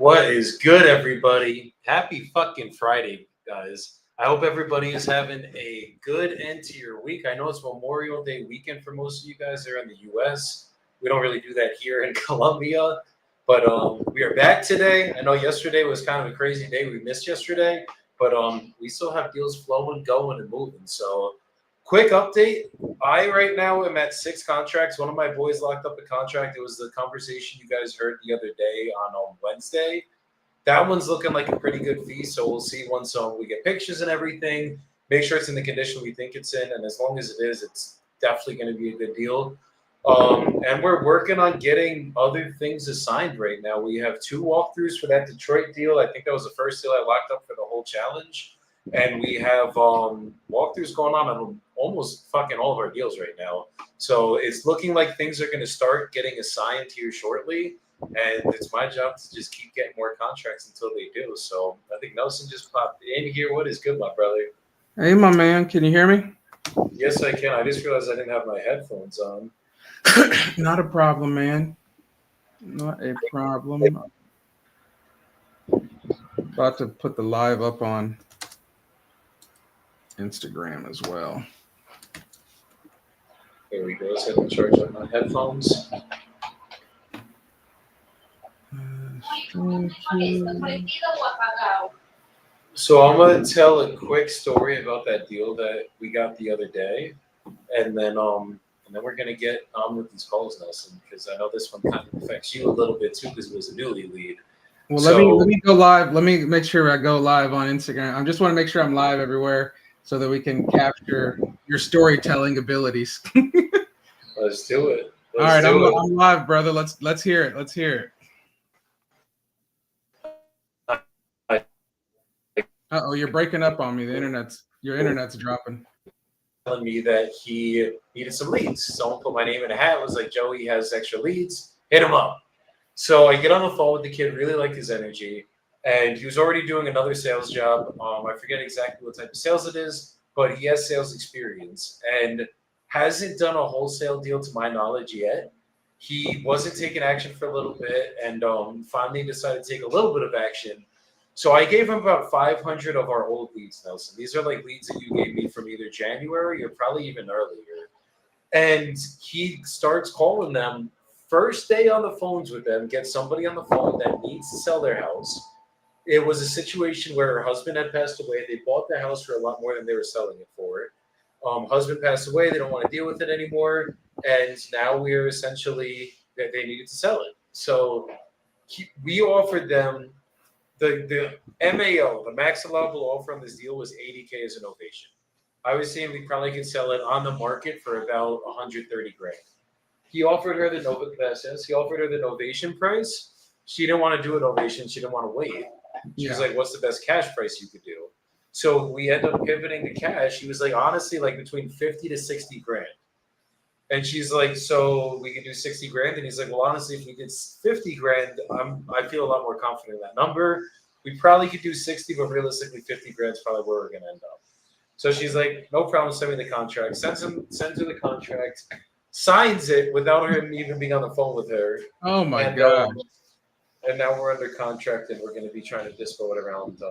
What is good, everybody? Happy fucking Friday, guys. I hope everybody is having a good end to your week. I know it's Memorial Day weekend for most of you guys there in the US. We don't really do that here in Colombia, but we are back today. I know yesterday was kind of a crazy day. We missed yesterday, but we still have deals flowing, going, and moving. So, quick update. I right now am at 6 contracts. One of my boys locked up a contract. It was the conversation you guys heard the other day on Wednesday. That one's looking like a pretty good fee, so we'll see once we get pictures and everything. Make sure it's in the condition we think it's in, and as long as it is, it's definitely going to be a good deal. And we're working on getting other things assigned right now. We have 2 walkthroughs for that Detroit deal. I think that was the first deal I locked up for the whole challenge. And we have walkthroughs going on almost fucking all of our deals right now. So it's looking like things are going to start getting assigned here shortly. And it's my job to just keep getting more contracts until they do. So I think Nelson just popped in here. What is good, my brother? Hey, my man. Can you hear me? Yes, I can. I just realized I didn't have my headphones on. Not a problem, man. Not a problem. About to put the live up on Instagram as well. There we go. Let's hit and charge up my headphones. So I'm gonna tell a quick story about that deal that we got the other day, and then we're gonna get on with these calls, Nelson, because I know this one kind of affects you a little bit too, because it was a newly lead. Well, let me go live. Let me make sure I go live on Instagram. I just want to make sure I'm live everywhere so that we can capture your storytelling abilities. Let's do it. All right, I'm live, brother. Let's hear it. Let's hear it. Uh-oh, you're breaking up on me. Your internet's dropping. Telling me that he needed some leads. Someone put my name in a hat. Was like, Joey has extra leads. Hit him up. So I get on the phone with the kid. Really like his energy, and he was already doing another sales job. I forget exactly what type of sales it is, but he has sales experience and hasn't done a wholesale deal to my knowledge yet. He wasn't taking action for a little bit, and finally decided to take a little bit of action. So I gave him about 500 of our old leads, Nelson. These are like leads that you gave me from either January or probably even earlier. And he starts calling them. First day on the phones with them, gets somebody on the phone that needs to sell their house. It was a situation where her husband had passed away. They bought the house for a lot more than they were selling it for. Husband passed away. They don't want to deal with it anymore. And now we're essentially, they needed to sell it. So we offered them the MAO, the max allowable offer on this deal was $80K as an ovation. I was saying we probably could sell it on the market for about $130,000. He offered her the novation price. She didn't want to do an ovation. She didn't want to wait. She was like, "What's the best cash price you could do?" So we end up pivoting to cash. He was like, honestly, like between 50 to 60 grand. And she's like, so we can do 60 grand. And he's like, well, honestly, if we did 50 grand, I feel a lot more confident in that number. We probably could do 60, but realistically, 50 grand is probably where we're going to end up. So she's like, no problem, send me the contract. Sends her the contract, signs it without him even being on the phone with her. Oh, my God. And now we're under contract, and we're going to be trying to dispo it around.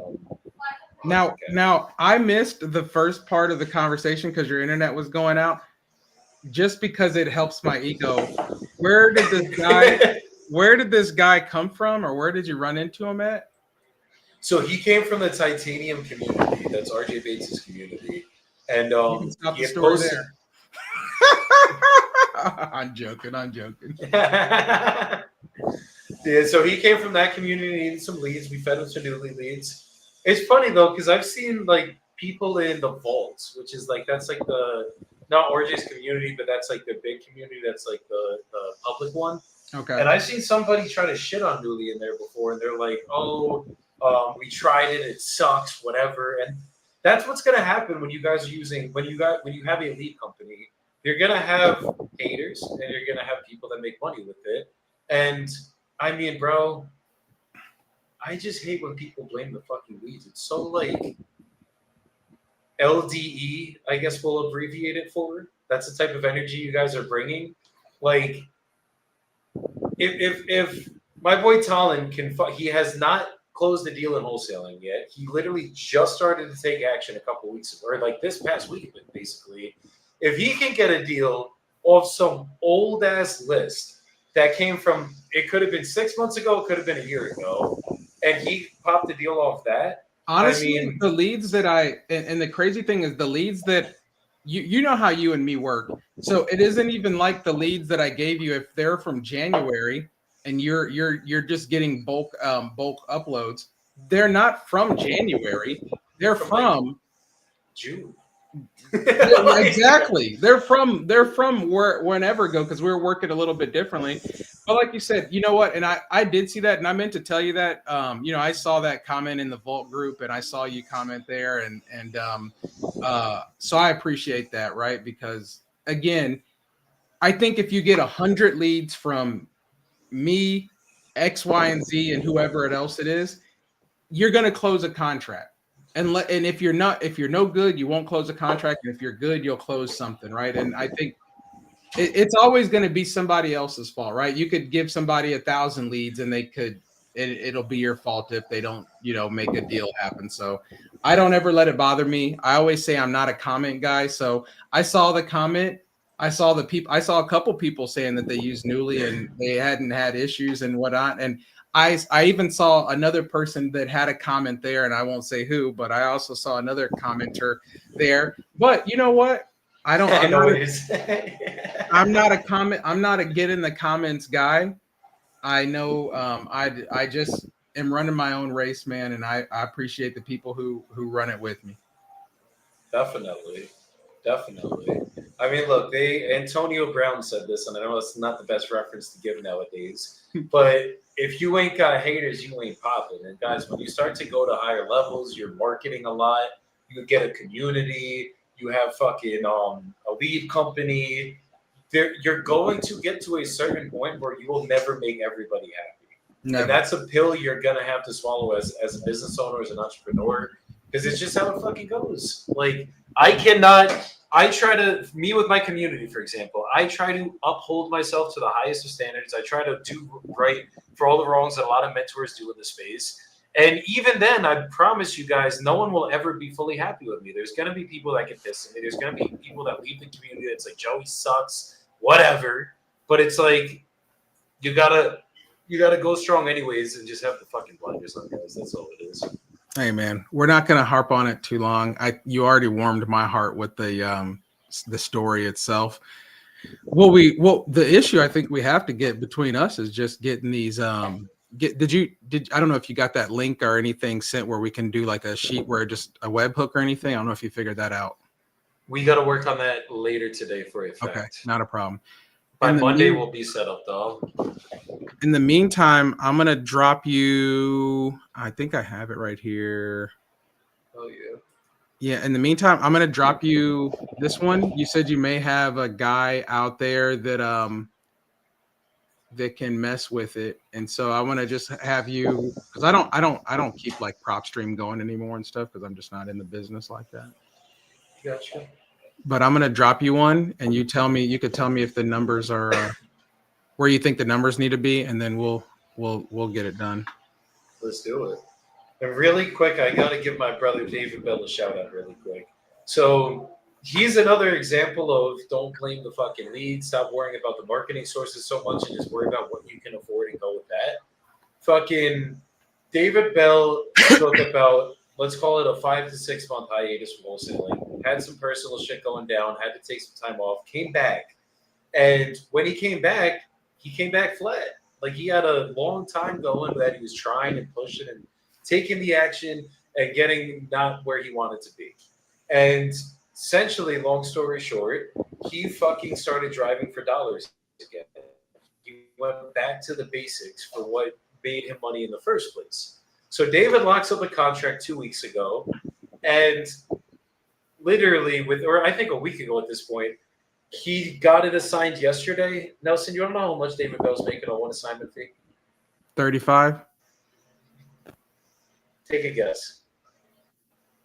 Now, I missed the first part of the conversation because your internet was going out. Just because it helps my ego. Where did this guy come from, or where did you run into him at? So he came from the titanium community. That's RJ Bates' community. And stop the story there. I'm joking. Yeah, so he came from that community, needed some leads. We fed him some newly leads. It's funny though, because I've seen like people in the vaults, which is like that's like the not RJ's community, but that's like the big community. That's like the public one. Okay. And I've seen somebody try to shit on Newly in there before, and they're like, "Oh, we tried it. It sucks. Whatever." And that's what's gonna happen when you guys are when you have a lead company. You're gonna have haters, and you're gonna have people that make money with it. And I mean, bro, I just hate when people blame the fucking leads. It's so like LDE, I guess we'll abbreviate it for. That's the type of energy you guys are bringing. Like, if my boy Talon he has not closed the deal in wholesaling yet. He literally just started to take action a couple weeks ago, or like this past week, basically. If he can get a deal off some old ass list that came from, it could have been 6 months ago, it could have been a year ago, and he popped the deal off that. Honestly, I mean, the leads that and the crazy thing is the leads that you know how you and me work. So it isn't even like the leads that I gave you. If they're from January and you're just getting bulk uploads, they're not from January. They're from June. yeah, exactly. They're from whenever ago because we're working a little bit differently. But like you said, you know what? And I did see that, and I meant to tell you that. I saw that comment in the Vault group, and I saw you comment there, and so I appreciate that, right? Because again, I think if you get 100 leads from me, X, Y, and Z, and whoever else it is, you're going to close a contract. And if you're no good, you won't close a contract. And if you're good, you'll close something, right? And I think it's always going to be somebody else's fault, right? You could give somebody 1,000 leads, and it'll be your fault if they don't, make a deal happen. So I don't ever let it bother me. I always say I'm not a comment guy. So I saw the comment. I saw a couple people saying that they used Newly and they hadn't had issues and whatnot. And I even saw another person that had a comment there, and I won't say who, but I also saw another commenter there. But you know what? I'm not a get in the comments guy. I know I just am running my own race, man, and I appreciate the people who run it with me. Definitely. I mean, look, Antonio Brown said this, and I know it's not the best reference to give nowadays, but if you ain't got haters, you ain't popping. And guys, when you start to go to higher levels, you're marketing a lot. You get a community. You have fucking a lead company. You're going to get to a certain point where you will never make everybody happy. Never. And that's a pill you're gonna have to swallow as a business owner, as an entrepreneur, because it's just how it fucking goes. Like me with my community, for example, I try to uphold myself to the highest of standards. I try to do right for all the wrongs that a lot of mentors do in the space. And even then, I promise you guys, no one will ever be fully happy with me. There's going to be people that get pissed at me. There's going to be people that leave the community that's like, Joey sucks, whatever. But it's like, you gotta go strong anyways and just have the fucking blinders on, guys. That's all it is. Hey man, we're not going to harp on it too long. You already warmed my heart with the story itself. The issue I think we have to get between us is just getting these. I don't know if you got that link or anything sent where we can do like a sheet where just a webhook or anything. I don't know if you figured that out. We got to work on that later today for a fact. Okay, not a problem. By Monday, we'll be set up, though. In the meantime, I'm going to drop you. I think I have it right here. Oh, yeah. Yeah, in the meantime, I'm going to drop you this one. You said you may have a guy out there that can mess with it. And so I want to just have you, because I don't keep like PropStream going anymore and stuff because I'm just not in the business like that. Gotcha. But I'm going to drop you one, and you could tell me if the numbers are where you think the numbers need to be, and then we'll get it done. Let's do it. And really quick, I got to give my brother David Bell a shout out really quick. So he's another example of don't blame the fucking lead. Stop worrying about the marketing sources so much and just worry about what you can afford and go with that. Fucking David Bell took about, let's call it a 5 to 6 month hiatus from wholesaling. Had some personal shit going down, had to take some time off, came back. And when he came back flat. Like he had a long time going that he was trying and pushing and taking the action and getting not where he wanted to be. And essentially, long story short, he fucking started driving for dollars again. He went back to the basics for what made him money in the first place. So David locks up a contract 2 weeks ago, and literally or I think a week ago at this point, he got it assigned yesterday. Nelson, you don't know how much David Bell's making on one assignment fee? 35. Take a guess.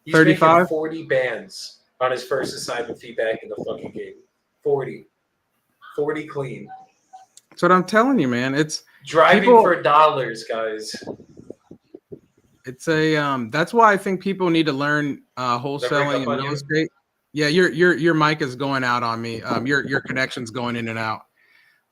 He's 35. making 40 bands on his first assignment fee back in the fucking game. 40 clean. That's what I'm telling you, man. It's Driving for dollars, guys. It's a that's why I think people need to learn wholesaling and real estate. Yeah, your mic is going out on me. Your connection's going in and out.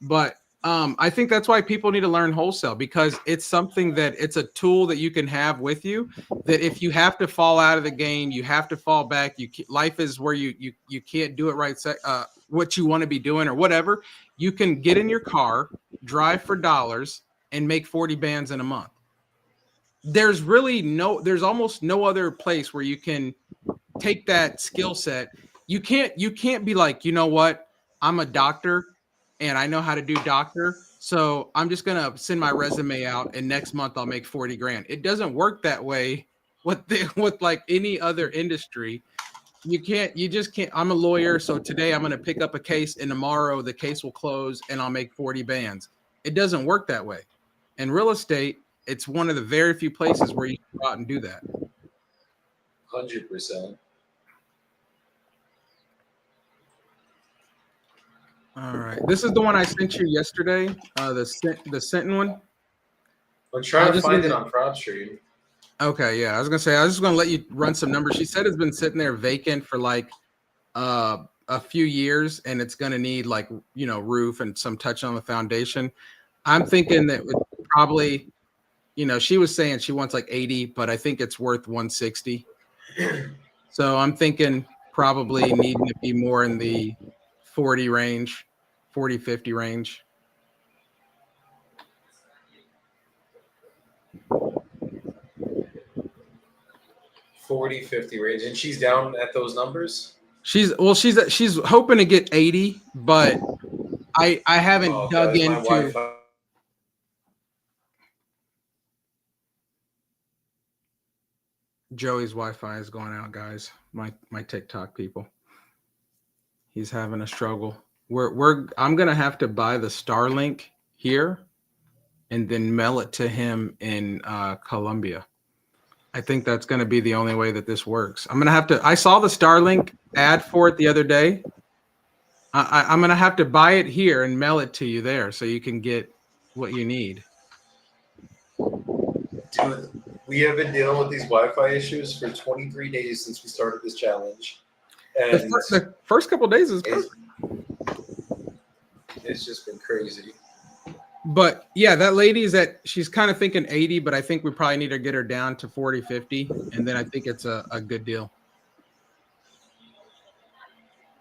But I think that's why people need to learn wholesale, because it's something that it's a tool that you can have with you, that if you have to fall out of the game, you have to fall back. Life is where you can't do it right. What you want to be doing or whatever, you can get in your car, drive for dollars, and make 40 bands in a month. There's almost no other place where you can take that skill set. You can't be like, you know what, I'm a doctor and I know how to do doctor, so I'm just gonna send my resume out and next month I'll make 40 grand. It doesn't work that way with like any other industry. You just can't. I'm a lawyer, so today I'm gonna pick up a case and tomorrow the case will close and I'll make 40 bands. It doesn't work that way. In real estate, it's one of the very few places where you can go out and do that. 100%. All right, this is the one I sent you yesterday. The Senton one. I'm trying to find it on PropStream. Okay, yeah, I was gonna say I was just gonna let you run some numbers. She said it's been sitting there vacant for like a few years, and it's gonna need like roof and some touch on the foundation. I'm thinking that it probably, she was saying she wants like 80, but I think it's worth 160. So I'm thinking probably needing to be more in the 40 range, 40, 50 range. $40-50 range, and she's down at those numbers. She's hoping to get 80, but I haven't dug into. Joey's Wi-Fi is going out, guys. My TikTok people. He's having a struggle. I'm gonna have to buy the Starlink here, and then mail it to him in Colombia. I think that's going to be the only way that this works. I'm going to have to. I saw the Starlink ad for it the other day. I'm going to have to buy it here and mail it to you there, so you can get what you need. Dude, we have been dealing with these Wi-Fi issues for 23 days since we started this challenge. And the first couple of days is perfect. It's just been crazy. But yeah, that lady she's kind of thinking 80, but I think we probably need to get her down to 40, 50. And then I think it's a good deal.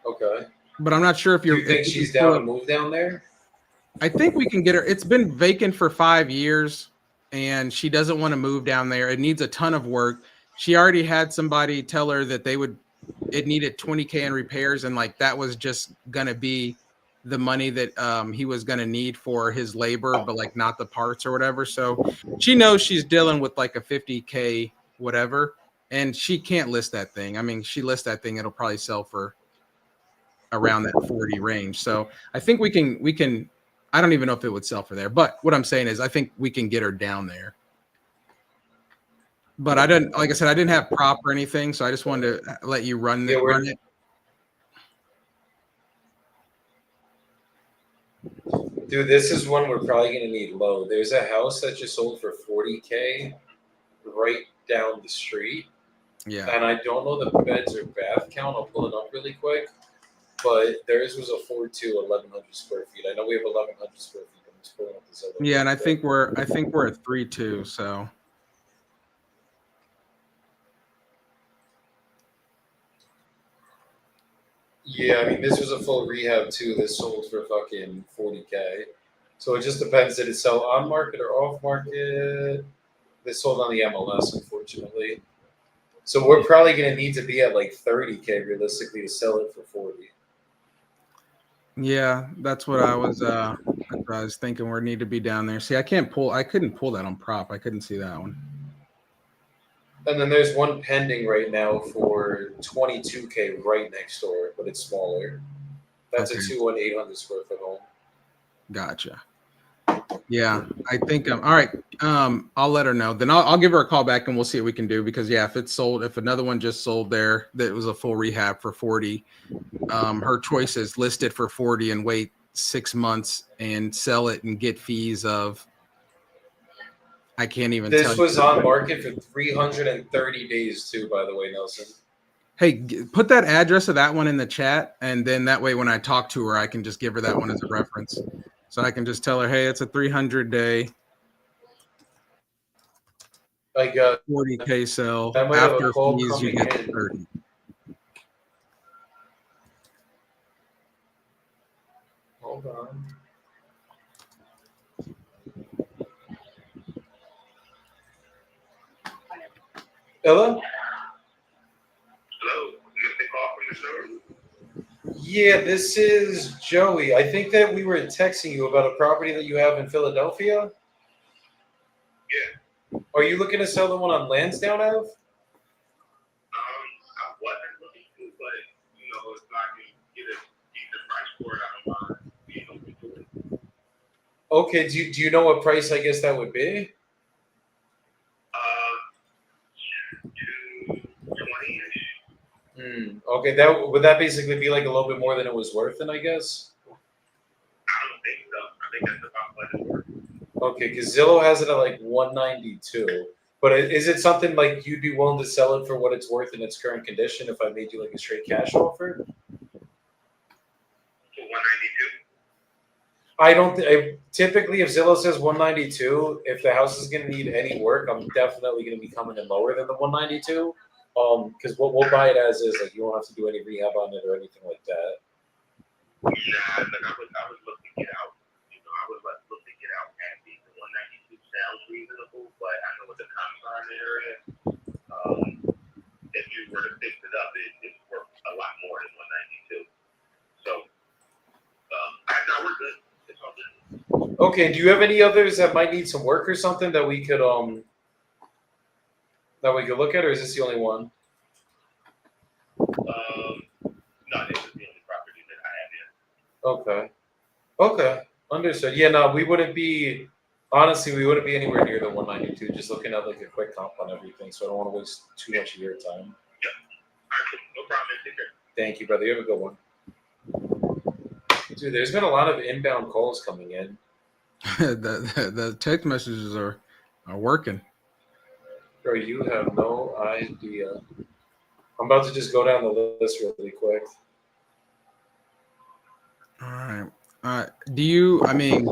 Okay. But I'm not sure if you think she's down to move down there? I think we can get her. It's been vacant for 5 years and she doesn't want to move down there. It needs a ton of work. She already had somebody tell her that it needed $20K in repairs. And like, that was just going to be the money that he was going to need for his labor, but like not the parts or whatever. So she knows she's dealing with like a 50K whatever, and she can't list that thing. I mean, she lists that thing, it'll probably sell for around that 40 range. So I think we can, I don't even know if it would sell for there, but what I'm saying is I think we can get her down there. But I didn't, like I said, I didn't have prop or anything. So I just wanted to let you run it. Dude, this is one we're probably going to need low. There's a house that just sold for 40K right down the street. Yeah. And I don't know the beds or bath count. I'll pull it up really quick. But theirs was a 4.2, 1,100 square feet. I know we have 1,100 square feet. I'm just pulling up this other. Yeah, and I think we're at 3.2, so. Yeah, I mean, this was a full rehab too. This sold for fucking 40K. So it just depends. Did it sell on market or off market? This sold on the MLS, unfortunately. So we're probably going to need to be at like 30K realistically to sell it for 40. Yeah, that's what I was thinking. We need to be down there. See, I couldn't pull that on prop. I couldn't see that one. And then there's one pending right now for 22K right next door, but it's smaller. That's okay. A 2,800 square foot home. Gotcha. Yeah, I think all right. I'll let her know. Then I'll give her a call back and we'll see what we can do, because yeah, if it's sold, if another one just sold there that was a full rehab for 40, her choice is list it for 40 and wait 6 months and sell it and get fees of I can't even tell This you. was on market for 330 days too, by the way, Nelson. Hey, put that address of that one in the chat, and then that way when I talk to her, I can just give her that one as a reference. So I can just tell her, hey, it's a 300-day, I got 40K sell. I might have a After call fees, you coming get in. 30. Hold on. Hello? Hello, Mr. Call from the server. Yeah, this is Joey. I think that we were texting you about a property that you have in Philadelphia. Yeah. Are you looking to sell the one on Lansdowne Ave? I wasn't looking to, but if I can get a decent price for it, I don't mind being open to it. Okay, do you know what price I guess that would be? 220-ish. Okay, that would that basically be like a little bit more than it was worth then, I guess? I don't think so. I think that's about what it's worth. Okay, because Zillow has it at like 192. But is it something like you'd be willing to sell it for what it's worth in its current condition if I made you like a straight cash offer? For 192. I don't. Typically, if Zillow says 192, if the house is going to need any work, I'm definitely going to be coming in lower than the 192. Because we'll buy it as is. Like you won't have to do any rehab on it or anything like that. Nah, look, I was looking to get out. I was looking to get out happy. The 192 sounds reasonable, but I know what the comps are in the area. If you were to fix it up, it's worth a lot more than 192. So, we're good. It's all good. Okay. Do you have any others that might need some work or something that we could look at, or is this the only one? No, this is the only property that I have here. Okay. Okay. Understood. Yeah. No, we wouldn't be. Honestly, we wouldn't be anywhere near the 192. Just looking at like a quick comp on everything, so I don't want to waste too much of your time. Yep. All right, no problem. Take care. Thank you, brother. You have a good one. Dude, there's been a lot of inbound calls coming in. the text messages are working. Bro, you have no idea. I'm about to just go down the list really quick. All right. Do you? I mean,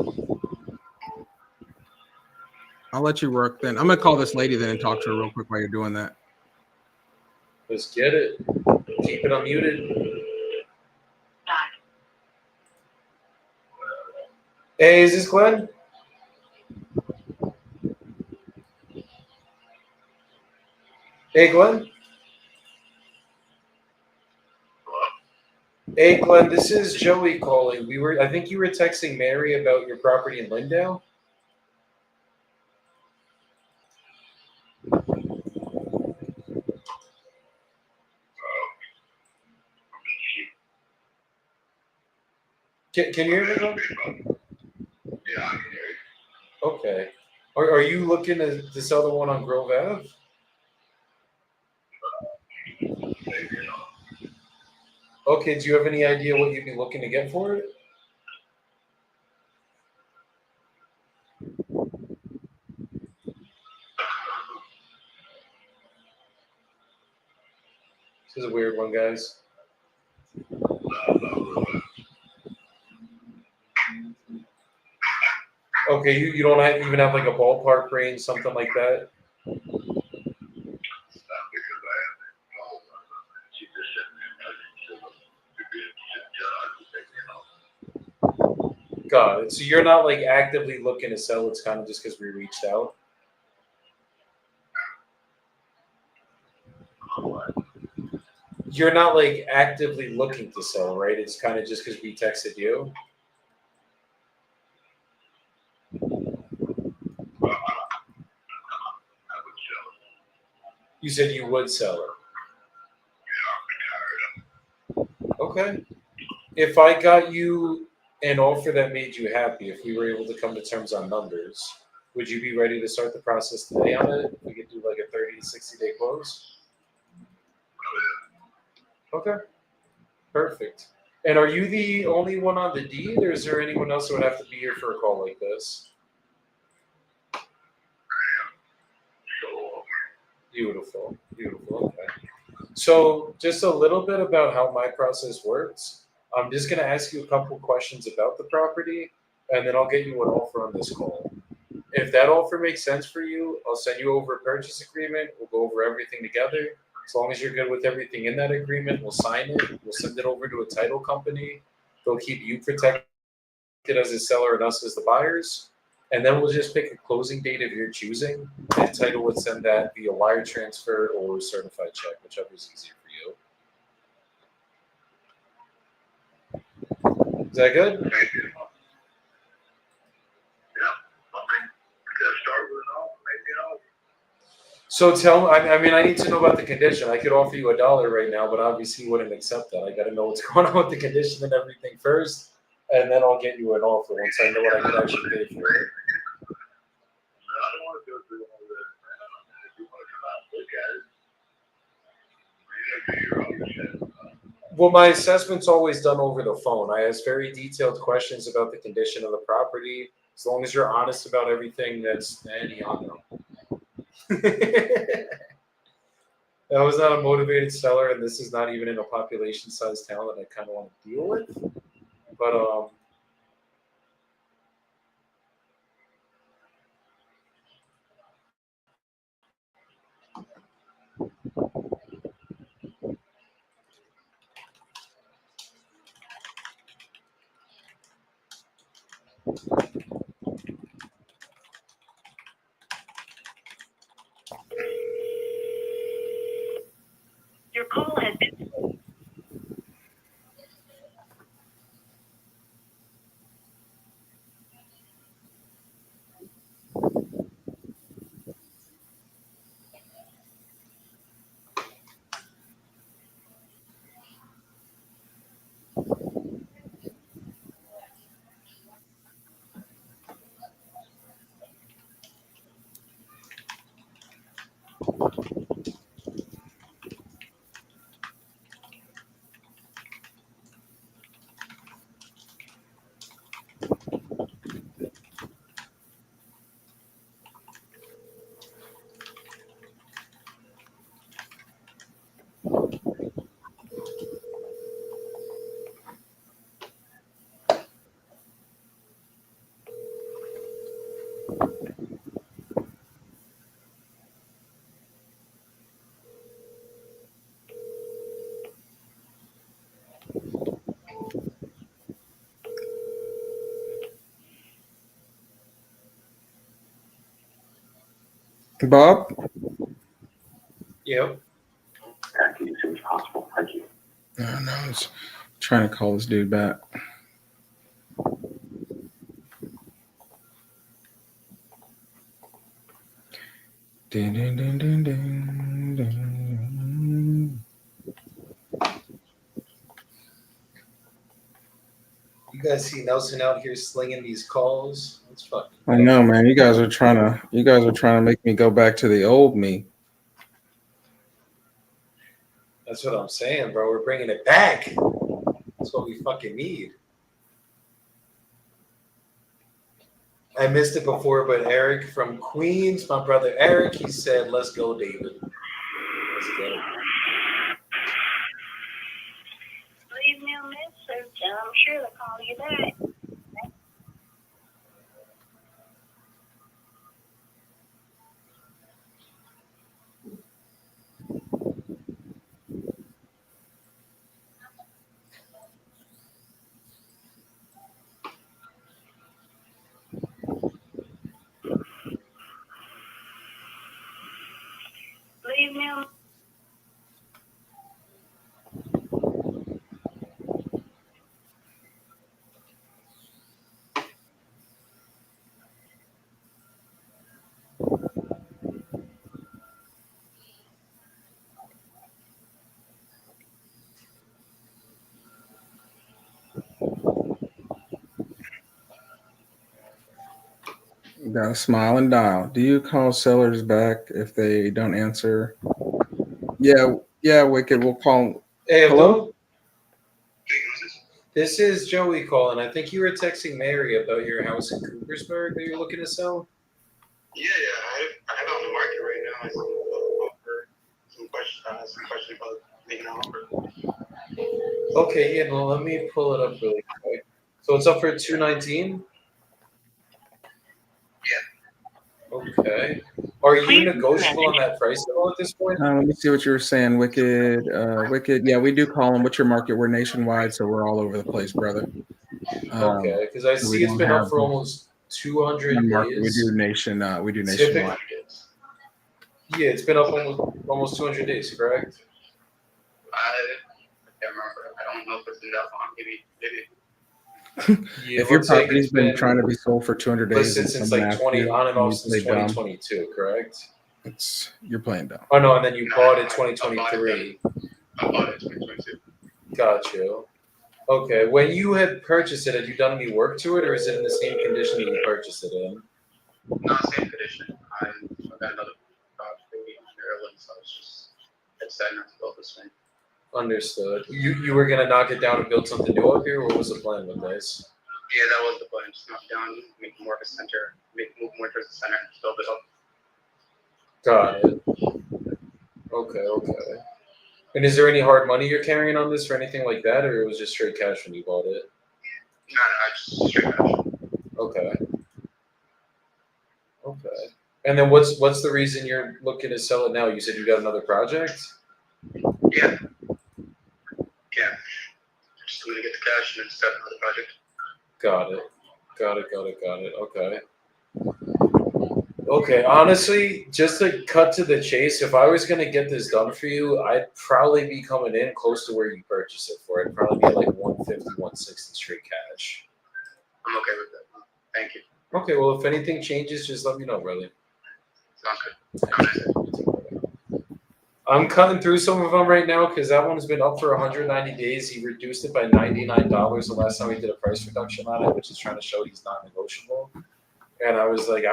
I'll let you work then. I'm gonna call this lady then and talk to her real quick while you're doing that. Let's get it. Keep it unmuted. Hey, is this Glenn? Hey, Glenn. Hey, Glenn. This is Joey calling. I think you were texting Mary about your property in Lindale. Can you hear me, Glenn? Yeah, I can hear you. Okay. Are you looking to sell the one on Grove Ave? Maybe not. Okay. Do you have any idea what you'd be looking to get for it? This is a weird one, guys. Okay, you don't even have like a ballpark range, something like that? Got it. So you're not like actively looking to sell, it's kind of just because we reached out? You're not like actively looking to sell, right? It's kind of just because we texted you? You said you would sell it. Okay. If I got you an offer that made you happy, if we were able to come to terms on numbers, would you be ready to start the process today on it? We could do like a 30 to 60 day close. Okay. Perfect. And are you the only one on the deed, or is there anyone else who would have to be here for a call like this? Beautiful, beautiful. Okay. So, just a little bit about how my process works. I'm just going to ask you a couple questions about the property, and then I'll get you an offer on this call. If that offer makes sense for you, I'll send you over a purchase agreement. We'll go over everything together. As long as you're good with everything in that agreement, we'll sign it. We'll send it over to a title company. They'll keep you protected as a seller and us as the buyers. And then we'll just pick a closing date of your choosing, and title would send that via wire transfer or certified check, whichever is easier for you. Is that good? Thank you. Yeah. I mean, just start with an offer, maybe an offer. So tell I mean, I need to know about the condition. I could offer you $1 right now, but obviously you wouldn't accept that. I got to know what's going on with the condition and everything first, and then I'll get you an offer once I know what I can actually pay for it. I don't want to go through all this. If you want to come out and look at it, you know, do your own shit. Well, my assessment's always done over the phone. I ask very detailed questions about the condition of the property. As long as you're honest about everything, that's any on them. I was not a motivated seller, and this is not even in a population-sized town that I kind of want to deal with. But Your call has been. Bob? yep. Back to you as soon as possible. Thank you. No, I was trying to call this dude back. Ding, ding, ding, ding, ding, ding. You guys see Nelson out here slinging these calls? It's fucking. I know, man. You guys are trying to make me go back to the old me. That's what I'm saying, bro. We're bringing it back. That's what we fucking need. I missed it before, but Eric from Queens, my brother Eric, he said, "Let's go, David. Let's go." Leave me a message, and I'm sure they'll call you back. Leave me a You gotta smile and dial. Do you call sellers back if they don't answer? Yeah, Wicked. We'll call. Hey, Hello? hello. This is Joey calling. I think you were texting Mary about your house in Coopersburg that you're looking to sell. Yeah, I have it on the market right now. I see Okay, yeah, no, let me pull it up really quick. So it's up for 219. Okay. Are you negotiable on that price at all at this point? Let me see what you were saying, Wicked. Wicked. Yeah, we do call them. What's your market? We're nationwide, so we're all over the place, brother. Okay, because I So we see it's don't been have up for almost 200 one market. We do days. we do Typically, nationwide. yeah, it's been up almost 200 days, correct? I can't remember. I don't know if it's enough on maybe. Yeah, If it your looks like property's it's been trying to been be sold for 200 days listed and since someone like asks 20 you, on and and off you since play dumb, 2022, correct? you're playing dumb. Oh no, and then you No, bought it I 2023. I bought it 2022. Got you. Okay, when you had purchased it, had you done any work to it, or is it in the same condition that you purchased it in? Not same condition. I got another property in Maryland, so I decided not to go this way. Understood. You were gonna knock it down and build something new up here. What was the plan with this? Yeah, that was the plan. Just knock down, make more of a center, move more towards the center, and build it up. Got it. Okay. And is there any hard money you're carrying on this or anything like that, or it was just straight cash when you bought it? No, just straight cash. Okay. And then what's the reason you're looking to sell it now? You said you got another project? Yeah. Just gonna get the cash and then start another project. Got it. Okay, honestly, just to cut to the chase, if I was gonna get this done for you, I'd probably be coming in close to where you purchased it for. It'd probably be like 150, 160 straight cash. I'm okay with that. Thank you. Okay, well, if anything changes, just let me know, brother. Sounds good. I'm cutting through some of them right now because that one's been up for 190 days. He reduced it by $99 the last time we did a price reduction on it, which is trying to show he's not negotiable. And I was like,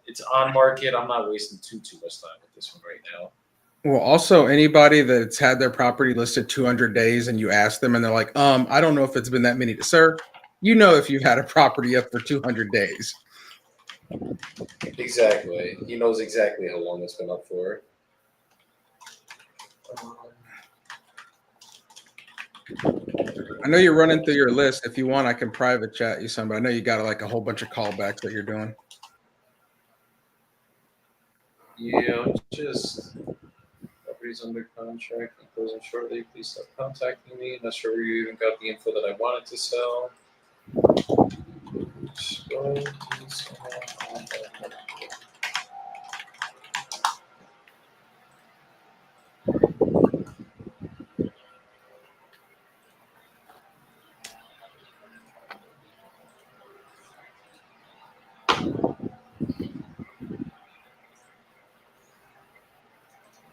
it's on market. I'm not wasting too much time with this one right now. Well, also anybody that's had their property listed 200 days and you ask them and they're like, I don't know if it's been that many. Sir, you know if you've had a property up for 200 days. Exactly. He knows exactly how long it's been up for. I know you're running through your list. If you want, I can private chat you some, but I know you got like a whole bunch of callbacks that you're doing. Yeah, just properties under contract and closing shortly. Please stop contacting me. Not sure you even got the info that I wanted to sell.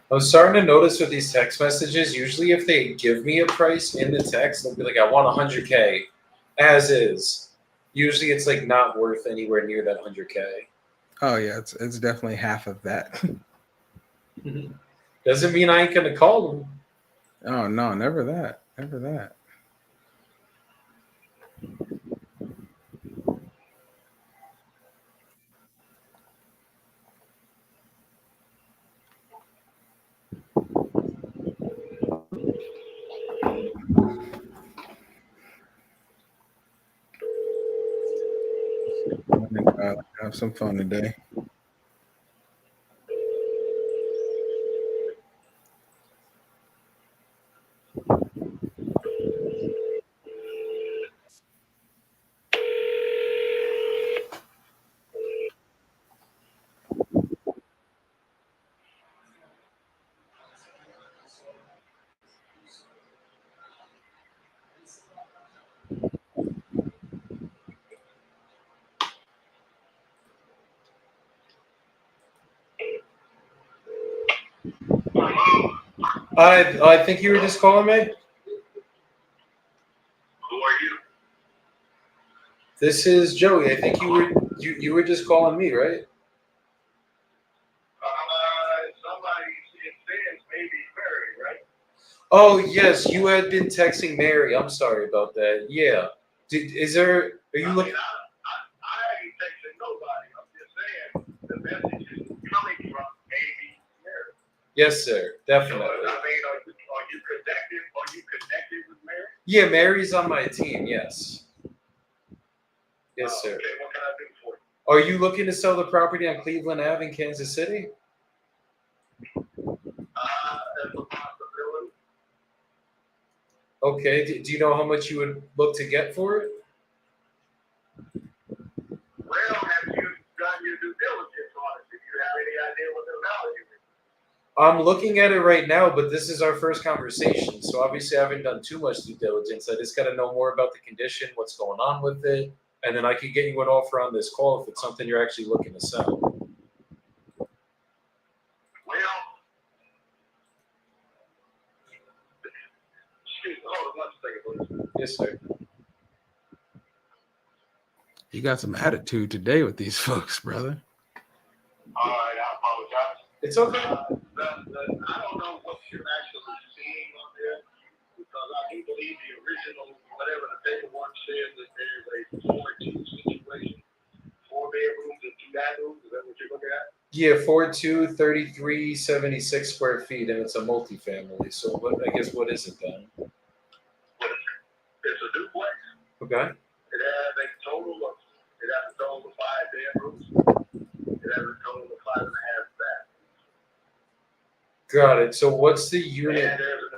I was starting to notice with these text messages, usually if they give me a price in the text, they'll be like, I want 100K as is. Usually it's like not worth anywhere near that 100K. Oh yeah, it's definitely half of that. Doesn't mean I ain't gonna call them. Oh no, never that. Never that. Have some fun today. I think you were just calling me. Who are you? This is Joey. I think you were just calling me, right? Somebody says maybe Mary, right? Oh yes, you had been texting Mary. I'm sorry about that. Yeah. Are you looking? I ain't texting nobody. I'm just saying the message is coming from maybe Mary. Yes, sir. So, Definitely. are you connected? Are you connected with Mary? Yeah, Mary's on my team. Yes. Yes, sir. Okay, what can I do for you? Are you looking to sell the property on Cleveland Ave in Kansas City? That's a possibility. Okay. Do you know how much you would look to get for it? Well, have you done your due diligence on it? Do you have any idea what the value is? I'm looking at it right now, but this is our first conversation. So obviously I haven't done too much due diligence. I just got to know more about the condition, what's going on with it, and then I could get you an offer on this call if it's something you're actually looking to sell. Well, excuse me, hold on one second, please. Yes, sir. You got some attitude today with these folks, brother. All right, I apologize. It's okay. I don't know what you're actually seeing on there because I do believe the original, whatever the paperwork says, that there's a 4-2 situation, 4 bedrooms and 2 bathrooms. Is that what you're looking at? Yeah, 4'2", 3376 square feet, and it's a multifamily. So what? I guess what is it then? It's a duplex. Okay. It has a total of 5 bedrooms. It has a total of 5.5 baths. Got it. So what's the And unit there's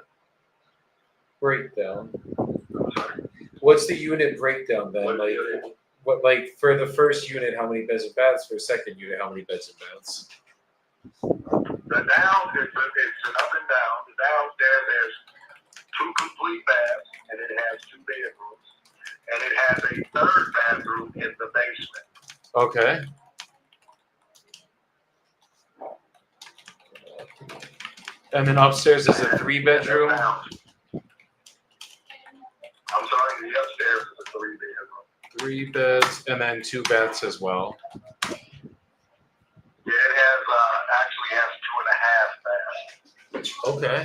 breakdown? I'm sorry. What's the unit breakdown then? What Like, is it? what? Like for the first unit, how many beds and baths? For the second unit, how many beds and baths? The down it's an up and down. The downstairs there's 2 complete baths and it has 2 bedrooms. And it has a 3rd bathroom in the basement. Okay. And then upstairs is a 3-bedroom. I'm sorry, the upstairs is a 3 bedroom. 3 beds, and then 2 baths as well. Yeah, it has actually has 2.5 baths. Okay.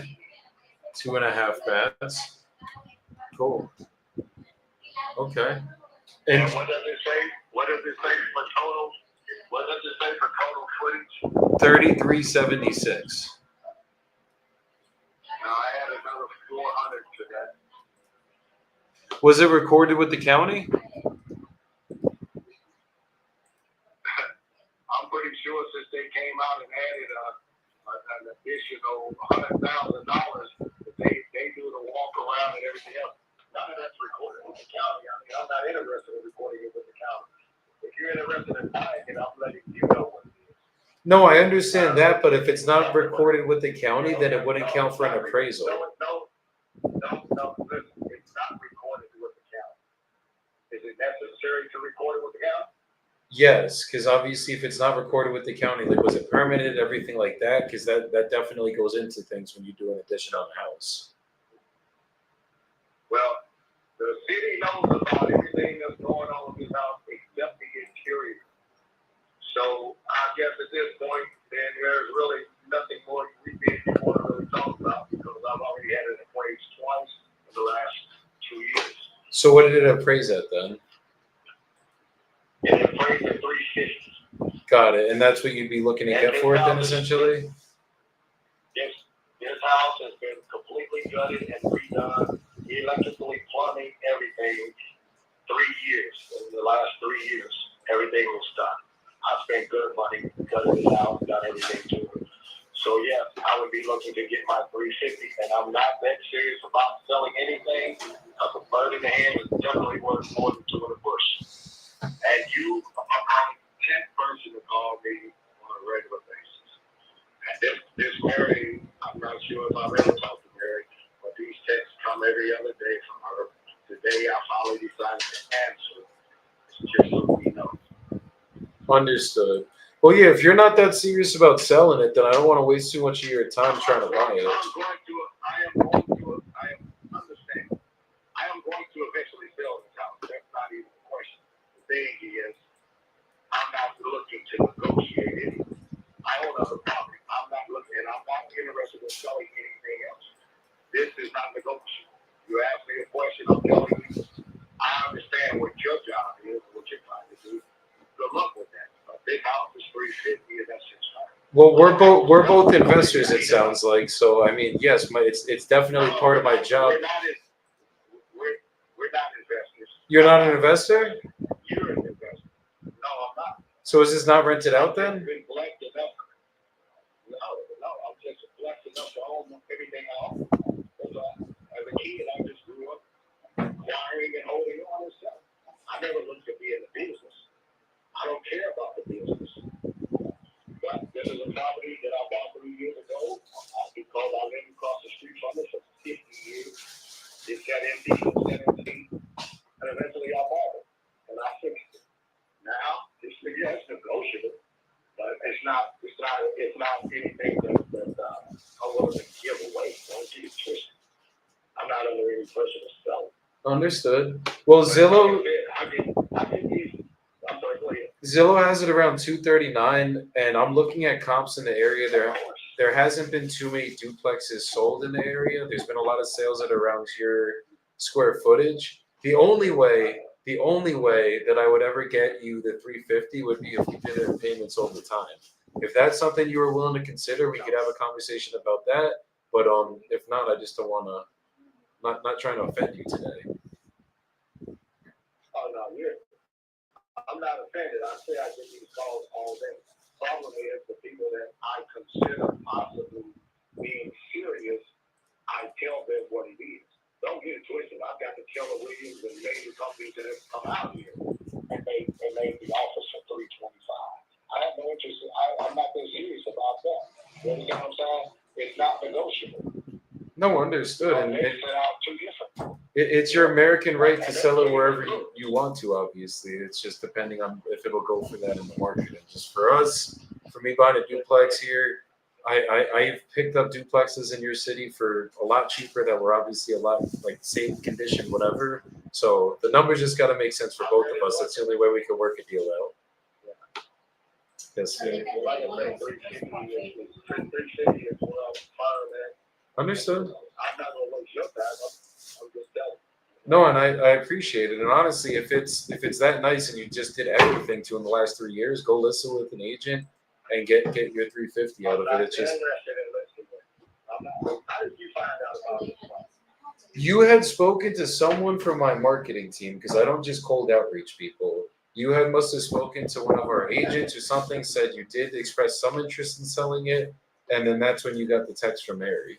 2.5 baths. Cool. Okay. And And what does it say? What does it say for total? What does it say for total footage? 3376. Now I add another 400 to that. Was it recorded with the county? I'm pretty sure since they came out and added an additional $100,000, they do the walk around and everything else. None of that's recorded with the county. I mean, I'm not interested in recording it with the county. If you're interested in buying it, I'm letting you know what it is. No, I understand that, but if it's not recorded with the county, then it wouldn't count for an appraisal. No. Listen, it's not recorded with the county. Is it necessary to record it with the county? Yes, because obviously if it's not recorded with the county, like was it permitted, everything like that? Because that definitely goes into things when you do an addition on a house. Well, the city knows about everything that's going on with this house except the interior. So I guess at this point, then there's really nothing more we want to really talk about because I've already had it appraised twice in the last 2 years. So what did it appraise at then? It appraised at 350. Got it. And that's what you'd be looking to get for it then, essentially? This house has been completely gutted and redone, electrically, plumbing, everything. 3 years. In the last 3 years, everything was done. I spent good money, gutted it out, done everything to it. So yes, I would be looking to get my 350, and I'm not that serious about selling anything. A bird in the hand is definitely worth more than 2 in the bush. And you are probably the 10th person to call me on a regular basis. And this Mary, I'm not sure if I've ever talked to Mary, but these texts come every other day from her. Today I finally decided to answer. It's just so we know. Understood. Well, yeah, if you're not that serious about selling it, then I don't want to waste too much of your time trying to buy it. I am going to eventually sell this house. That's not even a question. The thing is, I'm not looking to negotiate anything. I own other property. I'm not interested in selling anything else. This is not negotiable. You ask me a question, I'm telling you. I understand what your job is, what you're trying to do. Good luck with that. A big house is 350, and that's just fine. Well, we're both investors, it sounds like. So I mean, yes, it's definitely part of my job. We're We're not investors. You're not an investor? You're an investor. No, I'm not. So is this not rented out then? I've been blessed enough. No, I'm just blessed enough to own everything I own. That's all. As a kid, I just grew up acquiring and holding on and stuff. I never looked to be in the business. I don't care about the business. But this is a property that I bought 3 years ago because I lived across the street from it for 50 years. It got empty for 17, and eventually I bought it, and I fixed it. Now, it's negotiable, but it's not anything that I'm willing to give away. Don't get it twisted. I'm not under any pressure to sell it. Understood. Well, Zillow I can use. I'm sorry, go ahead. Zillow has it around 239, and I'm looking at comps in the area. There hasn't been too many duplexes sold in the area. There's been a lot of sales at around your square footage. The only way that I would ever get you the 350 would be if we did it in payments over time. If that's something you were willing to consider, we could have a conversation about that. But if not, I just don't want to. Not trying to offend you today. Oh no, I'm not offended. I say I get these calls all day. Problem is the people that I consider possibly being serious, I tell them what it is. Don't get it twisted. I've got the Keller Williams and major companies that have come out here and made the offers for $325. I have no interest. I'm not that serious about that. You understand what I'm saying? It's not negotiable. No, understood. And They set out two different. it's your American right to sell it wherever you want to, obviously. It's just depending on if it'll go for that in the market. And just for us, for me buying a duplex here, I've picked up duplexes in your city for a lot cheaper that were obviously a lot like same condition, whatever. So the numbers just got to make sense for both of us. That's the only way we can work a deal out. Yes, sir. Like I say, 350 is what I'm firing at. Understood. I'm not gonna waste your time. I'm just telling you. No, and I appreciate it. And honestly, if it's that nice and you just did everything to in the last 3 years, go listen with an agent and get your 350 out of it. It's just How did you find out about this? you had spoken to someone from my marketing team because I don't just cold outreach people. You must have spoken to one of our agents or something, said you did express some interest in selling it, and then that's when you got the text from Mary.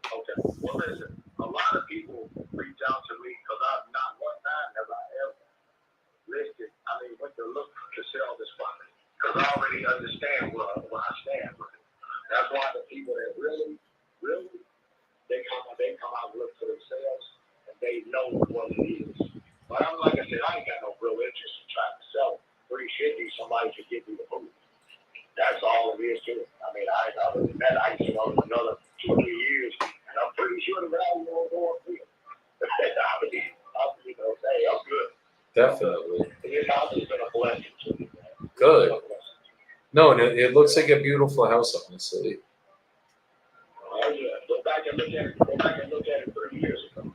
Okay. Well, listen, a lot of people reach out to me because I've not one time have I ever went to look to sell this property because I already understand where I stand with it. That's why the people that really, they come out and look for themselves and they know what it is. But I'm like I said, I ain't got no real interest in trying to sell it. 350, somebody could give me the move. That's all it is to it. I mean, other than that, I can go another 2 or 3 years, and I'm pretty sure the value will go up here. I'm good. Definitely. I've just been a blessing to me, man. Good. No, and it looks like a beautiful house, honestly. Oh yeah, go back and look at it 30 years ago.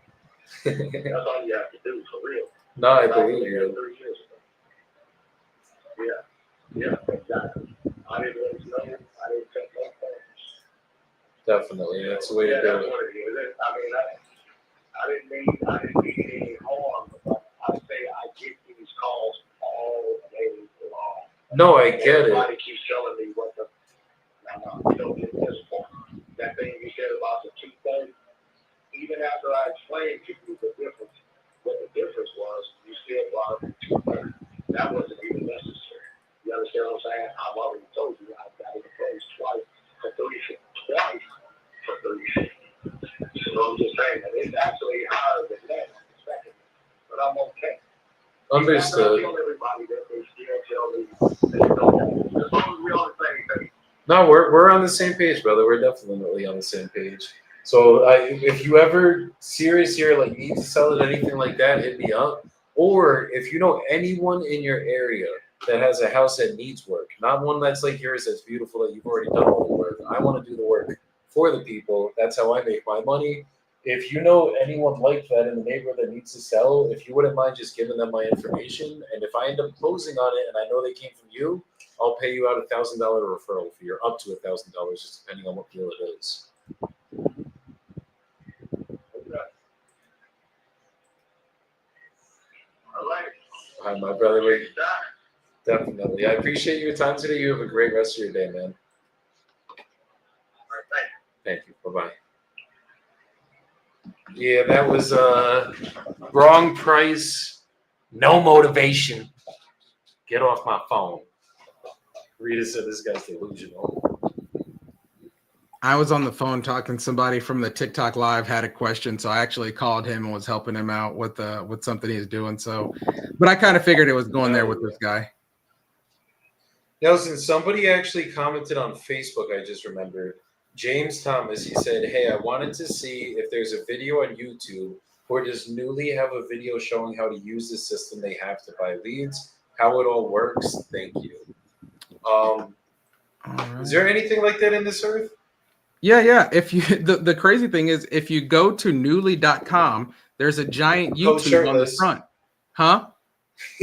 That's all you have to do, for real. No, I Go back and believe look at you. it 30 years ago. Yeah, exactly. I didn't really know. I didn't take no photos. Definitely, that's the way to do That's it. what it is. I didn't mean any harm, but I say I get these calls all day long. No, I get it. Everybody keeps telling me what the. You don't get this point. That thing you said about the 230. Even after I explained to you the difference, what the difference was, you still brought up the 230. That wasn't even necessary. You understand what I'm saying? I've already told you I've got it appraised twice for 36. Twice for 36. So I'm just saying that it's actually higher than that on the second, but I'm okay. Understood. I tell everybody that they still tell me that it's okay. As long as we're on the same page. No, we're on the same page, brother. We're definitely on the same page. So if you ever serious here, like need to sell it, anything like that, hit me up. Or if you know anyone in your area that has a house that needs work, not one that's like yours that's beautiful that you've already done all the work. I want to do the work for the people. That's how I make my money. If you know anyone like that in the neighborhood that needs to sell, if you wouldn't mind just giving them my information, and if I end up closing on it and I know they came from you, I'll pay you out $1,000 referral fee, or up to $1,000, just depending on what deal it is. All right, my brother. It's done. Definitely. I appreciate your time today. You have a great rest of your day, man. All right, thanks. Thank you. Bye-bye. Yeah, that was wrong price, no motivation. Get off my phone. Rita said this guy's delusional. I was on the phone talking to somebody from the TikTok live, had a question, so I actually called him and was helping him out with something he's doing. So, but I kind of figured it was going there with this guy. Nelson, somebody actually commented on Facebook, I just remembered. James Thomas, he said, hey, I wanted to see if there's a video on YouTube or does Newly have a video showing how to use the system they have to buy leads, how it all works? Thank you. Is there anything like that in this earth? Yeah. If you the crazy thing is if you go to newly.com, there's a giant YouTube on the front. Huh?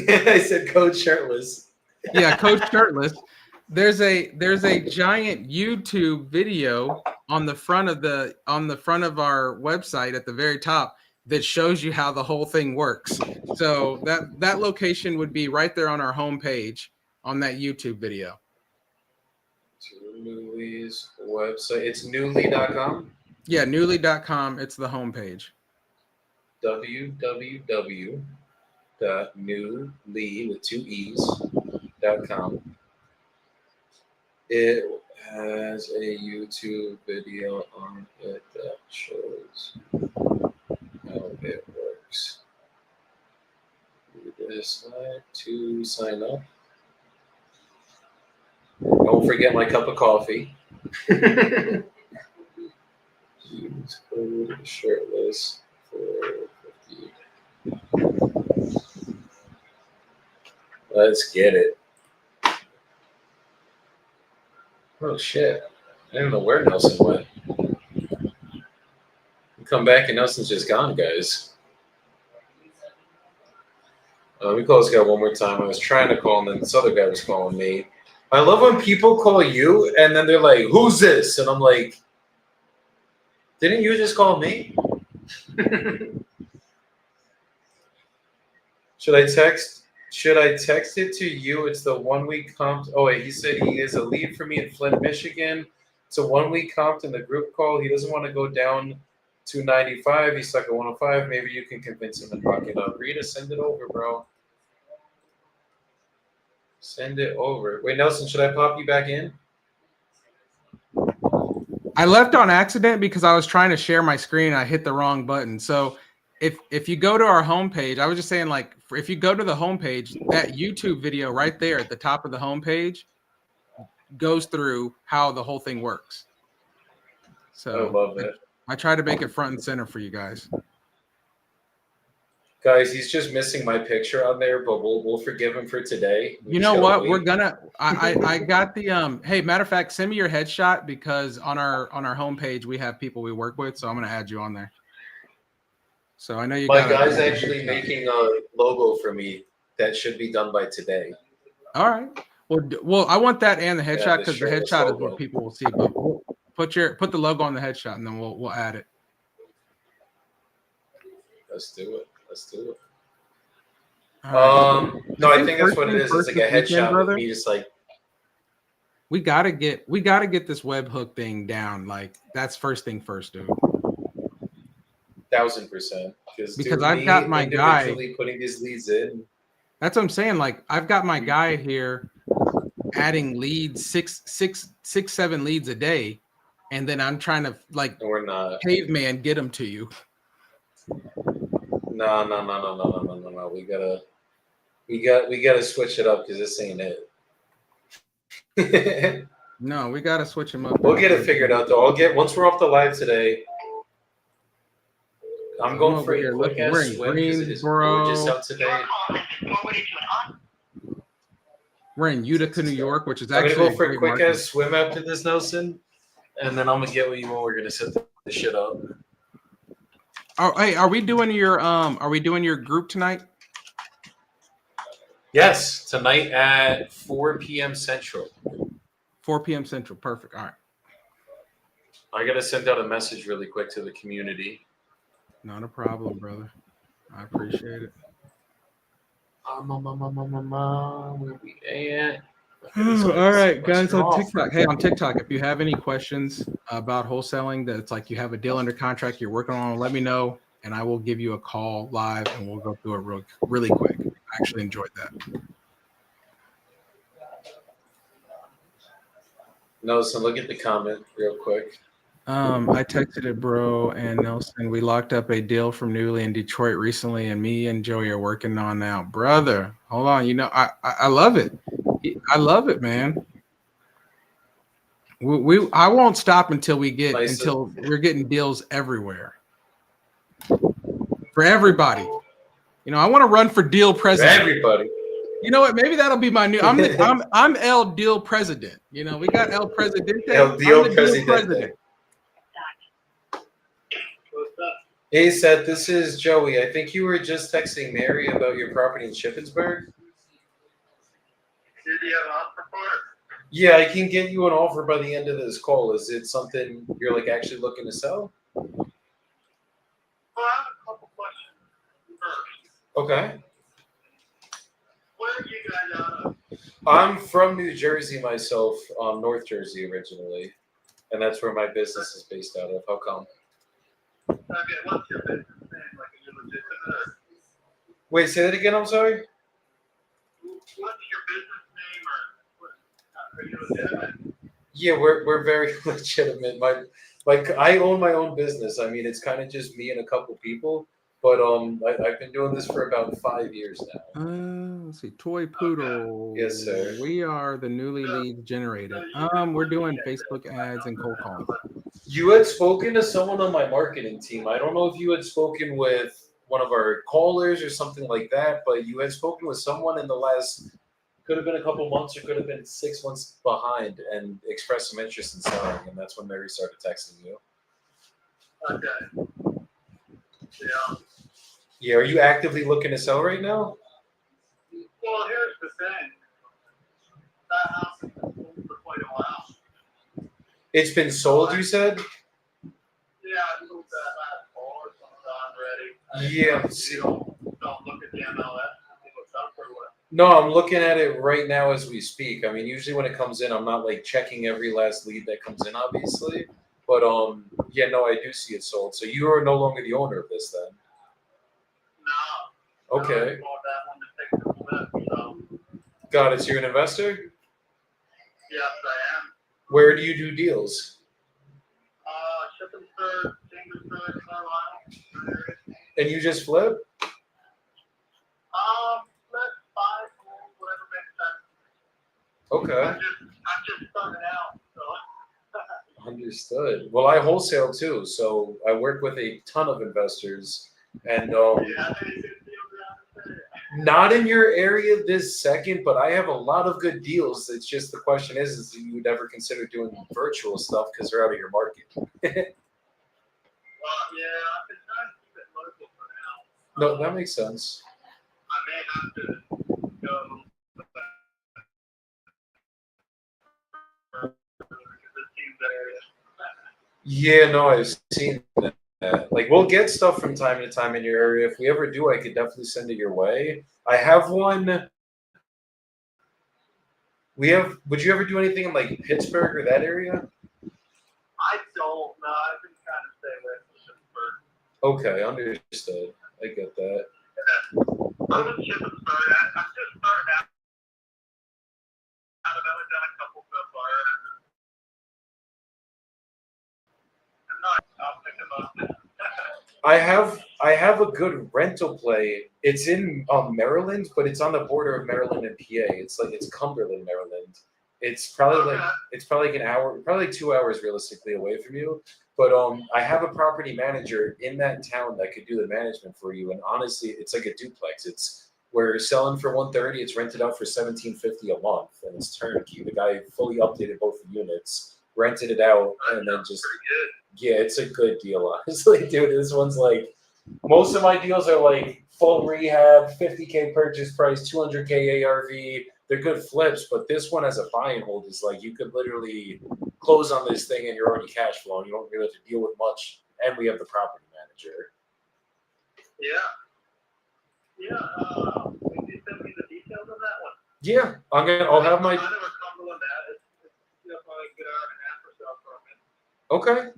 I said code shirtless. Yeah, Coach Shirtless. There's a giant YouTube video on the front of our website at the very top that shows you how the whole thing works. So that location would be right there on our homepage on that YouTube video. To Newly's website. It's newly.com. Yeah, newly.com. It's the homepage. www.newly with 2 E's.com. It has a YouTube video on it that shows how it works. Decide to sign up. Don't forget my cup of coffee. Use code shirtless for 50. Let's get it. Oh shit. I don't know where Nelson went. Come back and Nelson's just gone, guys. Let me call this guy one more time. I was trying to call him, and this other guy was calling me. I love when people call you, and then they're like, who's this? And I'm like, didn't you just call me? Should I text it to you? It's the 1 week comp. Oh, wait, he said he is a lead for me in Flint, Michigan. It's a 1 week comp in the group call. He doesn't want to go down to 95. He's stuck at 105. Maybe you can convince him and rock it up. Rita, send it over, bro. Send it over. Wait, Nelson, should I pop you back in? I left on accident because I was trying to share my screen. I hit the wrong button. So if you go to our homepage, I was just saying, like, if you go to the homepage, that YouTube video right there at the top of the homepage goes through how the whole thing works. So I love it. I try to make it front and center for you guys. Guys, he's just missing my picture on there, but we'll forgive him for today. You know what? We're gonna. I got the Hey, matter of fact, send me your headshot because on our homepage we have people we work with, so I'm gonna add you on there. So I know you. My guy's actually making a logo for me that should be done by today. All right. Well, I want that and the headshot because the headshot is what people will see. But put the logo on the headshot and then we'll add it. Let's do it. Right. No, I think that's what it is. It's like a headshot with me just like. We gotta get this webhook thing down. Like that's first thing first, dude. 1000%. Because I've got my guy putting these leads in. That's what I'm saying. Like I've got my guy here adding leads, six, 7 leads a day, and then I'm trying to like we're not caveman get them to you. No. We gotta switch it up because this ain't it. No, we gotta switch them up. We'll get it figured out though. Once we're off the live today. I'm going for a quick ass swim because it is gorgeous out today. We're in Utica, New York, which is I'm actually gonna go for a quick ass swim after this, Nelson, and then I'm gonna get with you when we're gonna set the shit up. Oh, hey, are we doing your group tonight? Yes, tonight at 4 p.m. Central. 4 p.m. Central. Perfect. All right. I gotta send out a message really quick to the community. Not a problem, brother. I appreciate it. Where we at? All right, guys, on Off. TikTok. Hey, on TikTok, if you have any questions about wholesaling, that it's like you have a deal under contract you're working on, let me know, and I will give you a call live, and we'll go through it really quick. I actually enjoyed that. Nelson, look at the comment real quick. I texted it, bro, and Nelson. We locked up a deal from Newly in Detroit recently, and me and Joey are working on now, brother. Hold on, you know I love it. I love it, man. I won't stop until we're getting deals everywhere for everybody. You know, I want to run for deal president. For everybody. You know what? Maybe that'll be my new. I'm El Deal President. You know, we got El Presidente. El Deal Presidente. President. Hey, Seth, this is Joey. I think you were just texting Mary about your property in Shippensburg. Did you have an offer for it? Yeah, I can get you an offer by the end of this call. Is it something you're like actually looking to sell? Well, I have a couple questions first. Okay. Where are you guys out of? I'm from New Jersey myself, North Jersey originally, and that's where my business is based out of. How come? Okay, what's your business name? Like, are you legitimate or? Wait, say that again. I'm sorry. What's your business name or what? Are you legitimate? Yeah, we're very legitimate. I own my own business. I mean, it's kind of just me and a couple people, but I've been doing this for about 5 years now. Let's see, Toy Poodle. Yes, sir. We are the newly leads generated. We're doing Facebook ads and cold calling. You had spoken to someone on my marketing team. I don't know if you had spoken with one of our callers or something like that, but you had spoken with someone in the last, could have been a couple months or could have been 6 months behind, and expressed some interest in selling, and that's when Mary started texting you. Okay. Yeah. Yeah, are you actively looking to sell right now? Well, here's the thing. That house has been sold for quite a while. It's been sold, you said? Yeah, I moved that last fall or sometime ready. Yeah. You don't look at the MLS and see what's up or what? No, I'm looking at it right now as we speak. I mean, usually when it comes in, I'm not like checking every last lead that comes in, obviously. But yeah, no, I do see it sold. So you are no longer the owner of this then? No. Okay. I bought that one to take the flip, so. Got it. So you're an investor? Yes, I am. Where do you do deals? Shippensburg, Chambersburg, Carlisle. And you just flip? Let's buy whatever makes sense. Okay. I'm just starting out, so. Understood. Well, I wholesale too, so I work with a ton of investors, and Do you have any good deals around there? not in your area this second, but I have a lot of good deals. It's just the question is you would ever consider doing virtual stuff because they're out of your market. Well, yeah, I've been trying to keep it local for now. No, that makes sense. I may have to go. Because it seems area. Yeah, no, I've seen that. Like, we'll get stuff from time to time in your area. If we ever do, I could definitely send it your way. I have one. Would you ever do anything in like Pittsburgh or that area? I don't know. I've been trying to stay away from Shippensburg. Okay, understood. I get that. I'm in Shippensburg. I'm just starting out. I've only done a couple so far. I'll pick them up. I have a good rental play. It's in Maryland, but it's on the border of Maryland and PA. It's Cumberland, Maryland. It's probably like an hour, probably like 2 hours realistically away from you. But I have a property manager in that town that could do the management for you. And honestly, it's like a duplex. We're selling for $130. It's rented out for $1,750 a month, and it's turnkey. The guy fully updated both the units, rented it out, and then just. Yeah, it's a good deal, honestly, dude. This one's like, most of my deals are like full rehab, 50K purchase price, 200K ARV. They're good flips, but this one as a buy and hold is like you could literally close on this thing and you're already cash flowing. You don't really have to deal with much, and we have the property manager. Yeah. Yeah. If you send Yeah, I'll have my. I never Cumberland that. It's probably a good hour and a half or so from it. Okay,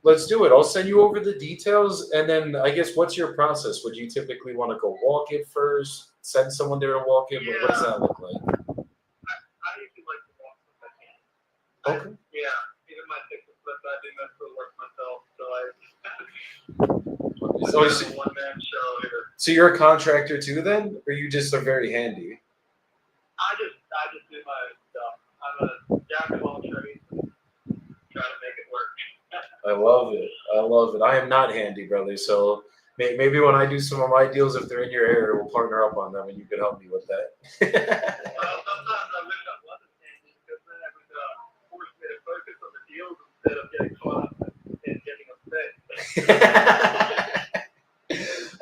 let's do it. I'll send you over the details, and then I guess what's your process? Would you typically want to go walk it first? Send someone there to walk it? What does that look like? I usually like to walk if I can. Okay. Yeah, even my 6 foot, I do most of the work myself, so So, I'm a one-man show here. so you're a contractor too, then, or you just are very handy? I just do my stuff. I'm a jack of all trades. Try to make it work. I love it. I love it. I am not handy, brother. So maybe when I do some of my deals, if they're in your area, we'll partner up on them, and you could help me with that. Well, sometimes I wish I wasn't handy because then it would force me to focus on the deals instead of getting caught up and getting upset.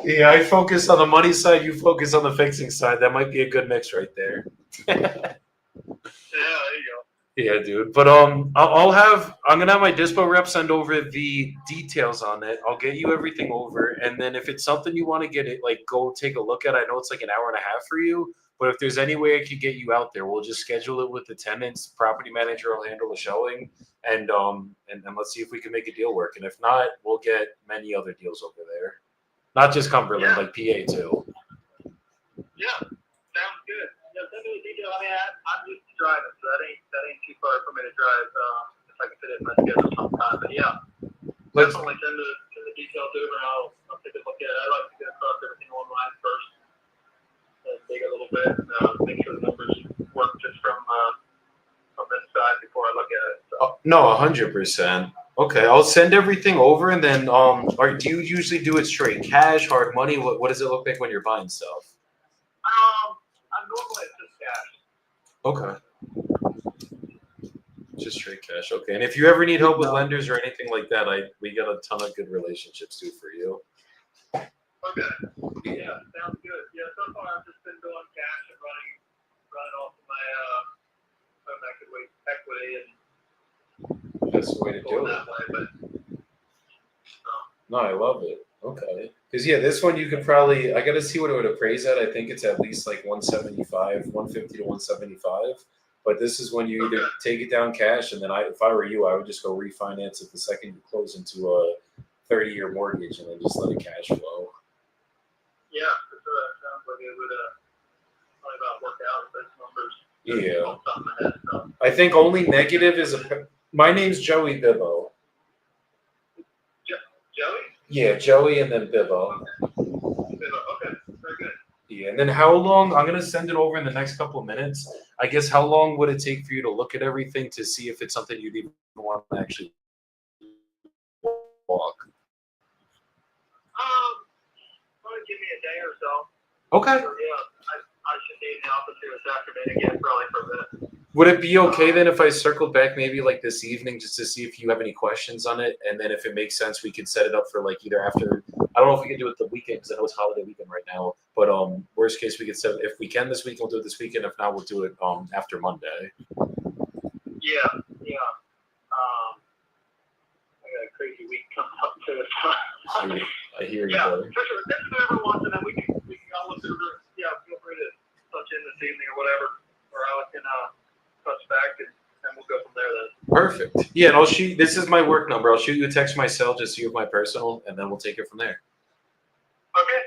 Yeah, I focus on the money side. You focus on the fixing side. That might be a good mix right there. Yeah, there you go. Yeah, dude. But I'm gonna have my dispo rep send over the details on it. I'll get you everything over, and then if it's something you want to get it, like go take a look at. I know it's like an hour and a half for you, but if there's any way I could get you out there, we'll just schedule it with the tenants. Property manager will handle the showing, and let's see if we can make a deal work. And if not, we'll get many other deals over there, not just Cumberland, Yeah. like PA too. Yeah, sounds good. Yeah, send me the detail. I mean, I'm just driving, so that ain't too far for me to drive. If I can fit it in my schedule sometime, but yeah, Let's definitely send the details over, and I'll take a look at it. I like to get across everything online first, and dig a little bit, and make sure the numbers work just from this side before I look at it. So. No, 100%. Okay, I'll send everything over, and then do you usually do it straight cash, hard money? What does it look like when you're buying stuff? I'm normally just cash. Okay, just straight cash. Okay, and if you ever need help with lenders or anything like that, we got a ton of good relationships too for you. Okay. Yeah, sounds good. Yeah, so far I've just been doing cash and running off of my home equity and That's the way to do going it. that way. But No, I love it. Okay, because yeah, this one you could probably. I got to see what it would appraise at. I think it's at least like 175, 150 to 175. But this is when you either take it down cash, and then if I were you, I would just go refinance it the second you close into a 30-year mortgage, and then just let it cash flow. yeah, for sure. It sounds like it would probably about work out with those numbers. Yeah. Off the top of my head, so. I think only negative is my name's Joey Bibbo. Joey? Yeah, Joey and then Bibbo. Okay, very good. Yeah, and then how long? I'm gonna send it over in the next couple of minutes. I guess how long would it take for you to look at everything to see if it's something you'd even want to actually walk? Probably give me a day or so. Okay. So, yeah, I should be in the office here this afternoon again, probably for a bit. Would it be okay then if I circled back maybe like this evening just to see if you have any questions on it, and then if it makes sense, we could set it up for like either after. I don't know if we can do it the weekend because I know it's holiday weekend right now. But worst case, we could set if we can this week, we'll do it this weekend. If not, we'll do it after Monday. Yeah. I got a crazy week coming up too. I hear you. Yeah, Brother. for sure. This is whatever wants, and then we can all look over. Yeah, feel free to touch in this evening or whatever, or I can touch back and we'll go from there then. Perfect. Yeah, and I'll shoot. This is my work number. I'll shoot you a text myself just so you have my personal, and then we'll take it from there. Okay,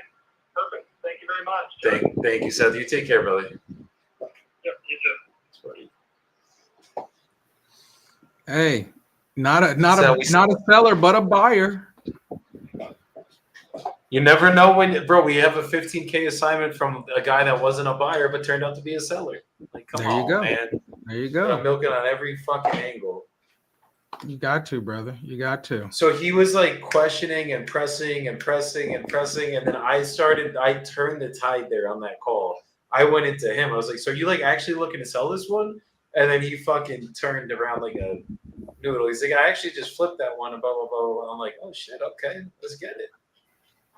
perfect. Thank you very much. Thank you, Seth. You take care, brother. Yep, you too. Hey, not a seller, but a buyer. You never know when, bro. We have a 15K assignment from a guy that wasn't a buyer but turned out to be a seller. Like, come There you on, go. man. There you I'm go. milking on every fucking angle. You got to, brother. You got to. So he was like questioning and pressing and pressing and pressing, and then I turned the tide there on that call. I went into him. I was like, "So are you like actually looking to sell this one?" And then he fucking turned around like a noodle. He's like, "I actually just flipped that one," and blah blah blah. blah. I'm like, "Oh shit, okay, let's get it."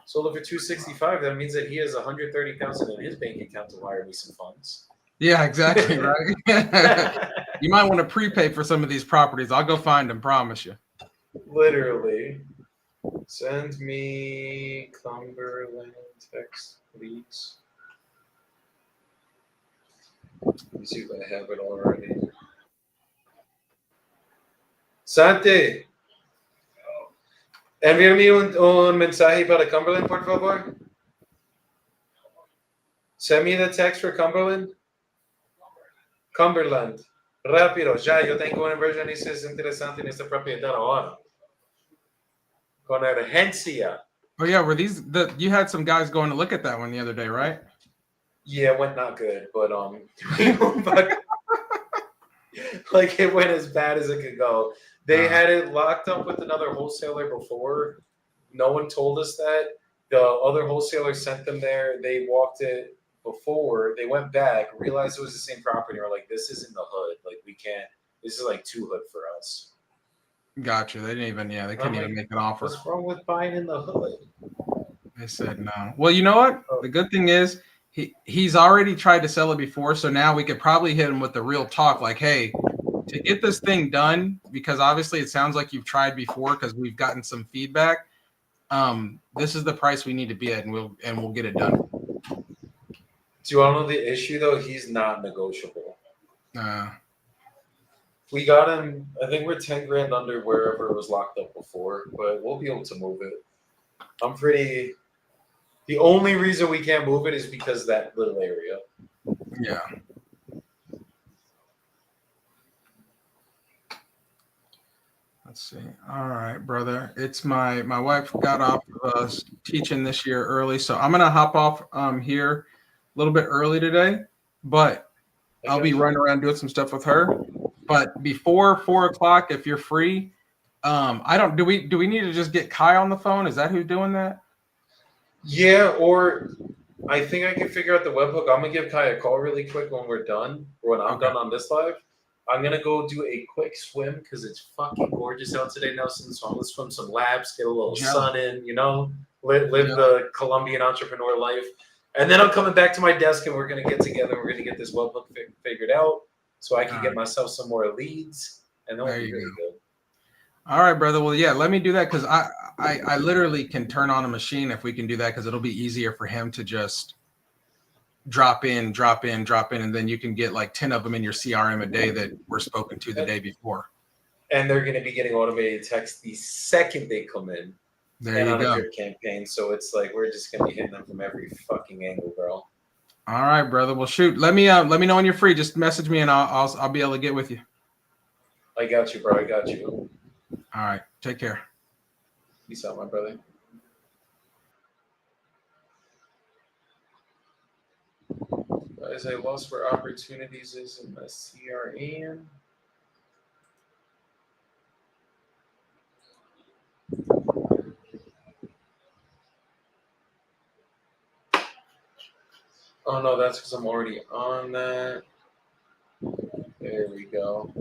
Sold it for 265. That means that he has 130,000 in his bank account to wire me some funds. Yeah, exactly. Right. You might want to prepay for some of these properties. I'll go find them. Promise you. Literally. Send me Cumberland text, please. Let me see if I have it already. Santi, envíame un mensaje para Cumberland, por favor. Send me the text for Cumberland. Cumberland. Rápido, ya, yo tengo una inversionista interesante en esta propiedad ahora. Con urgencia. Oh yeah, were these you had some guys going to look at that one the other day, right? Yeah, it went not good, but like it went as bad as it could go. They had it locked up with another wholesaler before. No one told us that. The other wholesaler sent them there. They walked it before. They went back, realized it was the same property. We're like, this isn't the hood. Like we can't. This is like too hood for us. Gotcha. They didn't even. Yeah, they couldn't even make an offer. What's wrong with buying in the hood? They said no. Well, you know what? The good thing is he's already tried to sell it before, so now we could probably hit him with the real talk, like, hey, to get this thing done, because obviously it sounds like you've tried before because we've gotten some feedback. This is the price we need to be at, and we'll get it done. Do you want to know the issue though? He's not negotiable. We got him. I think we're 10 grand under wherever it was locked up before, but we'll be able to move it. I'm pretty. The only reason we can't move it is because that little area. Yeah. Let's see. All right, brother. It's my wife got off teaching this year early, so I'm gonna hop off here a little bit early today, but I'll be running around doing some stuff with her. But before 4 o'clock, if you're free, I don't. Do we need to just get Kai on the phone? Is that who's doing that? Yeah, or I think I can figure out the webhook. I'm gonna give Kai a call really quick when we're done, or when I'm done on this live. I'm gonna go do a quick swim because it's fucking gorgeous out today, Nelson. So I'm gonna swim some laps, get a little sun in, live the Colombian entrepreneur life. And then I'm coming back to my desk and we're gonna get together. We're gonna get this webhook figured out so I can get myself some more leads, and then we'll be really good. All right, brother. Well, yeah, let me do that because I literally can turn on a machine if we can do that because it'll be easier for him to just drop in, and then you can get like 10 of them in your CRM a day that were spoken to the day before. And they're going to be getting automated text the second they come in. There you go. A drip campaign, so it's like we're just going to be hitting them from every fucking angle, bro. All right, brother. Well, shoot. Let me know when you're free. Just message me and I'll be able to get with you. I got you, bro. I got you. All right. Take care. Peace out, my brother. As I lost for opportunities is in the CRM. Oh no, that's because I'm already on that. There we go.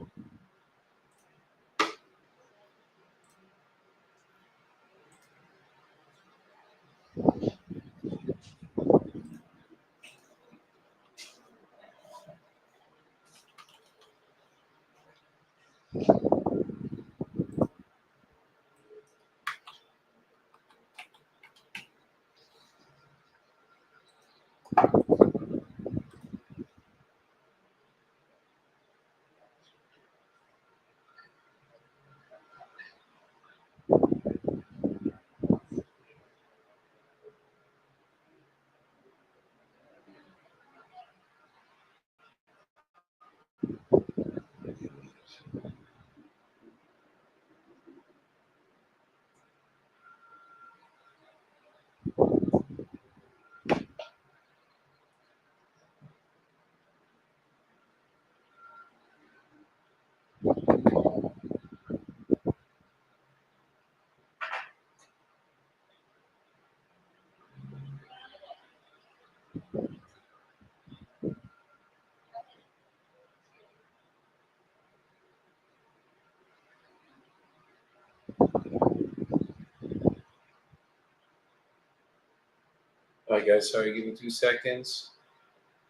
All right, guys, sorry, give me 2 seconds.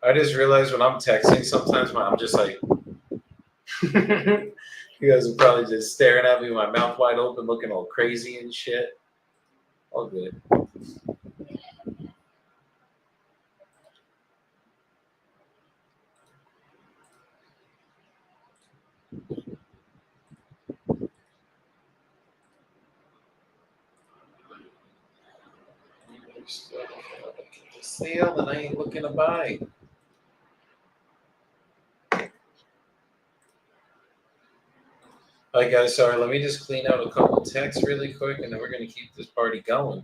I just realized when I'm texting, sometimes I'm just like, you guys are probably just staring at me with my mouth wide open, looking all crazy and shit. All good. sale and I ain't looking to buy. All right, guys, sorry. Let me just clean out a couple texts really quick, and then we're going to keep this party going.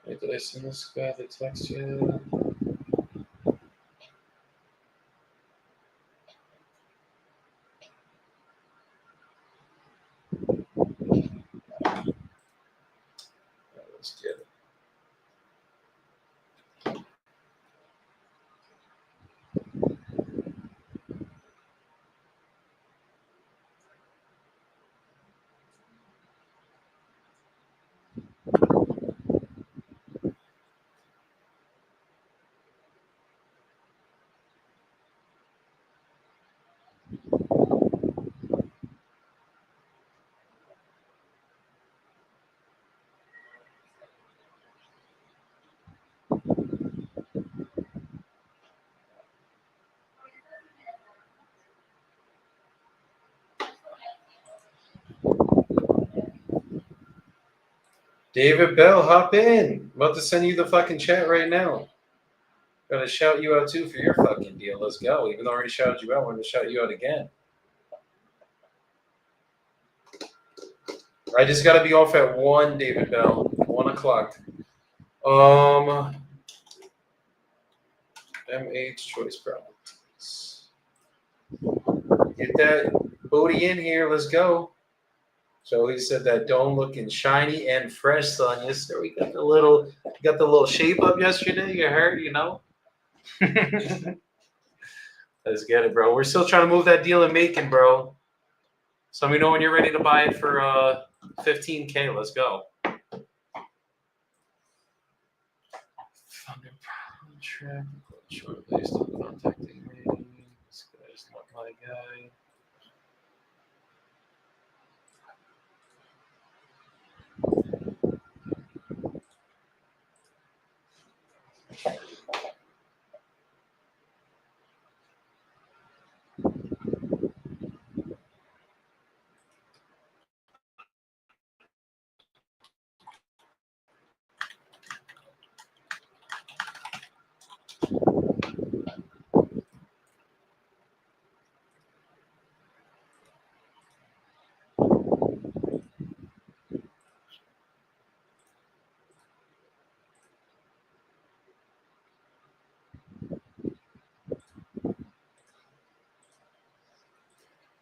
Wait, did I send this guy the text yet? Let's get it. David Bell, hop in. I'm about to send you the fucking chat right now. Gotta shout you out too for your fucking deal. Let's go. Even though I already shouted you out, I wanted to shout you out again. I just gotta be off at 1, David Bell. 1 o'clock. MH Choice Properties. Get that booty in here. Let's go. So he said that dome looking shiny and fresh, son. Yes, sir. We got the little shape up yesterday. You heard, you know. Let's get it, bro. We're still trying to move that deal in Macon, bro. So let me know when you're ready to buy it for $15K. Let's go. Thunder Trap. Short list of contacting me. This guy's not my guy.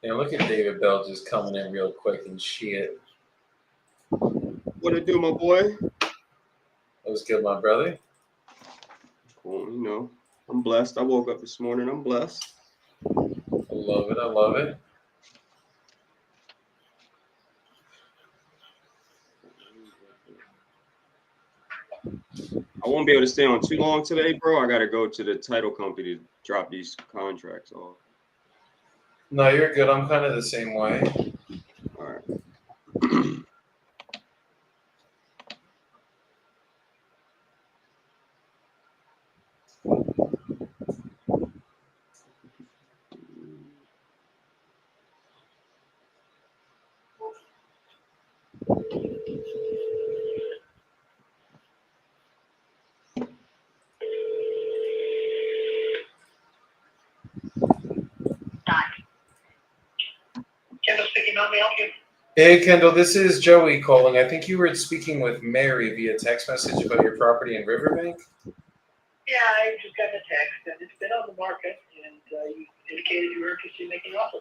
Yeah, look at David Bell just coming in real quick and shit. What it do, my boy? That was good, my brother. Cool, you know, I'm blessed. I woke up this morning. I'm blessed. I love it. I love it. I won't be able to stay on too long today, bro. I got to go to the title company to drop these contracts off. No, you're good. I'm kind of the same way. All right. Kendall speaking, how may I help you? Hey, Kendall, this is Joey calling. I think you were speaking with Mary via text message about your property in Riverbank. Yeah, I just got a text, and it's been on the market, and you indicated you were interested in making an offer.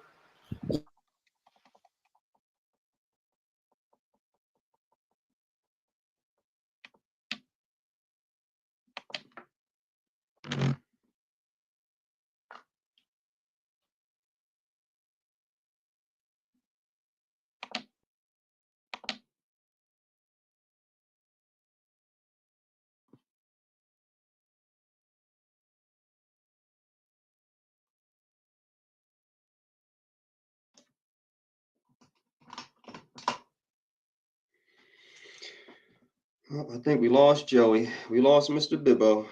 Well, I think we lost Joey. We lost Mr. Bibbo.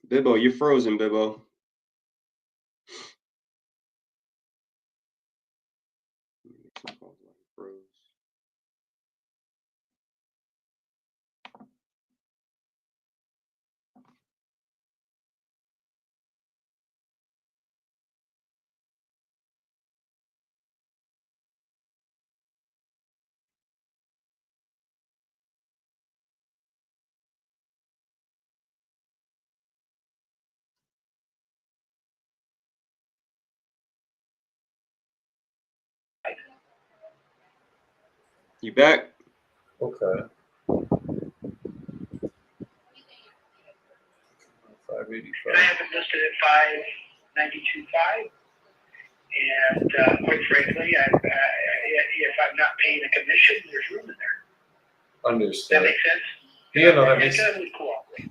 Bibbo, you're frozen, Bibbo. You back? Okay. 585. And I have it listed at 592.5. And quite frankly, if I'm not paying a commission, there's room in there. Does that Understood. make sense? Yeah, no, that I makes said we cooperate.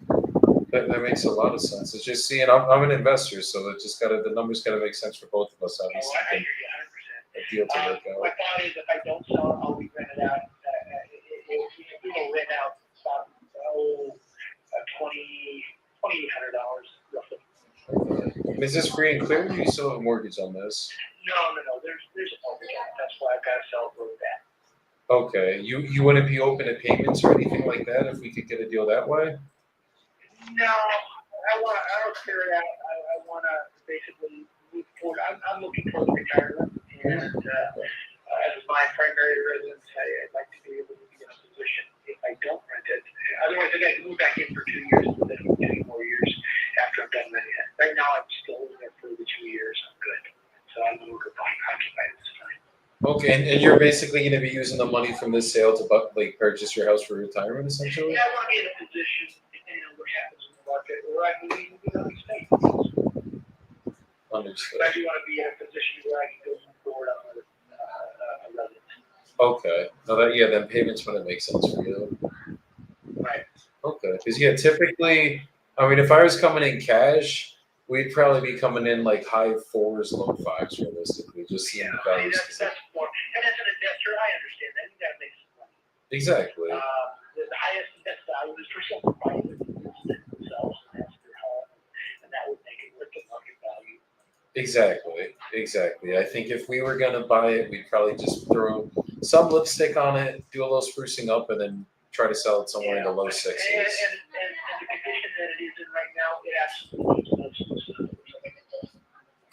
that makes a lot of sense. It's just seeing I'm an investor, so it just the numbers gotta make sense for both of us, Oh, obviously. I hear you 100%. A deal to work My out. thought is if I don't sell it, I'll be rented out. We will rent out about $2,800 roughly. Okay. Is this free and clear? Or do you still have a mortgage on this? No. There's a mortgage on it. That's why I've got to sell it really bad. Okay. You wouldn't be open to payments or anything like that if we could get a deal that way? No, I don't clear it out. I want to basically move forward. I'm looking for retirement, and as my primary residence, I'd like to be able to be in a position if I don't rent it. Otherwise, I got to move back in for 2 years, and then 2 more years after I'm done renting it. Right now, I'm still in there for the 2 years. I'm good, so I'm a little bit occupied this time. Okay, and you're basically going to be using the money from this sale to purchase your house for retirement, essentially. Yeah, I want to be in a position, depending on what happens in the market, where I can leave the United States. Understood. But I do want to be in a position where I can go forward on a residence. Okay. No, then payments wouldn't make sense for you. Right. Okay, because typically, I mean, if I was coming in cash, we'd probably be coming in like high 4s, low 5s, realistically, just seeing the See, values. that's more. And as an investor, I understand that. You got to make some money. Exactly. The highest and best value is for someone buying it themselves, and that's their home, and that would make it worth the market value. Exactly. I think if we were gonna buy it, we'd probably just throw some lipstick on it, do a little sprucing up, and then try to sell it somewhere in the low 6s. And the condition that it is in right now, it absolutely needs no spruce up.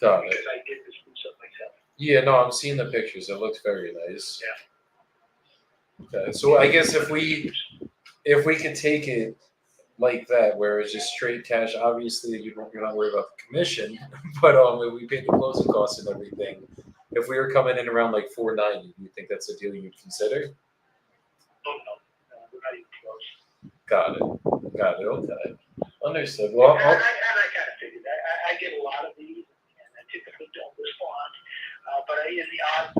Got it. Because I did the spruce up myself. Yeah, no, I'm seeing the pictures. It looks very nice. Yeah. Okay, so I guess if we could take it like that, where it's just straight cash, obviously you're not worried about the commission, but if we paid the closing costs and everything, if we were coming in around like 490, do you think that's a deal you'd consider? Oh, no, we're not even close. Got it. Okay, understood. Well, And I kind of figured that. I get a lot of these, and I typically don't respond. But in the odds,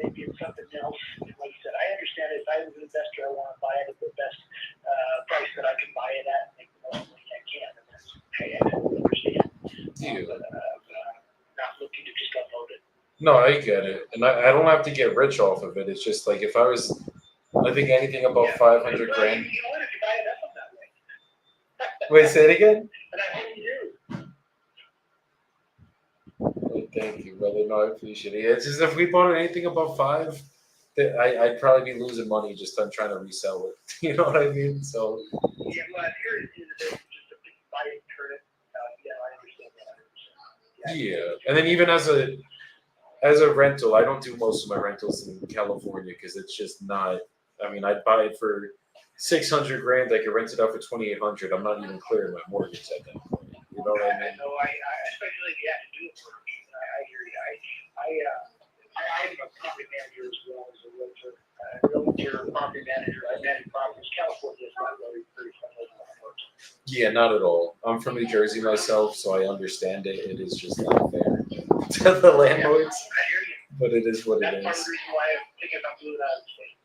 maybe it's something else. Like I said, I understand if I was an investor, I want to buy it at the best price that I can buy it at and make the most money I can. And that's okay. I totally understand. Not looking to just unload it. no, I get it, and I don't have to get rich off of it. It's just like if I think anything above 500 Well, grand. you know what? If you buy enough of that way. Wait, say it again. And I hope you do. Well, thank you, brother. No, I appreciate it. It's just if we bought anything above 5, I'd probably be losing money just on trying to resell it. You know what I mean? So. Yeah, well, here it is just a big buy and turn it. Yeah, I understand that 100%. Yeah, and then even as a rental, I don't do most of my rentals in California because it's just not. I mean, I'd buy it for 600 grand. I could rent it out for 2,800. I'm not even clearing my mortgage at that point. You know what I mean? No, I especially if you have to do it for me. I hear you. I'm a property manager as well as a realtor. Property manager. I manage properties. California is not very friendly to landlords. Yeah, not at all. I'm from New Jersey myself, so I understand it. It is just not fair to the landlords, I hear you. but it is what it That's part of is. the reason why I'm thinking about moving out of the state.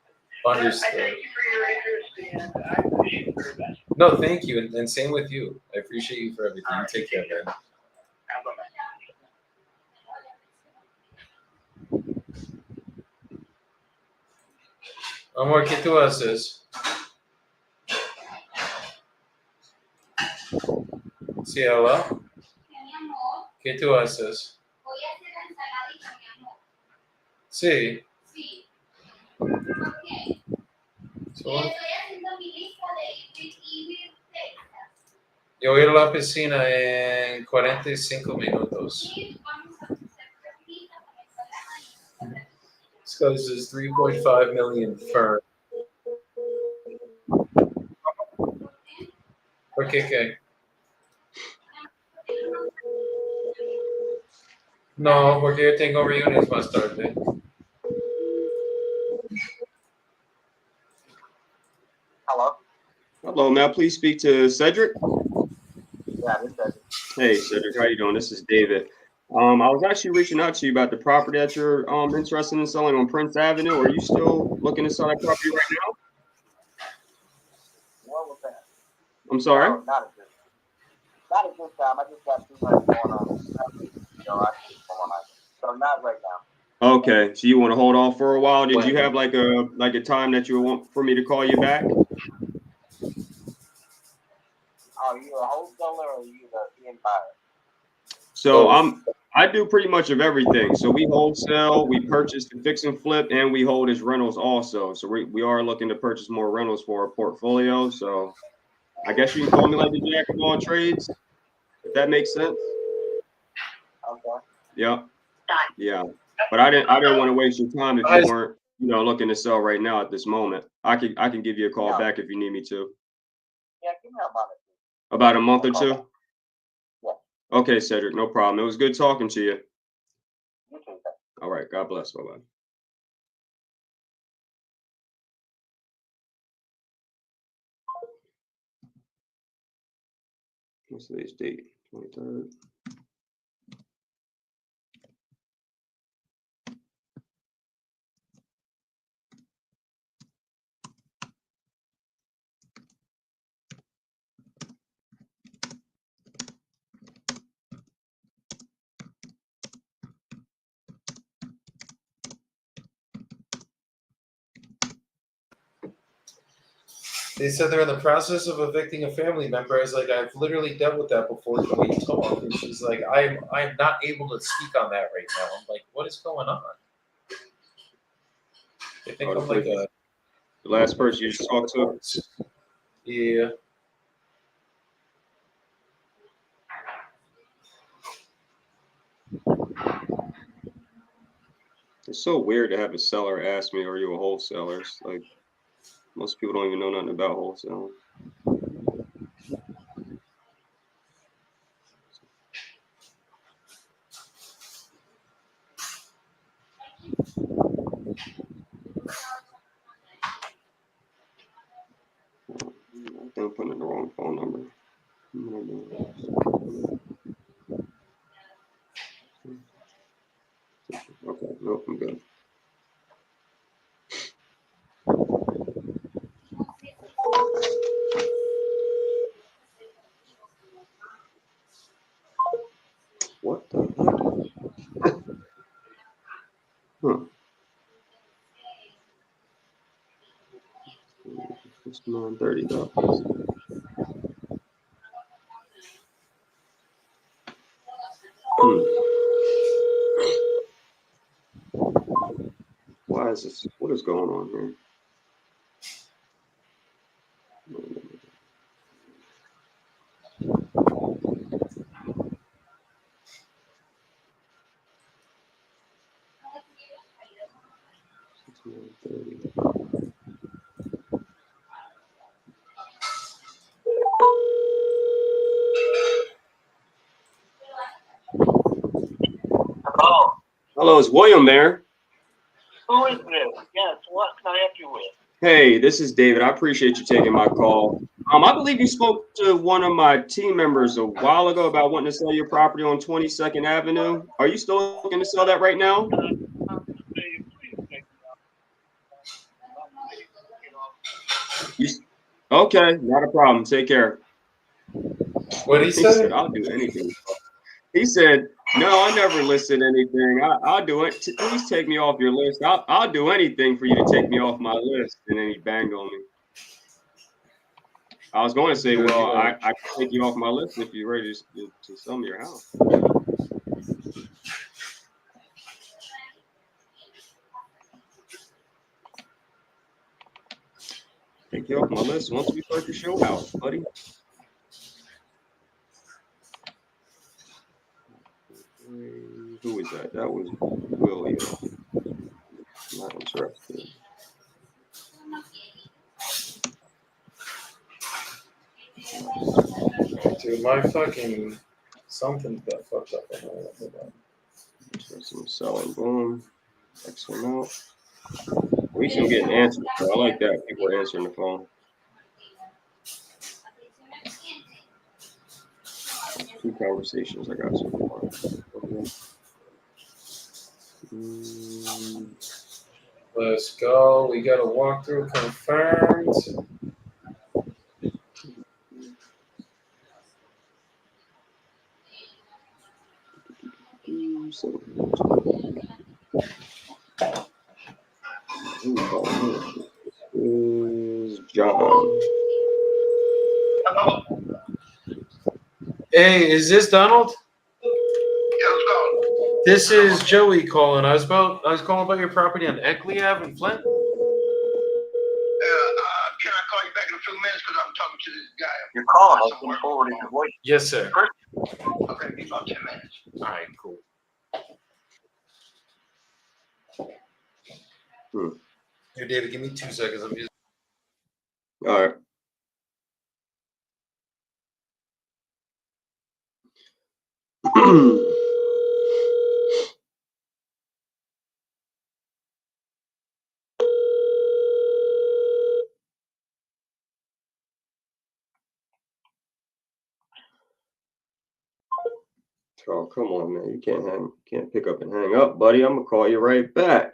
I Understood. thank you for your interest, and I appreciate it very much. No, thank you, and same with you. I appreciate you for everything. All You right, take care, take care. man. Bye-bye. Amor, ¿qué tú haces? Sí, hola. Mi amor, ¿Qué tú haces? voy a hacer la ensaladita, mi amor. Sí. Sí. ¿Por qué? So, Estoy haciendo mi lista de ir Texas. yo voy a la piscina en 45 minutos. Y vamos a hacer pepita con ensalada y This guy's is 3.5 million firm. ¿Por qué qué? No, porque yo tengo reuniones más tarde. Hello? Hello, may I please speak to Cedric? Yeah, this is Hey, Cedric, how you doing? This is David. I was actually reaching out to you about the property that you're interested in selling on Prince Avenue. Are you still looking to sell that property right now? what was that? I'm sorry. No, not at this time. I just got too much going on. So not right now. Okay, so you want to hold off for a while? Did you have like a time that you want for me to call you back? Are you a wholesaler or are you the end buyer? So I do pretty much of everything. So we wholesale, we purchase and fix and flip, and we hold as rentals also. So we are looking to purchase more rentals for our portfolio. So I guess you can call me like the jack of all trades, if that makes sense. Okay. Yeah. Yeah. But I didn't want to waste your time if you weren't, looking to sell right now at this moment. I can give you a call back if you need me to. Yeah, give me a moment. About a month or two? Yeah. Okay, Cedric, no problem. It was good talking to you. You too. All right. God bless. Bye-bye. What's today's date? 23rd. They said they're in the process of evicting a family member. I was like, I've literally dealt with that before. Can we talk? And she's like, I'm not able to speak on that right now. I'm like, what is going on? I think I'm like The last person you just talked to? Yeah. It's so weird to have a seller ask me, are you a wholesaler? It's like most people don't even know nothing about wholesaling. I think I'm putting in the wrong phone number. Okay, nope, I'm good. What the heck? Huh. It's 9:30 though. Why is this? What is going on here? Hello. Hello, is William there? Who is this? Yes, what can I help you with? Hey, this is David. I appreciate you taking my call. I believe you spoke to one of my team members a while ago about wanting to sell your property on 22nd Avenue. Are you still looking to sell that right now? Okay, not a problem. Take care. What did he He say? said, I'll do anything. He said, no, I never listed anything. I'll do it. Please take me off your list. I'll do anything for you to take me off my list. And then he banged on me. I was going to say, well, I can take you off my list if you're ready to sell me your house. Take you off my list once we purchase your house, buddy. Who was that? That was William. Not interested. Dude, my fucking something got fucked up. Hold on. Some selling. Boom. X them out. At least I'm getting answers. I like that. People are answering the phone. 2 conversations I got so far. Let's go. We got a walkthrough confirmed. So, is John. Hello? Hey, is this Donald? Yeah, who's calling? This is Joey calling. I was calling about your property on Eckley Ave in Flint. Can I call you back in a few minutes? Because I'm talking to this guy. Your call has been forwarded to voice. Yes, sir. Okay, be about 10 minutes. All right, cool. Here, David, give me 2 seconds. I'm just... All right. Oh, come on, man. You can't pick up and hang up, buddy. I'm gonna call you right back.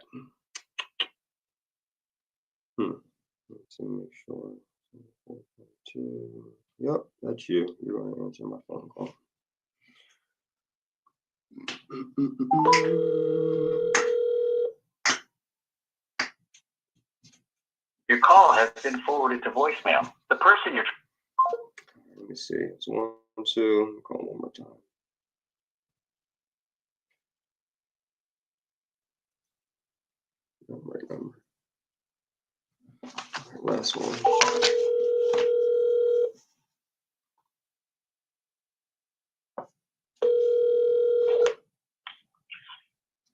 Let's see, make sure. 4.2. Yep, that's you. You're gonna answer my phone call. Your call has been forwarded to voicemail. The person you're Let me see. It's 1, 2. Call one more time. Right number. All right, last one.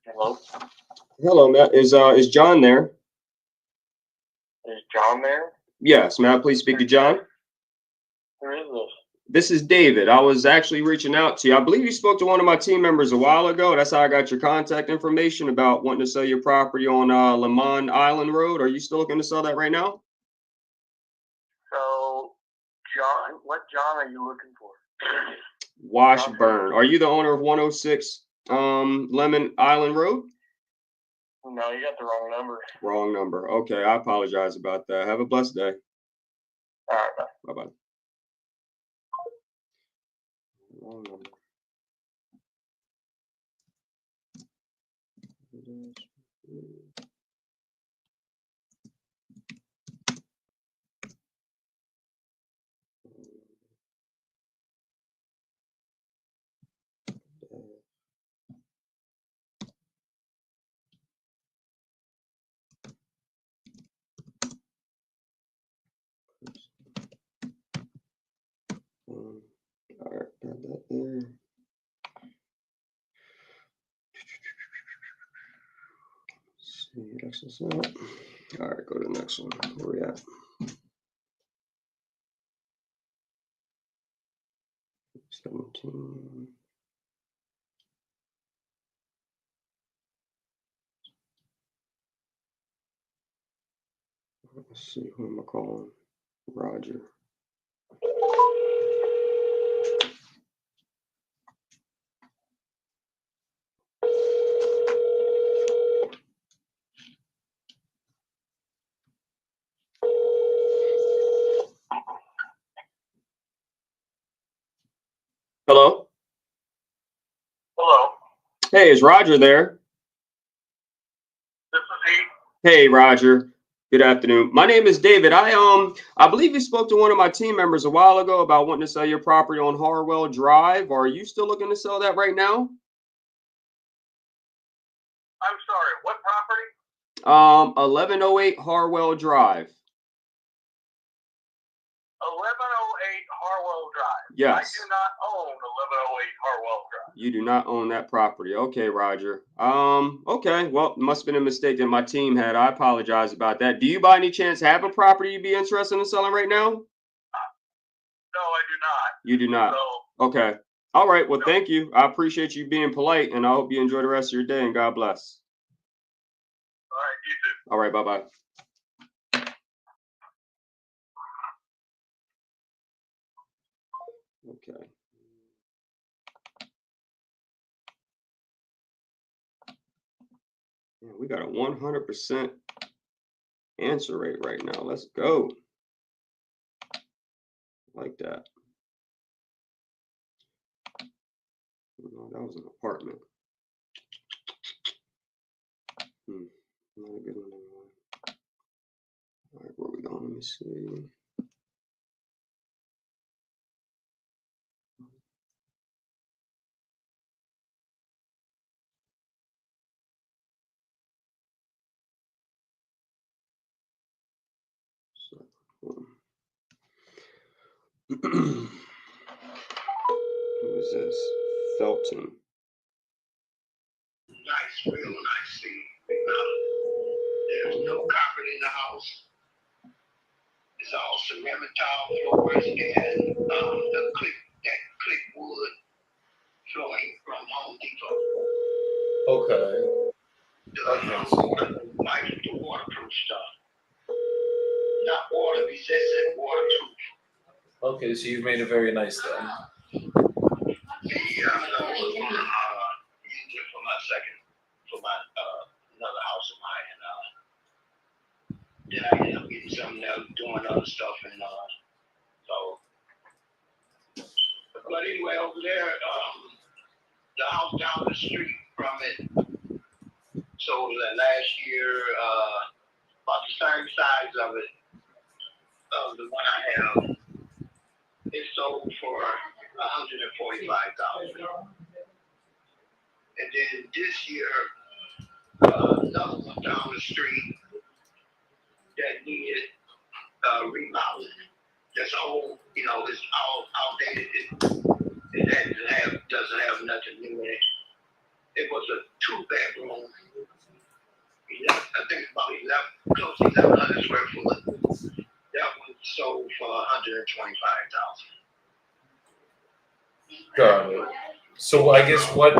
Hello? Hello, Matt. Is John there? Is John there? Yes. May I please speak to John? Who is this? This is David. I was actually reaching out to you. I believe you spoke to one of my team members a while ago. That's how I got your contact information about wanting to sell your property on Lemon Island Road. Are you still looking to sell that right now? So, John, what John are you looking for? Washburn. Are you the owner of 106 Lemon Island Road? No, you got the wrong number. Wrong number. Okay, I apologize about that. Have a blessed day. All right, bye. Bye-bye. Wrong number. All right, got that there. See, X this out. All right, go to the next one. Where we at? 17. Let's see, who am I calling? Roger. Hello? Hello. Hey, is Roger there? This is he. Hey, Roger. Good afternoon. My name is David. I believe you spoke to one of my team members a while ago about wanting to sell your property on Harwell Drive. Are you still looking to sell that right now? I'm sorry, what property? 1108 Harwell Drive. 1108 Harwell Drive. Yes. I do not own 1108 Harwell Drive. You do not own that property. Okay, Roger. Okay. Well, it must have been a mistake that my team had. I apologize about that. Do you by any chance have a property you'd be interested in selling right now? No, I do not. You do not. So, Okay. All right. Well, No. thank you. I appreciate you being polite, and I hope you enjoy the rest of your day, and God bless. all right, you too. All right. Bye-bye. Okay. Yeah, we got a 100% answer rate right now. Let's go. Like that. No, that was an apartment. Not a good one anymore. All right, where we going? Let me see. Who is this? Felton. Nice, real nice scene. There's no carpet in the house. It's all ceramic tile floors and the click wood flooring from Home Depot. Okay. The waterproof stuff. Not water resistant, waterproof. Okay, so you've made it very nice then. Yeah, I was gonna use it for my another house of mine, and then I ended up getting something else, doing other stuff, and so. But anyway, over there, the house down the street from it sold last year, about the same size of it, of the one I have. It sold for $145,000. And then this year, another one down the street that needed remodeling. That's old, it's all outdated. It doesn't have nothing new in it. It was a 2-bedroom. I think about close to 1,100 square foot. That one sold for $125,000. Got it. So I guess what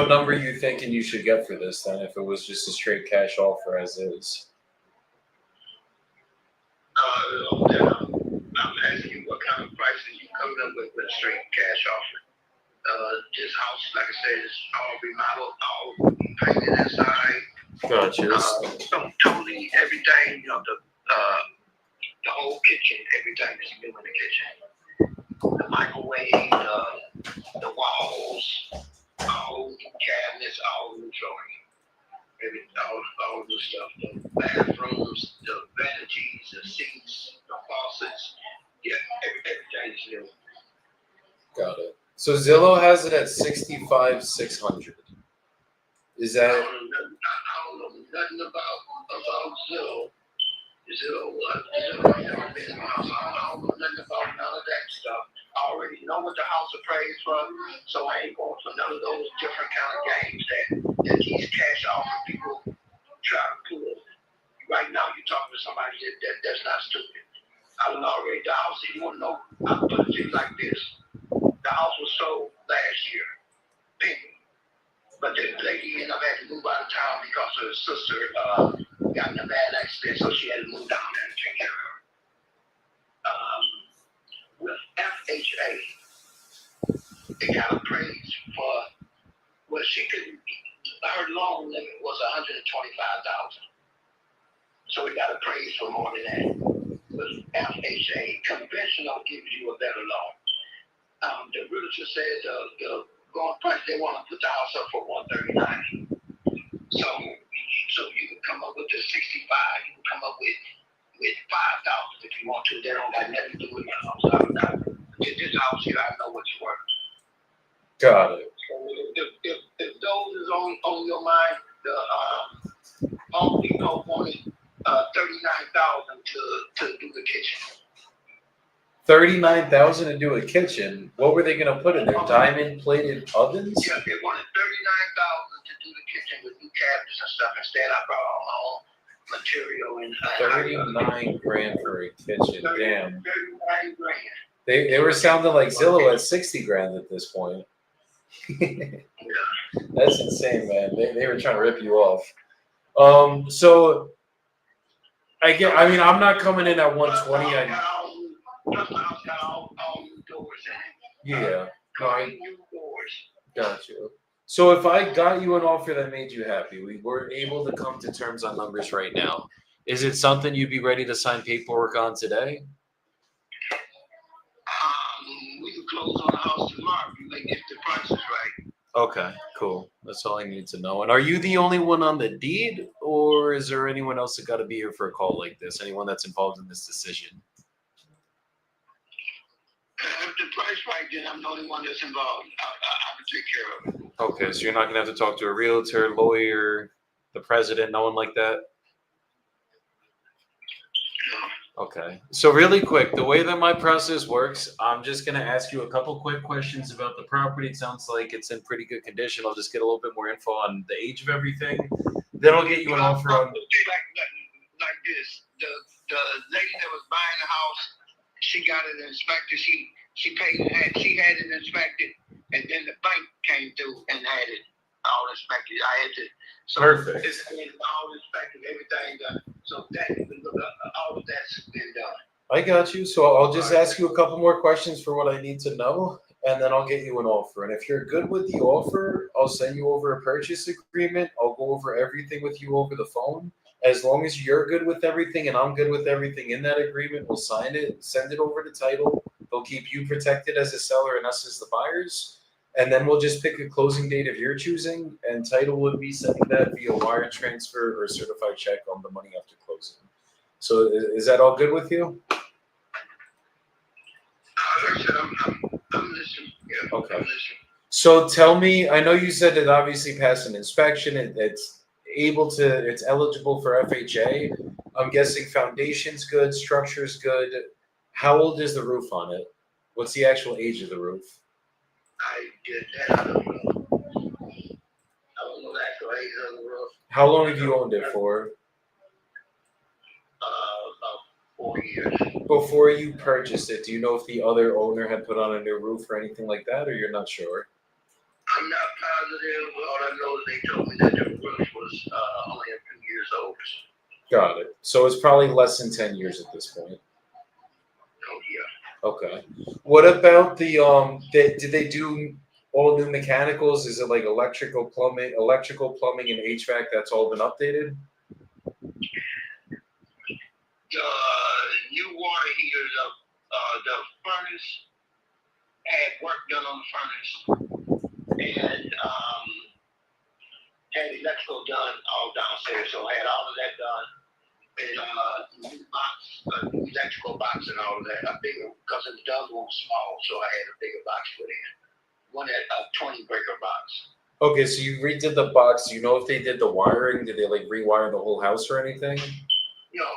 number are you thinking you should get for this then, if it was just a straight cash offer as is? I'm asking you what kind of prices you come up with a straight cash offer. This house, like I said, is all remodeled, all painted inside. Gotcha. Totally everything, the whole kitchen, everything is new in the kitchen. The microwave, the walls, all new cabinets, all new flooring. All new stuff. The bathrooms, the vanities, the seats, the faucets. Yeah, everything's new. Got it. So Zillow has it at 65,600. Is I that don't know nothing about Zillow. Zillow, never been in my house. I don't know nothing about none of that stuff. I already know what the house appraised for, so I ain't going for none of those different kind of games that these cash offer people try to pull. Right now, you're talking to somebody that's not stupid. I don't already the house. You want to know? I'll put it to you like this: the house was sold last year, penny. But the lady ended up having to move out of town because her sister got in a bad accident, so she had to move down there and take care of her. With FHA, it got appraised for well, her loan limit was $125,000. So it got appraised for more than that. With FHA, conventional gives you a better loan. The realtor said the going price they want to put the house up for $139. So you can come up with the 65. You can come up with $5,000 if you want to. They don't got nothing to do with my house. This house here, I know what's worth. got it? So if those is on your mind, the Home Depot wanted $39,000 to do the kitchen. 39,000 to do a kitchen. What were they going to put in there? Diamond plated ovens? Yeah, they wanted $39,000 to do the kitchen with new cabinets and stuff. Instead, I brought all my own material and 39 grand for a kitchen. Damn. 39 grand. They were sounding like Zillow at 60 grand at this point. That's insane, man. They were trying to rip you off. So I mean, I'm not coming in at 120. Plus the house got all new doors in it. Yeah. No, New doors. got you. So if I got you an offer that made you happy, we were able to come to terms on numbers right now. Is it something you'd be ready to sign paperwork on today? We can close on the house tomorrow if the price is right. Okay, cool. That's all I need to know. And are you the only one on the deed, or is there anyone else that got to be here for a call like this? Anyone that's involved in this decision? If the price right, then I'm the only one that's involved. I can take care of it. Okay, so you're not gonna have to talk to a realtor, lawyer, the president, no one like that? Okay. So really quick, the way that my process works, I'm just gonna ask you a couple quick questions about the property. It sounds like it's in pretty good condition. I'll just get a little bit more info on the age of everything. Then I'll get you an offer on. Like this, the lady that was buying the house, she got it inspected. She paid she had it inspected, and then the bank came through and had it all inspected. I had to. So Perfect. It's all inspected, everything done. So that all of that's been done. I got you. So I'll just ask you a couple more questions for what I need to know, and then I'll get you an offer. And if you're good with the offer, I'll send you over a purchase agreement. I'll go over everything with you over the phone. As long as you're good with everything and I'm good with everything in that agreement, we'll sign it, send it over to title. They'll keep you protected as a seller and us as the buyers. And then we'll just pick a closing date of your choosing, and title would be sending that via wire transfer or certified check on the money after closing. So is that all good with you? Like I said, I'm listening. Yeah, Okay. I'm listening. So tell me, I know you said it obviously passed an inspection. It's eligible for FHA. I'm guessing foundation's good, structure's good. How old is the roof on it? What's the actual age of the roof? I did that. I don't know the actual age of the roof. How long have you owned it for? About 4 years. Before you purchased it, do you know if the other owner had put on a new roof or anything like that, or you're not sure? I'm not positive. All I know is they told me that the roof was only a few years old. Got it. So it's probably less than 10 years at this point. Oh yeah. Okay. What about the did they do all new mechanicals? Is it like electrical plumbing and HVAC that's all been updated? The new water heaters of the furnace had work done on the furnace and had electrical done all downstairs. So I had all of that done. And new box, electrical box and all of that. A bigger, because the other one was small, so I had a bigger box put in. One at a 20 breaker box. Okay, so you redid the box. Do you know if they did the wiring? Did they like rewire the whole house or anything? No.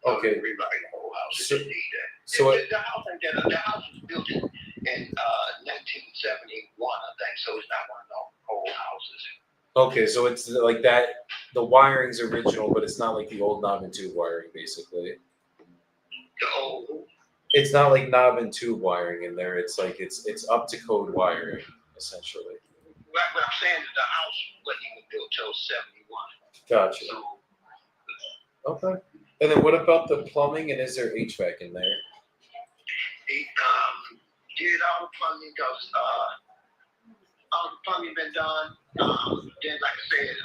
Okay. Rewriting the whole house. So- It didn't need that. So the house ain't that. The house was built in 1971, I think. So it's not one of those old houses. okay, so it's like that. The wiring's original, but it's not like the old knob and tube wiring, basically. The old. It's not like knob and tube wiring in there. It's like it's up to code wiring, essentially. What I'm saying is the house wasn't even built till 71. Gotcha. So Okay. And then what about the plumbing, and is there HVAC in there? he did all the plumbing because all the plumbing been done. Then, like I said,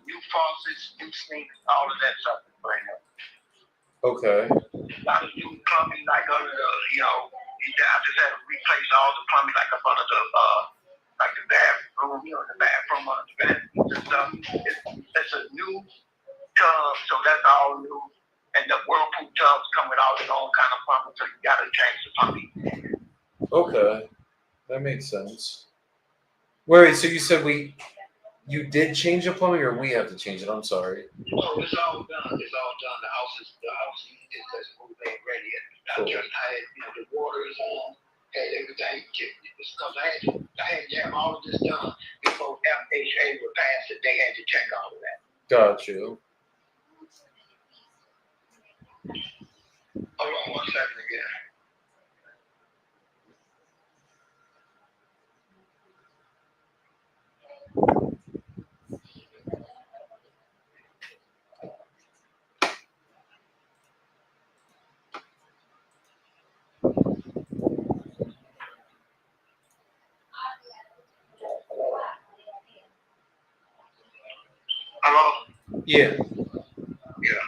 new faucets, new sinks, all of that stuff is brand new. Okay. A lot of new plumbing, like under the, I just had to replace all the plumbing, like up under the, like the bathroom, the bathroom under the bathroom and stuff. It's a new tub, so that's all new. And the Whirlpool tubs come with all their own kind of plumbing, so you gotta change the plumbing. Okay. That makes sense. Wait, so you said you did change the plumbing, or we have to change it? I'm sorry. Oh, it's all done. It's all done. The house is just moved in ready. Cool. I had, the water is on, had everything. It's because I had to have all of this done before FHA would pass it. They had to check all of that. Got you. Hold on 1 second again. Yeah. Yeah.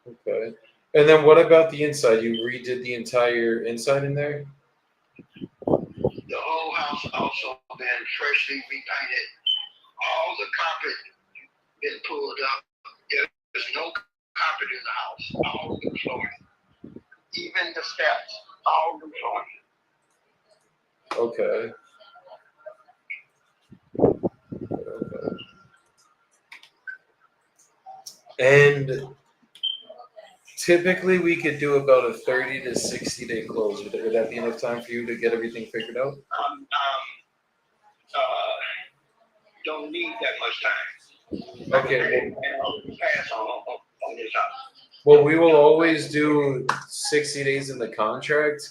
Okay. And then what about the inside? You redid the entire inside in there? The whole house also been freshly repainted. All the carpet been pulled up. There's no carpet in the house. All new flooring. Even the steps, all new flooring. Okay. Okay. And typically we could do about a 30 to 60-day close. Would that be enough time for you to get everything figured out? Don't need that much time. Okay. And I'll pass on this house. Well, we will always do 60 days in the contract,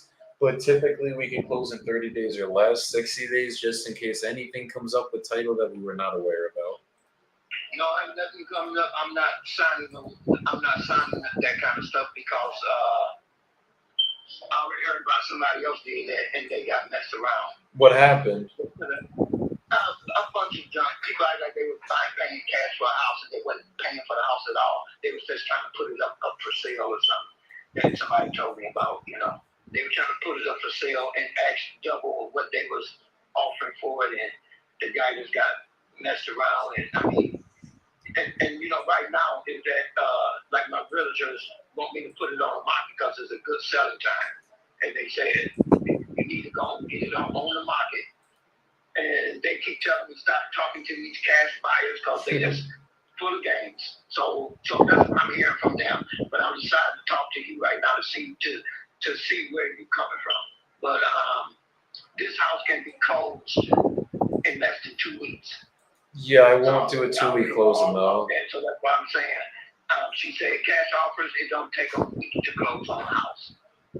but typically we can close in 30 days or less, 60 days, just in case anything comes up with title that we were not aware about. No, if nothing comes up, I'm not signing that kind of stuff because I already heard about somebody else did that and they got messed around. What happened? A bunch of junk. People act like they were paying cash for a house and they wasn't paying for the house at all. They was just trying to put it up for sale or something. That somebody told me about, you know. They were trying to put it up for sale and actually double what they was offering for it, and the guy just got messed around. And I mean, and you know, right now is that like my realtors want me to put it on the market because it's a good selling time, and they said you need to go and get it on the market. And they keep telling me stop talking to these cash buyers because they just full of games. So that's what I'm hearing from them. But I'm deciding to talk to you right now to see where you're coming from. But this house can be closed in less than 2 weeks. Yeah, I won't do a 2-week closing though. And so that's why I'm saying. She said cash offers, it don't take a week to close on a house.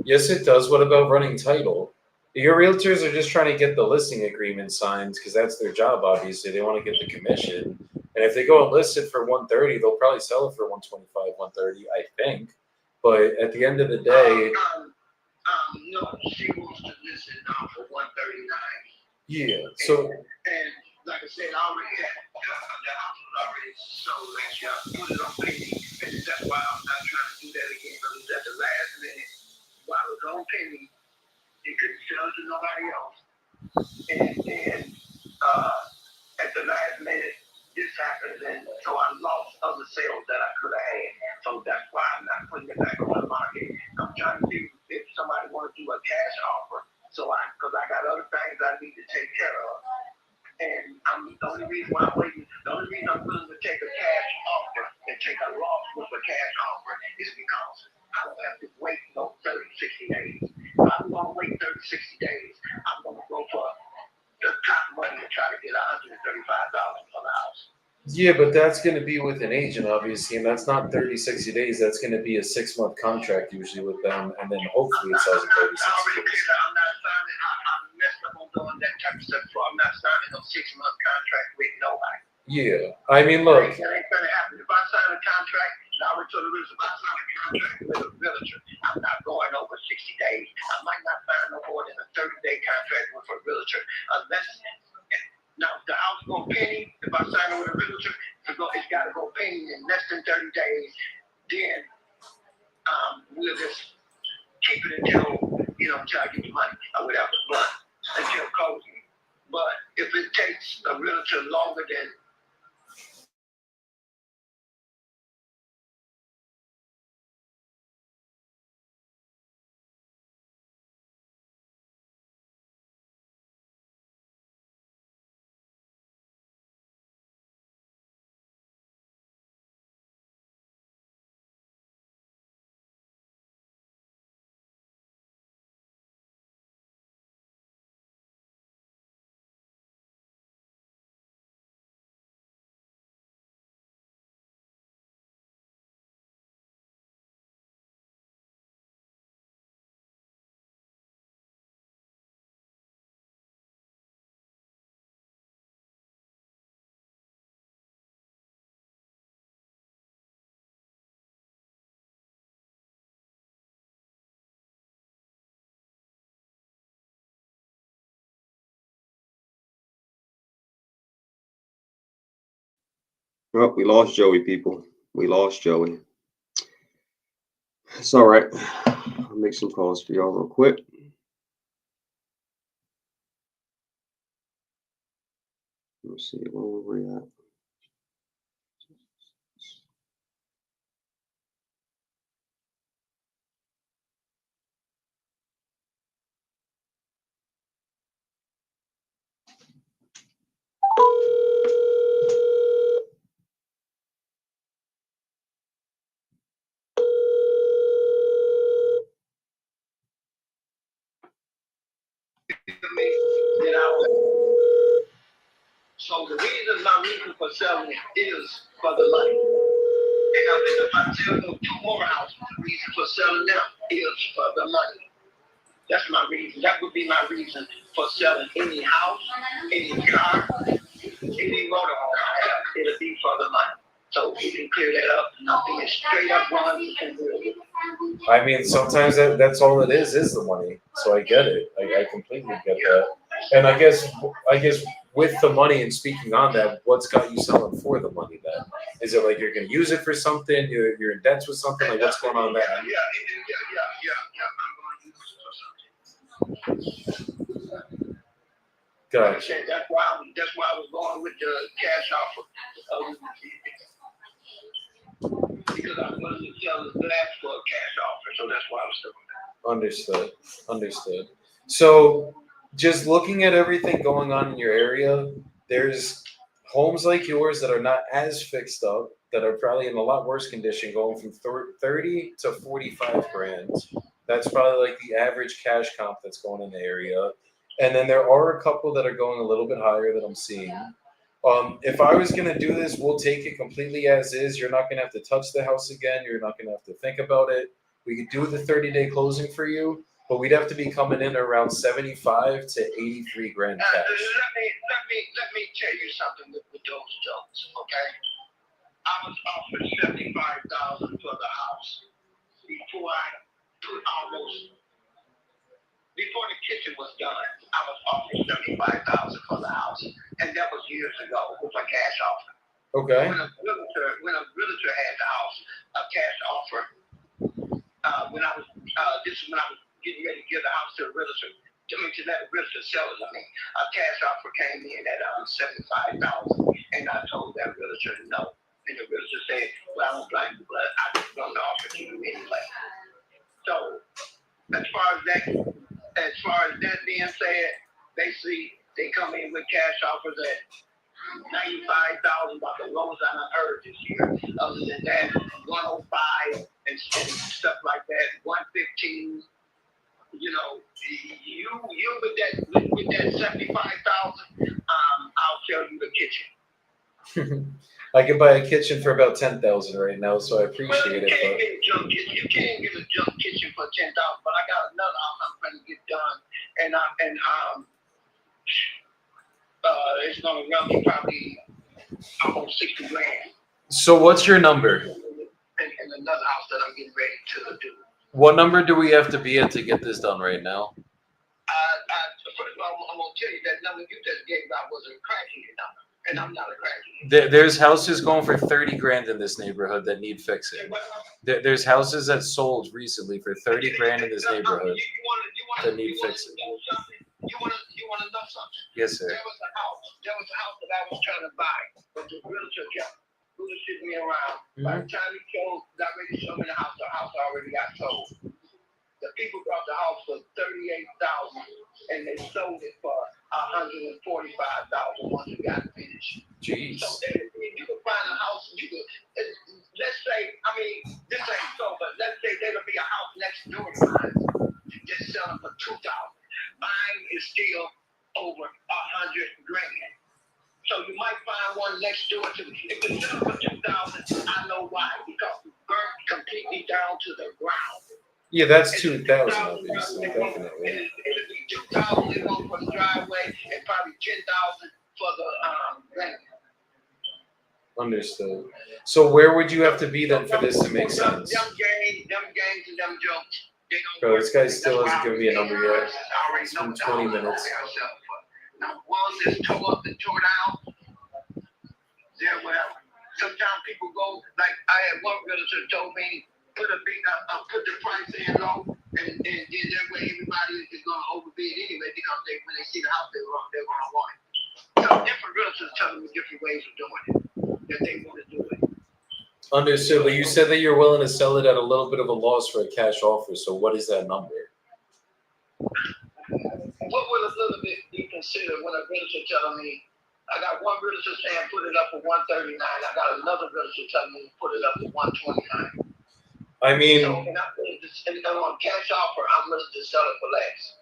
Yes, it does. What about running title? Your realtors are just trying to get the listing agreement signed because that's their job, obviously. They want to get the commission. And if they go and list it for 130, they'll probably sell it for 125, 130, I think. But at the end of the day, No, she wants to list it now for 139. yeah. So And like I said, I already had the house was already sold last year. I put it on penny, and that's why I'm not trying to do that again. Because at the last minute, while it was on penny, it couldn't sell to nobody else. And then at the last minute, this happened, and so I lost other sales that I could have had. So that's why I'm not putting it back on the market. I'm trying to see if somebody wants to do a cash offer. Because I got other things I need to take care of. And the only reason why I'm waiting, the only reason I'm willing to take a cash offer and take a loss with a cash offer is because I don't have to wait no 30, 60 days. If I'm going to wait 30, 60 days, I'm going to go for the top money and try to get $135 for the house. yeah, but that's going to be with an agent, obviously, and that's not 30, 60 days. That's going to be a 6-month contract usually with them, and then hopefully it sells in 30, 60 days. I'm not signing. I messed up on doing that type of stuff, so I'm not signing no 6-month contract with nobody. Yeah, I mean, look. That ain't gonna happen. If I sign a contract, and I already told the realtor, if I sign a contract with a realtor, I'm not going over 60 days. I might not sign no more than a 30-day contract with a realtor, unless. Now, the house go penny. If I sign it with a realtor, it's got to go penny in less than 30 days. Then we'll just keep it until until I get the money or whatever. But until closing. But if it takes a realtor longer than Oh, we lost Joey, people. We lost Joey. It's all right. I'll make some calls for y'all real quick. Let's see, where were we at? So the reason my reason for selling it is for the money. And if I tell them 2 more houses, the reason for selling them is for the money. That's my reason. That would be my reason for selling any house, any car, any motorhome I have. It'll be for the money. So we can clear that up. I'm being straight up wrong and real. I mean, sometimes that's all it is the money. So I get it. I completely get that. And I guess with the money and speaking on that, what's got you selling for the money then? Is it like you're going to use it for something? You're in debts with something? Like what's going on there? Yeah. I'm going to use it for something. Gotcha. That's why I was going with the cash offer. Because I wasn't selling that for a cash offer, so that's why I was doing that. Understood. So just looking at everything going on in your area, there's homes like yours that are not as fixed up, that are probably in a lot worse condition, going from 30 to 45 grand. That's probably like the average cash comp that's going in the area. And then there are a couple that are going a little bit higher that I'm seeing. If I was going to do this, we'll take it completely as is. You're not going to have to touch the house again. You're not going to have to think about it. We could do the 30-day closing for you, but we'd have to be coming in around 75 to 83 grand cash. Let me tell you something with those jokes, okay? I was offered $75,000 for the house before the kitchen was done. I was offered $75,000 for the house, and that was years ago with a cash offer. Okay. When a realtor had the house, a cash offer. When I was getting ready to give the house to a realtor, to let a realtor sell it to me, a cash offer came in at $75,000, and I told that realtor no. And the realtor said, "Well, I don't blame you, but I just don't offer to you anyway." So, as far as that being said, they come in with cash offers at $95,000, about the lowest I heard this year. Other than that, 105 and stuff like that, 115. You know, you with that 75,000, I'll sell you the kitchen. I could buy a kitchen for about 10,000 right now, so I appreciate it. You can't get a junk kitchen for 10,000, but I got another house I'm trying to get done, and it's gonna run me probably almost 60 grand. So what's your number? And another house that I'm getting ready to do. What number do we have to be at to get this done right now? First of all, I'm gonna tell you that number you just gave out was a crackhead number, and I'm not a crackhead. There's houses going for 30 grand in this neighborhood that need fixing. There's houses that sold recently for 30 grand in this neighborhood that need fixing. You want to know something? Yes, sir. There was a house that I was trying to buy, but the realtor kept bullshitting me around. By the time he got ready to show me the house already got sold. The people brought the house for $38,000, and they sold it for $145,000 once it got finished. Jeez. So you could find a house. Let's say, I mean, this ain't so, but let's say there'll be a house next door to mine just selling for $2,000. Mine is still over 100 grand. So you might find one next door to me. If it's selling for $2,000, I know why. Because it burnt completely down to the ground. Yeah, that's 2,000 obviously, definitely. It'll be 2,000 for the driveway and probably 10,000 for the rent. Understood. So where would you have to be then for this to make sense? Them games and them jokes. Bro, this guy still hasn't given me a number yet. It's been 20 minutes. Now, one that's tore up and tore down, they're whatever. sometimes people go, like I had one realtor told me, put the price in low, and then that way everybody is gonna overbid anyway because when they see the house they're gonna want it. So different realtors telling me different ways of doing it that they want to do it. Understood. But you said that you're willing to sell it at a little bit of a loss for a cash offer. So what is that number? What would a little bit be considered when a realtor telling me? I got one realtor saying put it up for 139. I got another realtor telling me put it up for 129. I mean, So when I put it on cash offer, I'm willing to sell it for less.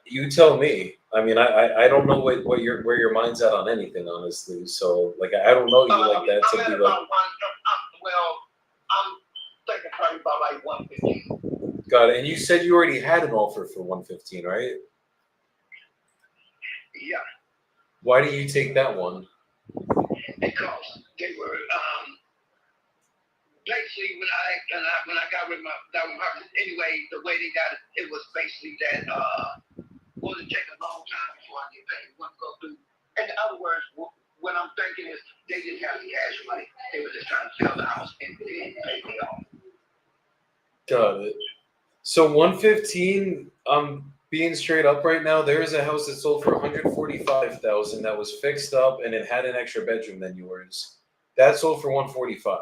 you tell me. I mean, I don't know where your mind's at on anything, honestly. So like I don't know you like that to I'm be at like. about I'm thinking probably about like 115. Got it. And you said you already had an offer for 115, right? Yeah, Why did you take that one? because they were basically when I got with my anyway, the way they got it was basically that will it take a long time before I get paid? Wouldn't go through. In other words, what I'm thinking is they didn't have the cash money. They were just trying to sell the house and then pay me off. Got it. So 115. Being straight up right now, there is a house that sold for 145,000 that was fixed up and it had an extra bedroom than yours. That sold for 145.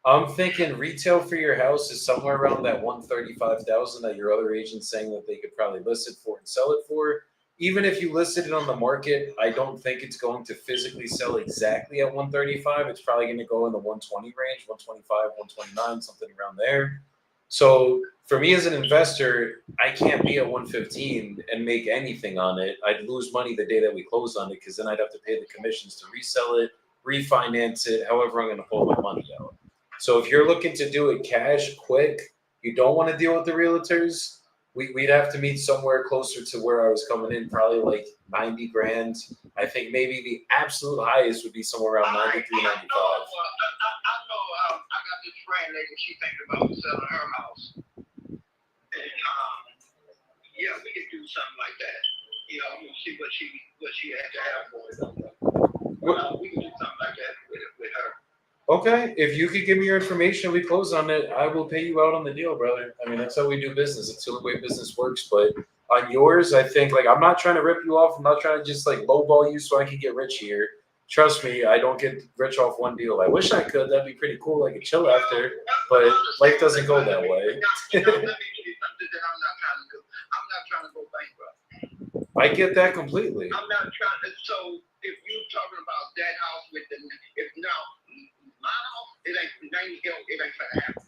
I'm thinking retail for your house is somewhere around that 135,000 that your other agent's saying that they could probably list it for and sell it for. Even if you listed it on the market, I don't think it's going to physically sell exactly at 135. It's probably going to go in the 120 range, 125, 129, something around there. So for me as an investor, I can't be at 115 and make anything on it. I'd lose money the day that we close on it because then I'd have to pay the commissions to resell it, refinance it, however I'm going to pull my money out. So if you're looking to do it cash, quick, you don't want to deal with the realtors, we'd have to meet somewhere closer to where I was coming in, probably like 90 grand. I think maybe the absolute highest would be somewhere around 93, 95. I know. I got this friend lady. She thinking about selling her house, and yeah, we could do something like that. You know, we'll see what she had to have for it. We can do something like that with her. Okay, if you could give me your information, we close on it. I will pay you out on the deal, brother. I mean, that's how we do business. It's the only way business works. But on yours, I think like I'm not trying to rip you off. I'm not trying to just like lowball you so I can get rich here. Trust me, I don't get rich off one deal. I wish I could. That'd be pretty cool. I could chill after, but life doesn't go that way. Let me tell you something that I'm not trying to do. I'm not trying to go bankrupt. I get that completely. I'm not trying to. So if you're talking about that house with the, if now my house, it ain't gonna happen.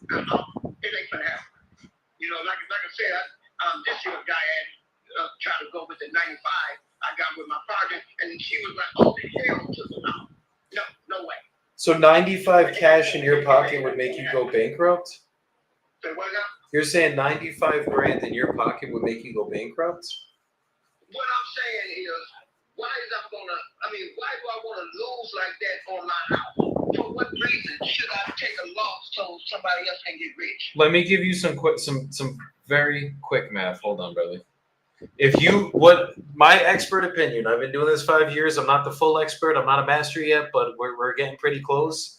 It ain't gonna happen. You know, like I said, this year guy had tried to go with the 95. I got with my project, and she was like, "Oh, hell to the no, no way." So 95 cash in your pocket would make you go bankrupt? So what now? You're saying 95 grand in your pocket would make you go bankrupt? What I'm saying is, why do I want to lose like that on my house? For what reason should I take a loss so somebody else can get rich? Let me give you some very quick math. Hold on, brother. My expert opinion, I've been doing this 5 years. I'm not the full expert. I'm not a master yet, but we're getting pretty close.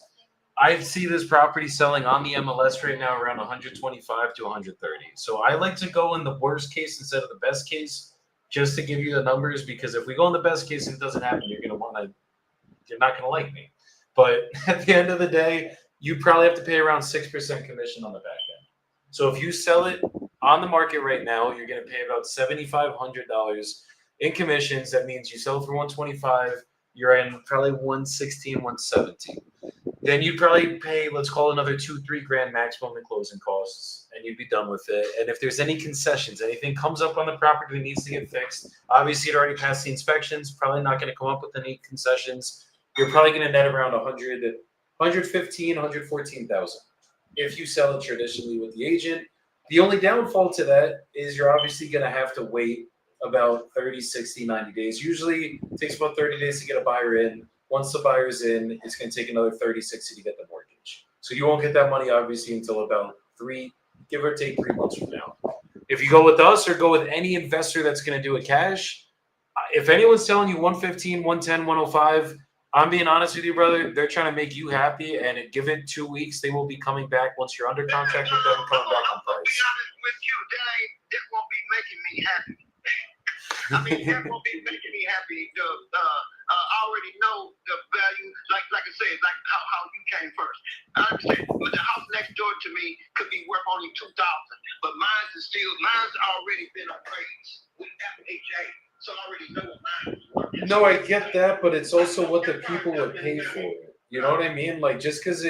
I see this property selling on the MLS right now around 125 to 130. So I like to go in the worst case instead of the best case, just to give you the numbers. Because if we go in the best case and it doesn't happen, you're not gonna like me. But at the end of the day, you probably have to pay around 6% commission on the back end. So if you sell it on the market right now, you're going to pay about $7,500 in commissions. That means you sell for 125, you're in probably 116, 117. Then you'd probably pay, let's call it another 2-3 grand maximum in closing costs, and you'd be done with it. And if there's any concessions, anything comes up on the property that needs to get fixed, obviously it already passed the inspections, probably not going to come up with any concessions. You're probably going to net around 115, 114,000. If you sell it traditionally with the agent. The only downfall to that is you're obviously going to have to wait about 30, 60, 90 days. Usually it takes about 30 days to get a buyer in. Once the buyer's in, it's going to take another 30, 60 to get the mortgage. So you won't get that money obviously until about give or take 3 months from now. If you go with us or go with any investor that's going to do it cash, if anyone's telling you 115, 110, 105, I'm being honest with you, brother. They're trying to make you happy, and give it 2 weeks, they will be coming back once you're under contract with them, coming back on I'm gonna be price. honest with you, that won't be making me happy. I mean, that won't be making me happy. I already know the value, like I said, like how you came first. I understand, but the house next door to me could be worth only $2,000, but mine's already been appraised with FHA, so I already know what mine is worth. No, I get that, but it's also what the people would pay for it. You know what I mean? Like, just because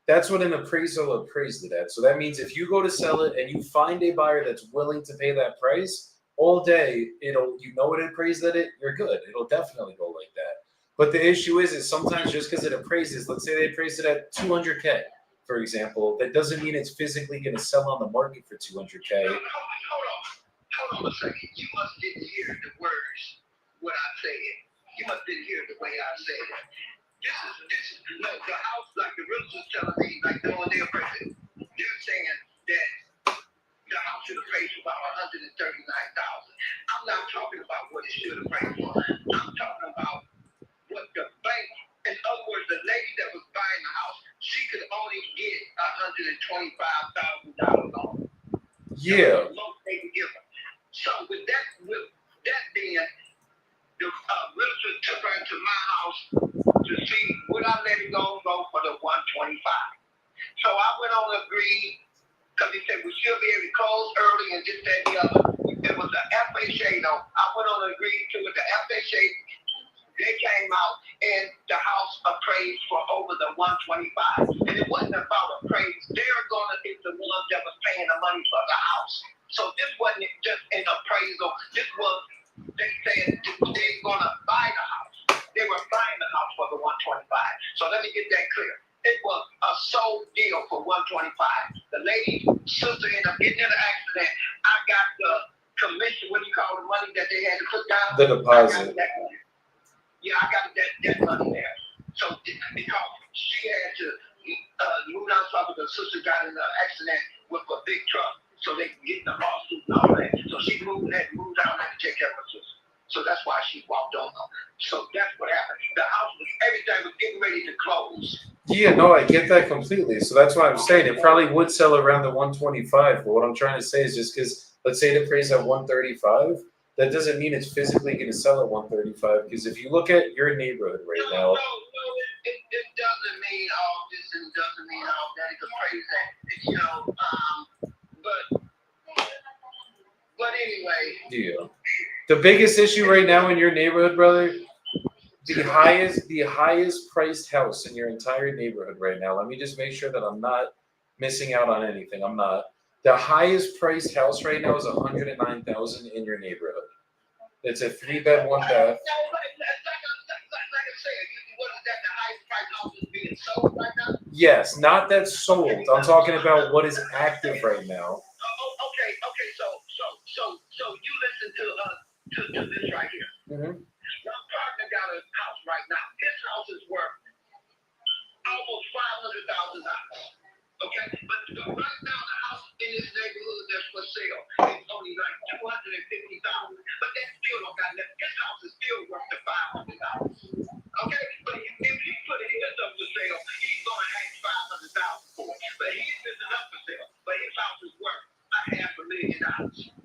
that's what an appraisal appraised it at. So that means if you go to sell it and you find a buyer that's willing to pay that price, all day, it appraised at it, you're good. It'll definitely go like that. But the issue is sometimes just because it appraises, let's say they appraised it at 200K, for example, that doesn't mean it's physically going to sell on the market for 200K. Hold on a second. You must didn't hear the words, what I said. You must didn't hear the way I said it. This is no, the house, like the realtor's telling me, like when they're appraising, they're saying that the house should have paid for about $139,000. I'm not talking about what it should have paid for. I'm talking about what the bank, in other words, the lady that was buying the house, she could only get $125,000 on it. Yeah. Most they can give her. So with that being, the realtor took her into my house to see would I let it go for the 125. So I went on and agreed. Because he said, we should be able to close early and this, that, and the other. It was the FHA, though. I went on and agreed to it. The FHA, they came out and the house appraised for over the 125. And it wasn't about appraised. They're going to be the ones that was paying the money for the house. So this wasn't just an appraisal. This was, they said they're going to buy the house. They were buying the house for the 125. So let me get that clear. It was a sold deal for 125. The lady's sister ended up getting in an accident. I got the commission, what do you call the money that they had to put down? The deposit. I got that money there. So because she had to move down south, the sister got in an accident with a big truck, so they could get the lawsuit and all that. So she moved down there to take care of her sister. So that's why she walked on them. So that's what happened. The house everything was getting ready to close. Yeah, no, I get that completely. So that's why I'm saying it probably would sell around the 125. But what I'm trying to say is just because, let's say it appraised at 135, that doesn't mean it's physically going to sell at 135. Because if you look at your neighborhood right now. No, it doesn't mean all this and doesn't mean all that. It's appraised at, but anyway. Yeah. The biggest issue right now in your neighborhood, brother, the highest priced house in your entire neighborhood right now. Let me just make sure that I'm not missing out on anything. I'm not. The highest priced house right now is $109,000 in your neighborhood. It's a 3-bed, 1-bath. No, like I said, what is that? The highest price house is being sold right now? Yes, not that's sold. I'm talking about what is active right now. Okay. So you listen to this right here. Mm-hmm. My partner got a house right now. His house is worth almost $500,000. Okay, but right now the house in this neighborhood that's for sale is only like $250,000. But that still don't got nothing. His house is still worth the $500. Okay, but if he put his up for sale, he's gonna ask $500,000 for it. But he's putting up for sale. But his house is worth $500,000.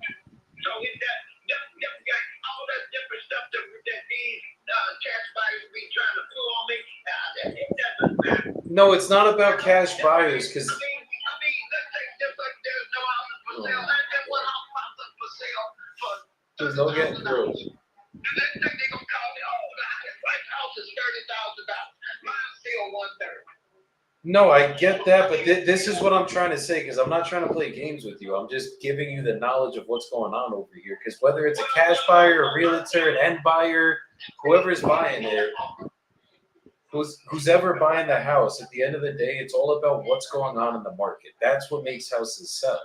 So in that all that different stuff that these cash buyers be trying to pull on me, it doesn't matter. No, it's not about cash buyers because. I mean, let's say just like there's no houses for sale, and then one house pops up for sale for There's no getting through. and let's say they're gonna call me, oh, the highest price house is $30,000. Mine's still 130. No, I get that, but this is what I'm trying to say because I'm not trying to play games with you. I'm just giving you the knowledge of what's going on over here. Because whether it's a cash buyer, a realtor, an end buyer, whoever's buying it, who's ever buying the house, at the end of the day, it's all about what's going on in the market. That's what makes houses sell.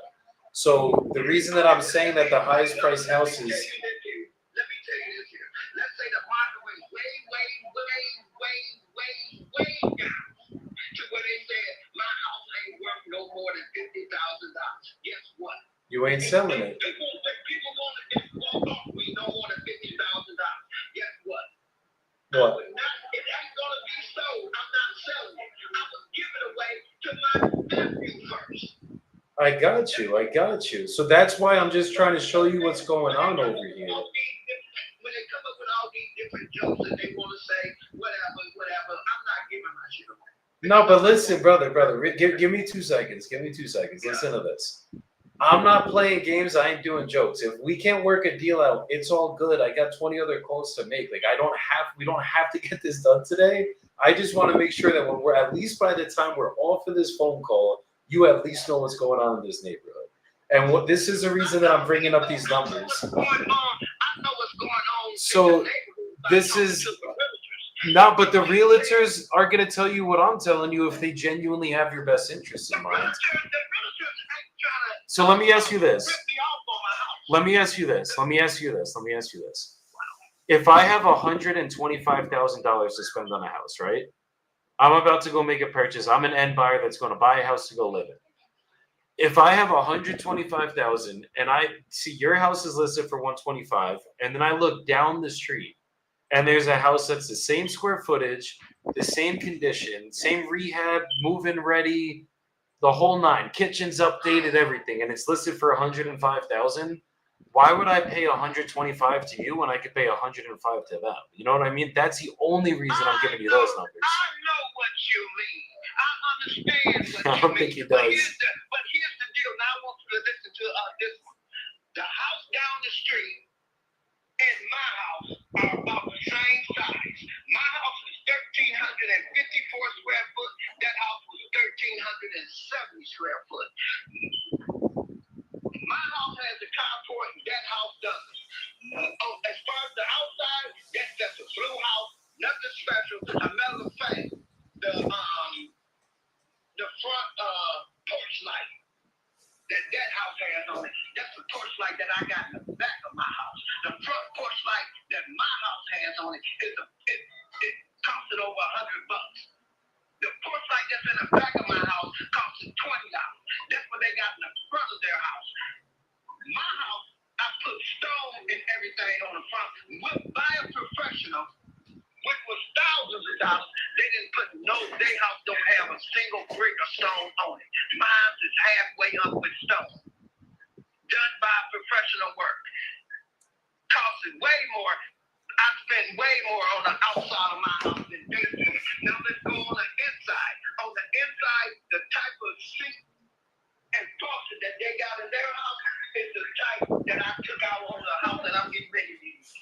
So the reason that I'm saying that the highest priced houses. Let me tell you this here. Let's say the market went way down to where they said my house ain't worth no more than $50,000. Guess what? You ain't selling it. People want to walk off with no more than $50,000. Guess what? What? It ain't gonna I got you. I got you. So that's why I'm just trying to show you what's going on over here. When they come up with all these different jokes and they want to say whatever, I'm not giving my shit away. No, but listen, brother, give me 2 seconds. Give me 2 seconds. Listen to this. I'm not playing games. I ain't doing jokes. If we can't work a deal out, it's all good. I got 20 other calls to make. Like we don't have to get this done today. I just want to make sure that when we're at least by the time we're off of this phone call, you at least know what's going on in this neighborhood. And what this is the reason that I'm bringing up these numbers. I know what's going on. So this is not, but the realtors are going to tell you what I'm telling you if they genuinely have your best interests in mind. So let me ask you this. Let me ask you this. If I have $125,000 to spend on a house, right? I'm about to go make a purchase. I'm an end buyer that's going to buy a house to go live in. If I have $125,000 and I see your house is listed for $125,000, and then I look down the street and there's a house that's the same square footage, the same condition, same rehab, move-in ready, the whole nine, kitchen's updated, everything, and it's listed for $105,000. Why would I pay $125,000 to you when I could pay $105,000 to them? You know what I mean? That's the only reason I'm giving you those numbers. I know what you mean. I understand what I you don't mean. think he does. But here's the deal. Now I want you to listen to this one. The house down the street and my house are about the same size. My house is 1,354 square foot. That house was 1,370 square foot. My house has a carport, and that house doesn't. As far as the outside, that's just a blue house, nothing special. As a matter of fact, the front porch light that house has on it, that's the porch light that I got in the back of my house. The front porch light that my house has on it it costed over $100. The porch light that's in the back of my house costed $20. That's what they got in the front of their house. My house, I put stone and everything on the front by a professional, which was thousands of dollars. They didn't put their house don't have a single brick of stone on it. Mine is halfway up with stone. Done by professional work. Costed way more. I spent way more on the outside of my house than they did. Now let's go on the inside. On the inside, the type of sink and faucet that they got in their house is the type that I took out on the house that I'm getting ready to use.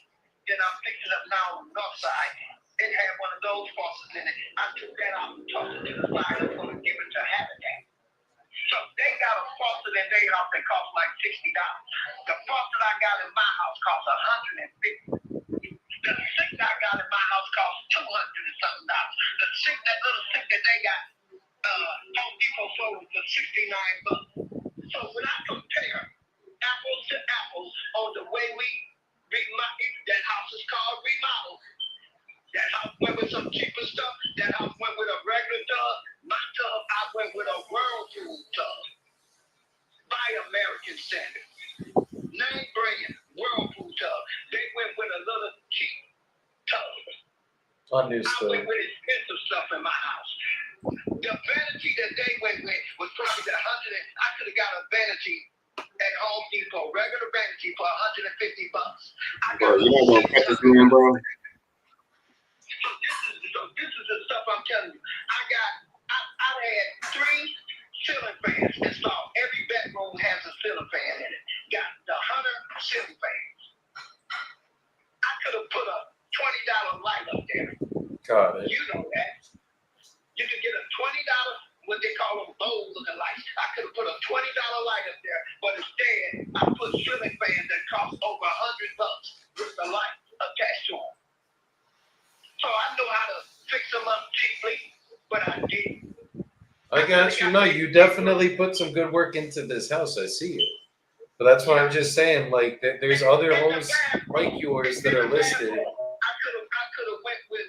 Then I'm fixing up now on the north side. It had one of those faucets in it. I took that out and tossed it to the side. I'm going to give it to Habitat. So they got a faucet in their house that cost like $60. The faucet I got in my house cost $150. The sink I got in my house cost $200 and something. The sink, that little sink that they got, Home Depot sold for $69. So when I compare apples to apples on the way we remodel, that house is called remodel. That house went with some cheaper stuff. That house went with a regular tub. My tub, I went with a Whirlpool tub. By American standards. Name brand, Whirlpool tub. They went with a little cheap tub. Understood. I went with expensive stuff in my house. The vanity that they went with was probably the I could have got a vanity at Home Depot, regular vanity for $150. Bro, you not gonna cut this man, bro? So this is the stuff I'm telling you. I had 3 ceiling fans installed. Every bedroom has a ceiling fan in it. Got the Hunter ceiling fans. I could have put a $20 light up there. Got it. You know that. You could get a $20, what they call them bowl looking lights. I could have put a $20 light up there, but instead I put ceiling fans that cost over $100 with the light attached to them. So I know how to fix them up cheaply, but I didn't. I got you. No, you definitely put some good work into this house. I see it. But that's why I'm just saying, like, there's other homes like yours that are listed. I could have went with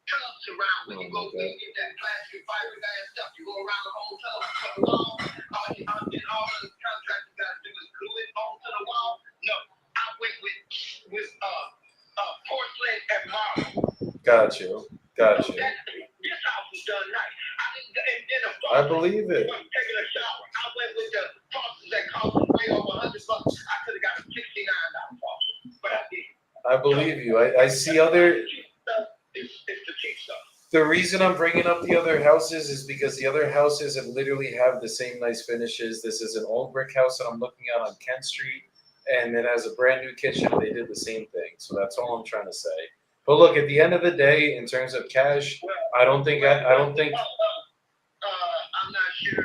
tubs around when you go get that plastic fiberglass stuff. You go around the whole tub, cut the wall. All the contractor got to do is glue it onto the wall. No, I went with porcelain and marble. Got you. Got you. This house was done nice. I believe it. Taking a shower. I went with the faucets that cost way over $100. I could have got a $69 faucet, but I didn't. I believe you. I see other. It's the cheap stuff. The reason I'm bringing up the other houses is because the other houses have literally have the same nice finishes. This is an old brick house that I'm looking at on Kent Street, and it has a brand new kitchen. They did the same thing, so that's all I'm trying to say. But look, at the end of the day, in terms of cash, I don't think. I'm not sure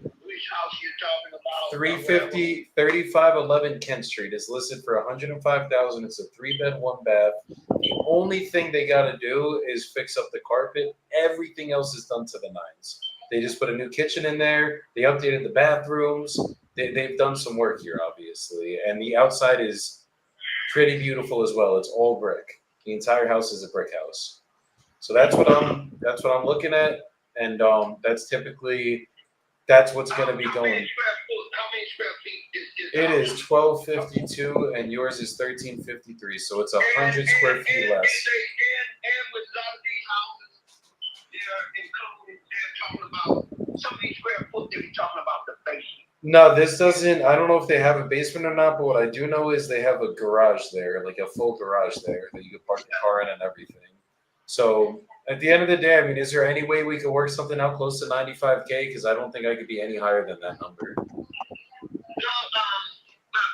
which house you're talking about. 350 3511 Kent Street is listed for 105,000. It's a 3-bed, 1-bath. The only thing they got to do is fix up the carpet. Everything else is done to the nines. They just put a new kitchen in there. They updated the bathrooms. They've done some work here, obviously, and the outside is pretty beautiful as well. It's all brick. The entire house is a brick house. So that's what I'm looking at, and that's what's going to be going. How many square feet is It is 1252, and yours is 1353, so it's 100 square feet less. And with a lot of these houses, they're talking about some of these square foot. They're talking about the basement. No, this doesn't. I don't know if they have a basement or not, but what I do know is they have a garage there, like a full garage there that you could park the car in and everything. So at the end of the day, I mean, is there any way we could work something out close to 95K? Because I don't think I could be any higher than that number. No,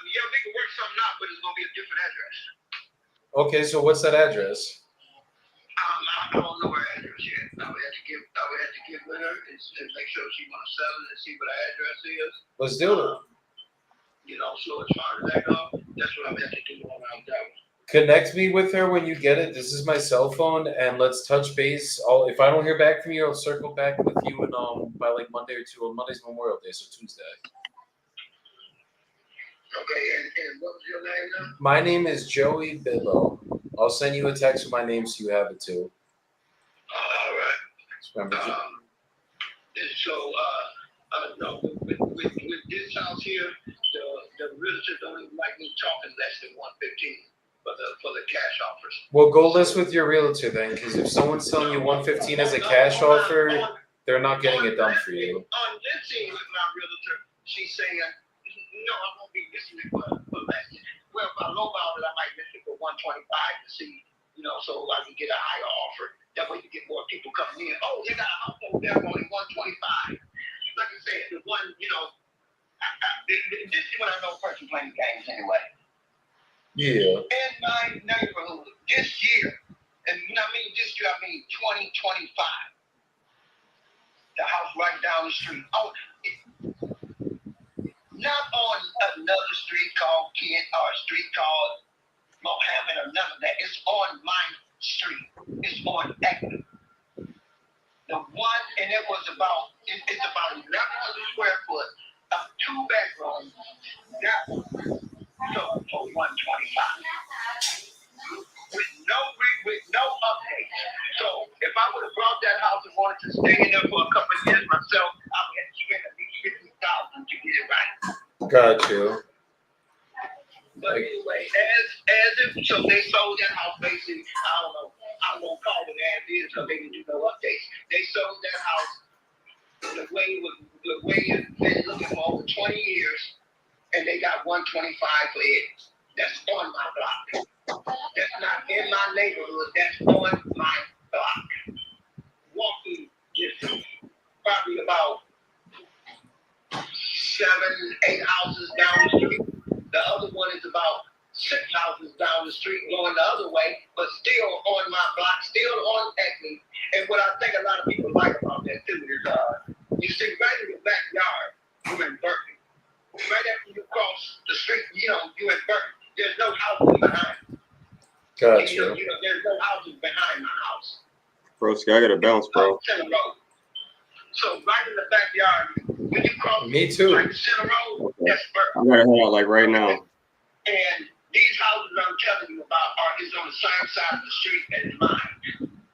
yeah, we can work something out, but it's gonna be a different address. Okay, so what's that address? I don't know her address yet. I would have to get with her and make sure she wants to sell it and see what her address is. Let's do it. So as far as that goes, that's what I'm going to have to do around that one. Connect me with her when you get it. This is my cell phone, and let's touch base. If I don't hear back from you, I'll circle back with you by like Monday or two. Monday's Memorial Day, so Tuesday. Okay, and what was your name now? My name is Joey Billo. I'll send you a text with my name so you have it too. All right. Just remember, No, with this house here, the realtor don't even like me talking less than 115 for the cash offers. well, go list with your realtor then, because if someone's telling you 115 as a cash offer, they're not getting it done for you. On listening with my realtor, she's saying, no, I won't be listening for less. Well, if I lowball it, I might listen for 125 to see, so I can get a higher offer. That way you get more people coming in. Oh, they got a house over there only 125. Like I said, the one, this is when I know a person playing games anyway. Yeah. In my neighborhood, this year, and when I mean this year, I mean 2025. The house right down the street. Oh, not on another street called Kent or a street called Mohammed or none of that. It's on my street. It's on Ekman. The one, and it's about 1,100 square foot, a 2-bedroom. That one sold for 125 with no updates. So if I would have brought that house and wanted to stay in there for a couple of years myself, I would have spent at least $50,000 to get it right. Got you. But anyway, as if so they sold that house basically. I don't know. I'm gonna call it as is because they didn't do no updates. They sold that house the way it's been looking for over 20 years, and they got 125 for it. That's on my block. That's not in my neighborhood. That's on my block. Walking distance, probably about 7-8 houses down the street. The other one is about 6 houses down the street going the other way, but still on my block, still on Ekman. And what I think a lot of people like about that too is, you see right in the backyard, you're in Berkeley. Right after you cross the street, you're in Berkeley. There's no houses behind. Got you. There's no houses behind my house. Broski, I gotta bounce, bro. Center road. So right in the backyard, when you cross Me too. like Center Road, that's Berkeley. I gotta head out like right now. And these houses I'm telling you about is on the same side of the street as mine.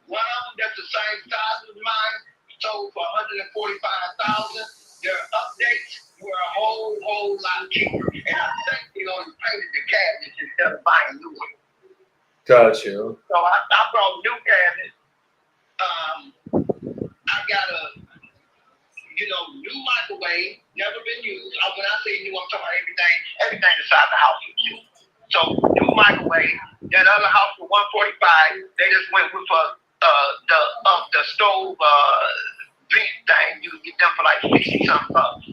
One of them that's the same size as mine sold for $145,000. Their updates were a whole lot cheaper, and I think they only painted the cabinets instead of buying new ones. Got you. So I brought new cabinets. I got a new microwave, never been used. When I say new, I'm talking about everything inside the house is new. So new microwave. That other house for 145, they just went with the stove vent thing. You can get them for like 60 something bucks.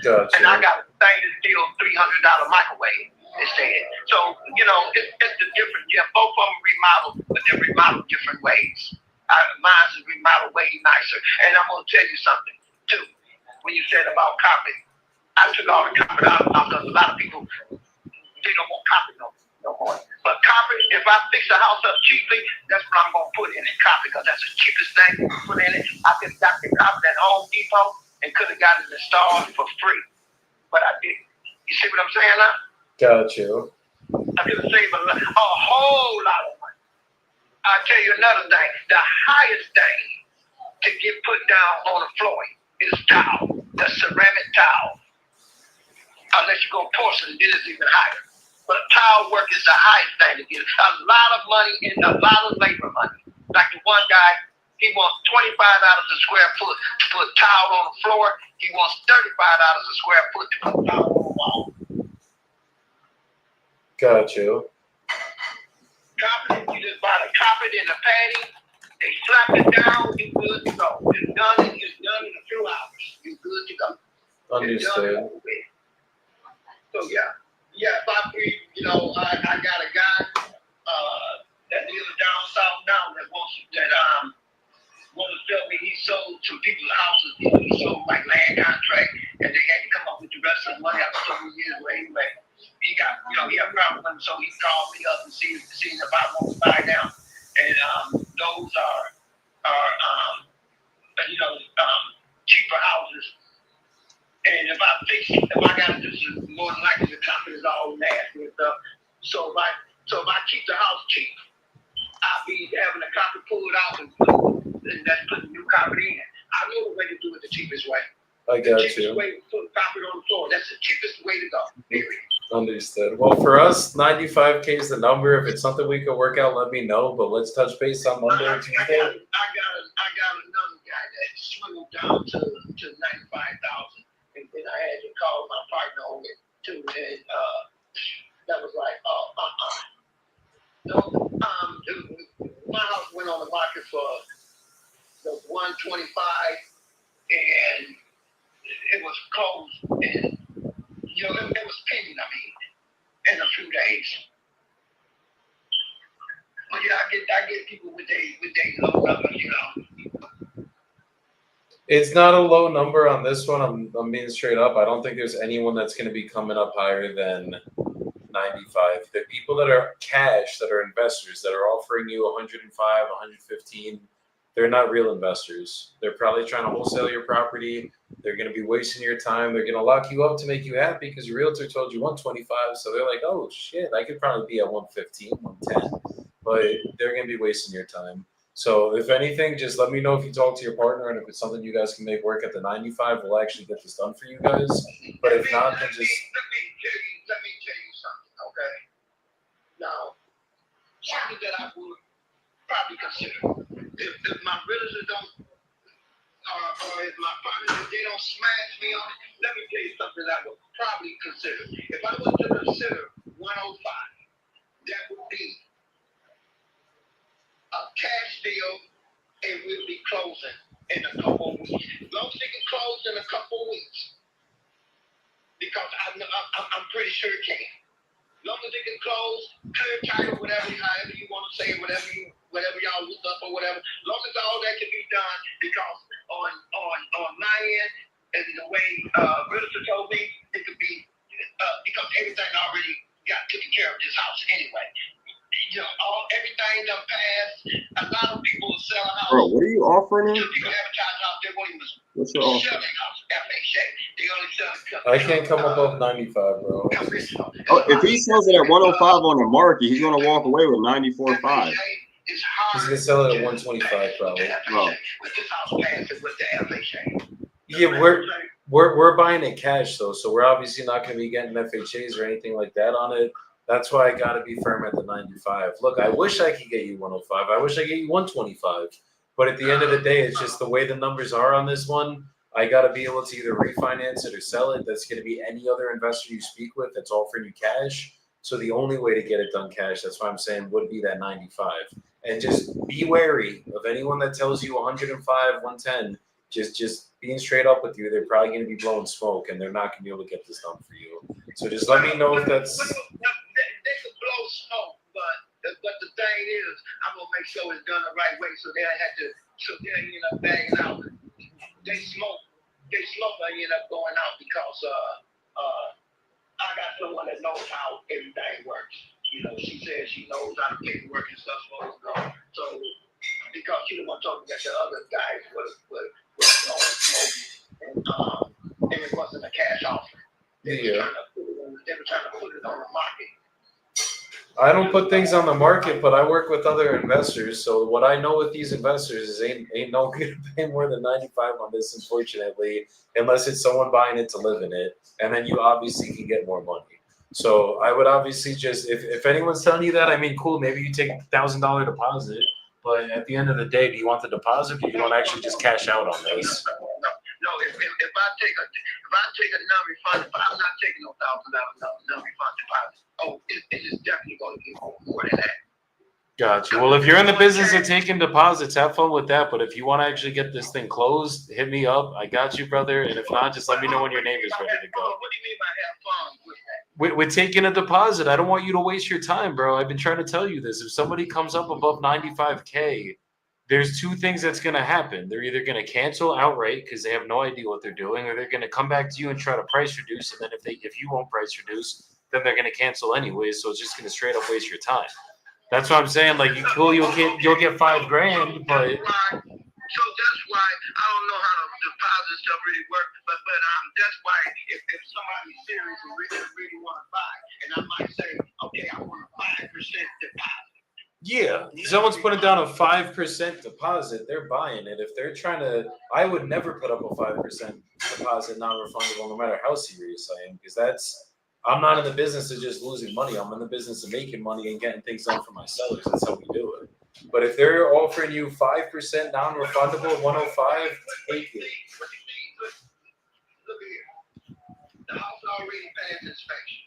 Gotcha. And I got a thing that's still $300 microwave instead. So, it's the different. Yeah, both of them remodeled, but they're remodeled different ways. Mine's is remodeled way nicer. And I'm going to tell you something, too. When you said about carpet, I took all the carpet out because a lot of people, they don't want carpet no more. But carpet, if I fix a house up cheaply, that's what I'm going to put in it, carpet, because that's the cheapest thing to put in it. I could have got the carpet at Home Depot and could have gotten it installed for free. But I didn't. You see what I'm saying now? Got you. I could have saved a whole lot of money. I'll tell you another thing. The highest thing to get put down on the flooring is tile, the ceramic tile. Unless you go porcelain, it is even higher. But tile work is the highest thing to get. A lot of money and a lot of labor money. Like the one guy, he wants $25 a square foot to put tile on the floor. He wants $35 a square foot to put tile on the wall. Got you. Carpet, you just buy the carpet and the padding. They slap it down, you good to go. It's done in a few hours. You good to go. Understood. So yeah, if I I got a guy that lives down south now that wants to tell me he sold some people's houses. He sold like land contract, and they had to come up with the rest of the money after so many years. But anyway, he got he had a problem with him, so he called me up and see if I want to buy down. And those are cheaper houses. And if I got to do some, more than likely the company's all nasty and stuff. So if I keep the house cheap, I'll be having the carpet pulled out and that's putting new carpet in. I know the way to do it the cheapest way. I got the cheapest you. way to put carpet on the floor. That's the cheapest way to go. Period. Understood. Well, for us, 95K is the number. If it's something we could work out, let me know. But let's touch base on Monday or Tuesday. I got another guy that swindled down to 95,000. And then I had to call my partner on it too, and that was like, my house went on the market for the 125, and it was closed, and it was pending. In a few days. But yeah, I get people with they low numbers, It's not a low number on this one. I'm being straight up. I don't think there's anyone that's going to be coming up higher than 95. The people that are cash, that are investors, that are offering you 105, 115, they're not real investors. They're probably trying to wholesale your property. They're going to be wasting your time. They're going to lock you up to make you happy because your realtor told you 125. So they're like, oh shit, I could probably be at 115, 110, but they're going to be wasting your time. So if anything, just let me know if you talk to your partner, and if it's something you guys can make work at the 95, we'll actually get this done for you guys. But if not, then just let me tell you something, okay? Now, something that I would probably consider. If my realtors don't, or if my partners, if they don't smash me on it, let me tell you something that I would probably consider. If I was to consider 105, that would be a cash deal, and we'll be closing in a couple of weeks. As long as they can close in a couple of weeks, because I'm pretty sure it can. As long as they can close, clear title, however you want to say it, whatever y'all look up or whatever. As long as all that can be done, because on my end, and the way realtor told me, it could be because everything already got taken care of this house anyway. Everything done passed. A lot of people sell a house. Bro, what are you offering him? People advertise out there won't even What's your offer? sell their house. FHA. They only sell it. I can't come above 95, bro. Oh, if he sells it at 105 on the market, he's gonna walk away with 94.5. He's gonna sell it at 125 probably. Oh. With this house passing with the FHA. Yeah, we're buying it cash though, so we're obviously not going to be getting FHAs or anything like that on it. That's why I got to be firm at the 95. Look, I wish I could get you 105. I wish I could get you 125. But at the end of the day, it's just the way the numbers are on this one. I got to be able to either refinance it or sell it. That's going to be any other investor you speak with that's offering you cash. So the only way to get it done cash, that's why I'm saying, would be that 95. And just be wary of anyone that tells you 105, 110. Just being straight up with you, they're probably going to be blowing smoke, and they're not going to be able to get this done for you. So just let me know if that's. They could blow smoke, but the thing is, I'm gonna make sure it's done the right way. So they had to, so they end up bagging out. They smoke and end up going out because I got someone that knows how everything works. You know, she says she knows how the paperwork and stuff's supposed to go. So because she the one told me that the other guys was blowing smoke and it wasn't a cash offer. They were trying to put it on the market. I don't put things on the market, but I work with other investors. So what I know with these investors is ain't no going to pay more than 95 on this, unfortunately, unless it's someone buying it to live in it, and then you obviously can get more money. So I would obviously just if anyone's telling you that, I mean, cool, maybe you take $1,000 deposit, but at the end of the day, do you want the deposit or you want to actually just cash out on this? No, if I take a non-refundable, I'm not taking no $1,000 non-refundable deposit. Oh, it is definitely going to be more than that. Gotcha. Well, if you're in the business of taking deposits, have fun with that. But if you want to actually get this thing closed, hit me up. I got you, brother. And if not, just let me know when your neighbor's ready to go. What do you mean by have fun with that? We're taking a deposit. I don't want you to waste your time, bro. I've been trying to tell you this. If somebody comes up above 95K, there's two things that's going to happen. They're either going to cancel outright because they have no idea what they're doing, or they're going to come back to you and try to price reduce. And then if you won't price reduce, then they're going to cancel anyways. So it's just going to straight up waste your time. That's what I'm saying. Like, you'll get $5,000, but So that's why I don't know how the deposit stuff really works, but that's why if somebody's serious and really want to buy, and I might say, okay, I want a 5% deposit. yeah, someone's putting down a 5% deposit, they're buying it. If they're trying to, I would never put up a 5% deposit non-refundable, no matter how serious I am, because I'm not in the business of just losing money. I'm in the business of making money and getting things done for my sellers. That's how we do it. But if they're offering you 5% non-refundable, 105, take it. Look here. The house already passed inspection.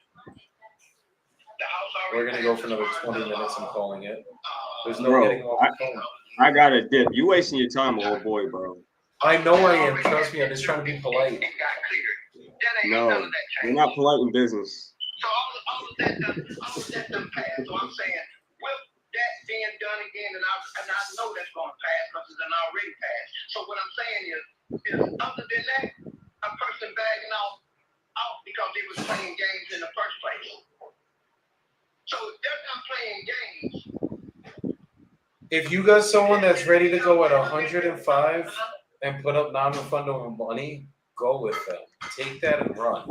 We're gonna go for another 20 minutes. I'm calling it. There's no Bro, getting off the phone. I got a dip. You wasting your time, old boy, bro. I know I am. Trust me. I'm just trying to be polite. No, you're not polite in business. So all of that done passed. So I'm saying, with that being done again, and I know that's going to pass because it's done already passed. So what I'm saying is other than that, a person bagging out because they was playing games in the first place. So if they're not playing games. If you got someone that's ready to go at 105 and put up non-refundable money, go with them. Take that and run.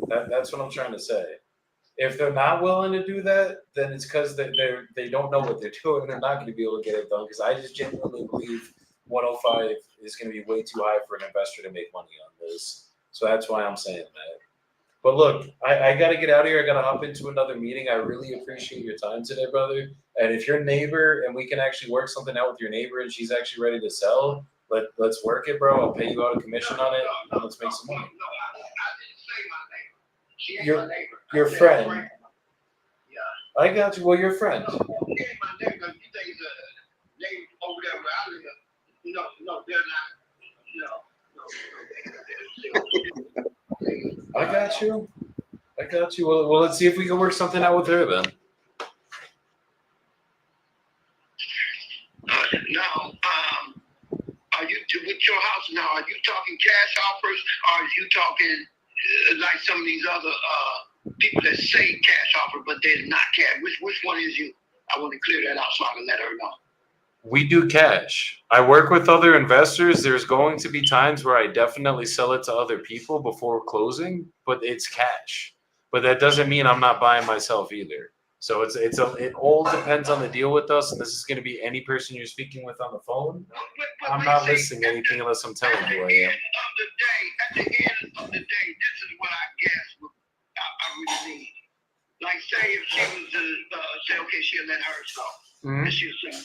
That's what I'm trying to say. If they're not willing to do that, then it's because they don't know what they're doing. They're not going to be able to get it done. Because I just genuinely believe 105 is going to be way too high for an investor to make money on this. So that's why I'm saying that. But look, I got to get out of here. I got to hop into another meeting. I really appreciate your time today, brother. And if you're a neighbor and we can actually work something out with your neighbor and she's actually ready to sell, let's work it, bro. I'll pay you out a commission on it. And let's make some money. No, I didn't say my neighbor. She ain't Your- my neighbor. your I said friend. Yeah. I got you. Well, you're a friend. She ain't my neighbor. You think it's a neighbor over there where I live? No, they're not. I got you. Well, let's see if we can work something out with her then. Now, are you with your house now? Are you talking cash offers, or are you talking like some of these other people that say cash offer, but they're not cash? Which one is you? I want to clear that out so I can let her know. We do cash. I work with other investors. There's going to be times where I definitely sell it to other people before closing, but it's cash. But that doesn't mean I'm not buying myself either. So it all depends on the deal with us, and this is going to be any person you're speaking with on the phone. I'm not listing anything unless I'm telling you I am. At the end of the day, this is what I guess I really need. Like, say if she was to say, okay, she'll let her sell. Mhm. And she'll say,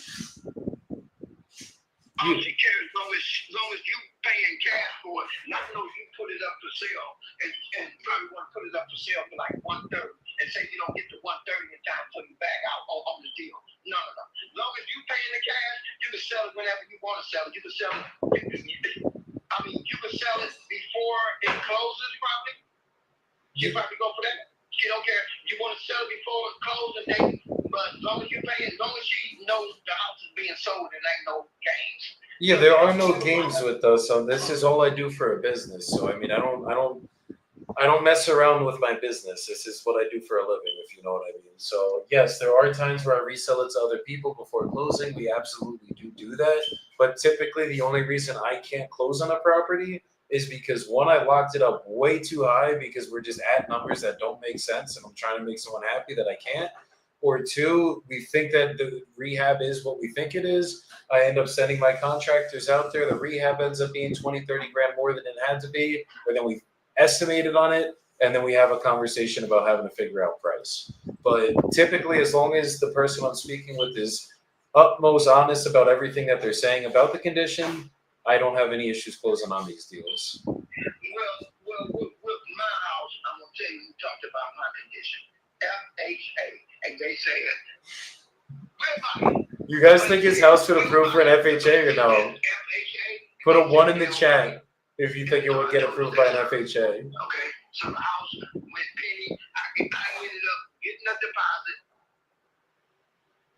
All she cares as long as you paying cash for it, not know you put it up for sale and probably want to put it up for sale for like 130 and say you don't get the 130 in time for you back out on the deal. No. As long as you paying the cash, you can sell it whenever you want to sell it. You can sell it. You can sell it before it closes probably. You probably go for that. She don't care. You want to sell it before it closes, but as long as you pay, as long as she knows the house is being sold, it ain't no games. Yeah, there are no games with us. So this is all I do for a business. So I mean, I don't mess around with my business. This is what I do for a living, if you know what I mean. So yes, there are times where I resell it to other people before closing. We absolutely do that. But typically, the only reason I can't close on a property is because one, I locked it up way too high because we're just at numbers that don't make sense, and I'm trying to make someone happy that I can't. Or two, we think that the rehab is what we think it is. I end up sending my contractors out there. The rehab ends up being 20, 30 grand more than it had to be, or then we estimated on it, and then we have a conversation about having to figure out price. But typically, as long as the person I'm speaking with is utmost honest about everything that they're saying about the condition, I don't have any issues closing on these deals. Well, with my house, I'm gonna tell you, we talked about my condition. FHA, and they say it. You guys think his house would approve for an FHA or no? FHA. Put a 1 in the chat if you think it would get approved by an FHA. Okay, so the house went penny. I ended up getting a deposit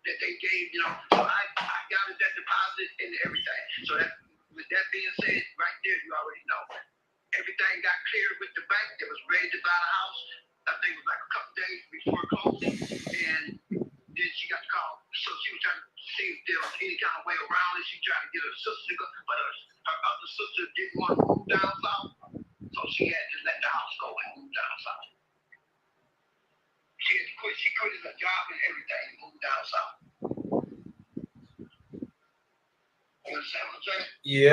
that they gave, So I got that deposit and everything. So that, with that being said, right there, you already know. Everything got cleared with the bank that was ready to buy the house. I think it was like a couple days before closing, and then she got the call. So she was trying to see if there was any kind of way around it. She tried to get her sister to go, but her other sister didn't want to move down south, so she had to let the house go and move down south. She had to quit. She quit her job and everything and moved down south. You understand what I'm saying? Yeah,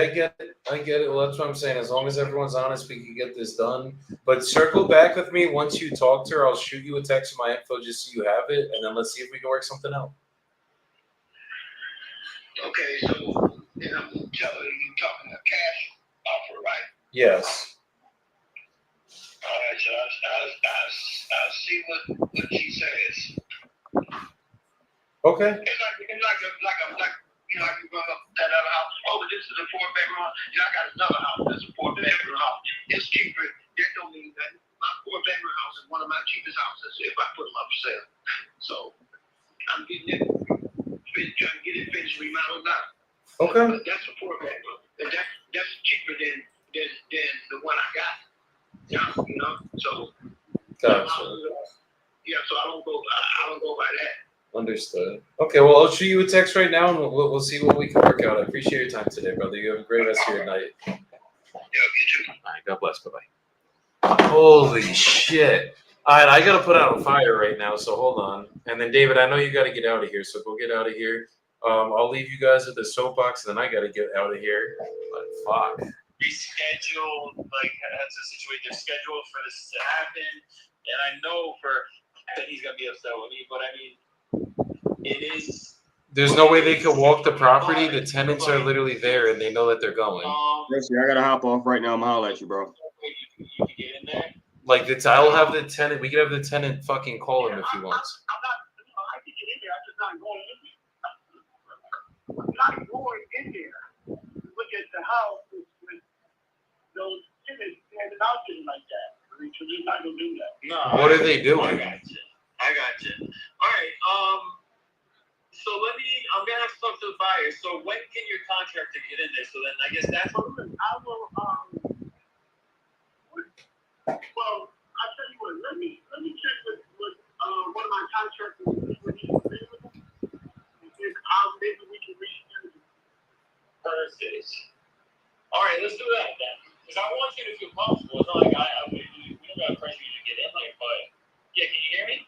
I get it. Well, that's what I'm saying. As long as everyone's honest, we can get this done. But circle back with me once you talk to her. I'll shoot you a text with my info just so you have it, and then let's see if we can work something out. Okay, so then I'm gonna tell her you're talking a cash offer, right? Yes. All right, so I'll see what she says. Okay. It's like you brought up that other house. Oh, but this is a 4-bedroom house. I got another house that's a 4-bedroom house. It's cheaper. That don't mean that. My 4-bedroom house is one of my cheapest houses if I put them up for sale. So I'm getting it, trying to get it finished, remodeled now. Okay. But that's a 4-bedroom. And that's cheaper than the one I got. So. Gotcha. Yeah, so I don't go by that. Understood. Okay, well, I'll shoot you a text right now, and we'll see what we can work out. I appreciate your time today, brother. You have a great rest of your night. Yeah, you too. All right, God bless. Bye-bye. Holy shit. All right, I got to put out a fire right now, so hold on. And then, David, I know you got to get out of here, so go get out of here. I'll leave you guys at the soapbox, and then I got to get out of here. But fuck. Reschedule, that's the situation. They're scheduled for this to happen, and I know that he's going to be upset with me, but I mean, it is. There's no way they could walk the property. The tenants are literally there, and they know that they're going. Listen, I gotta hop off right now. I'm holler at you, bro. You can get in there. Like, I'll have the tenant. We could have the tenant fucking call him if he wants. I'm not, I can get in there. I'm just not going in there. I'm not going in there. Look at the house with those tenants standing out there like that. I mean, so you're not going to do that. No. What are they doing? I got you. All right. So I'm gonna have to talk to the buyer. So when can your contractor get in there? So then I guess that's what I will. Well, I'll tell you what. Let me check with one of my contractors when he's available, and then maybe we can reschedule. Thursdays. All right, let's do that then. Because I want you to feel comfortable. It's not like we don't got to pressure you to get in there, but yeah, can you hear me?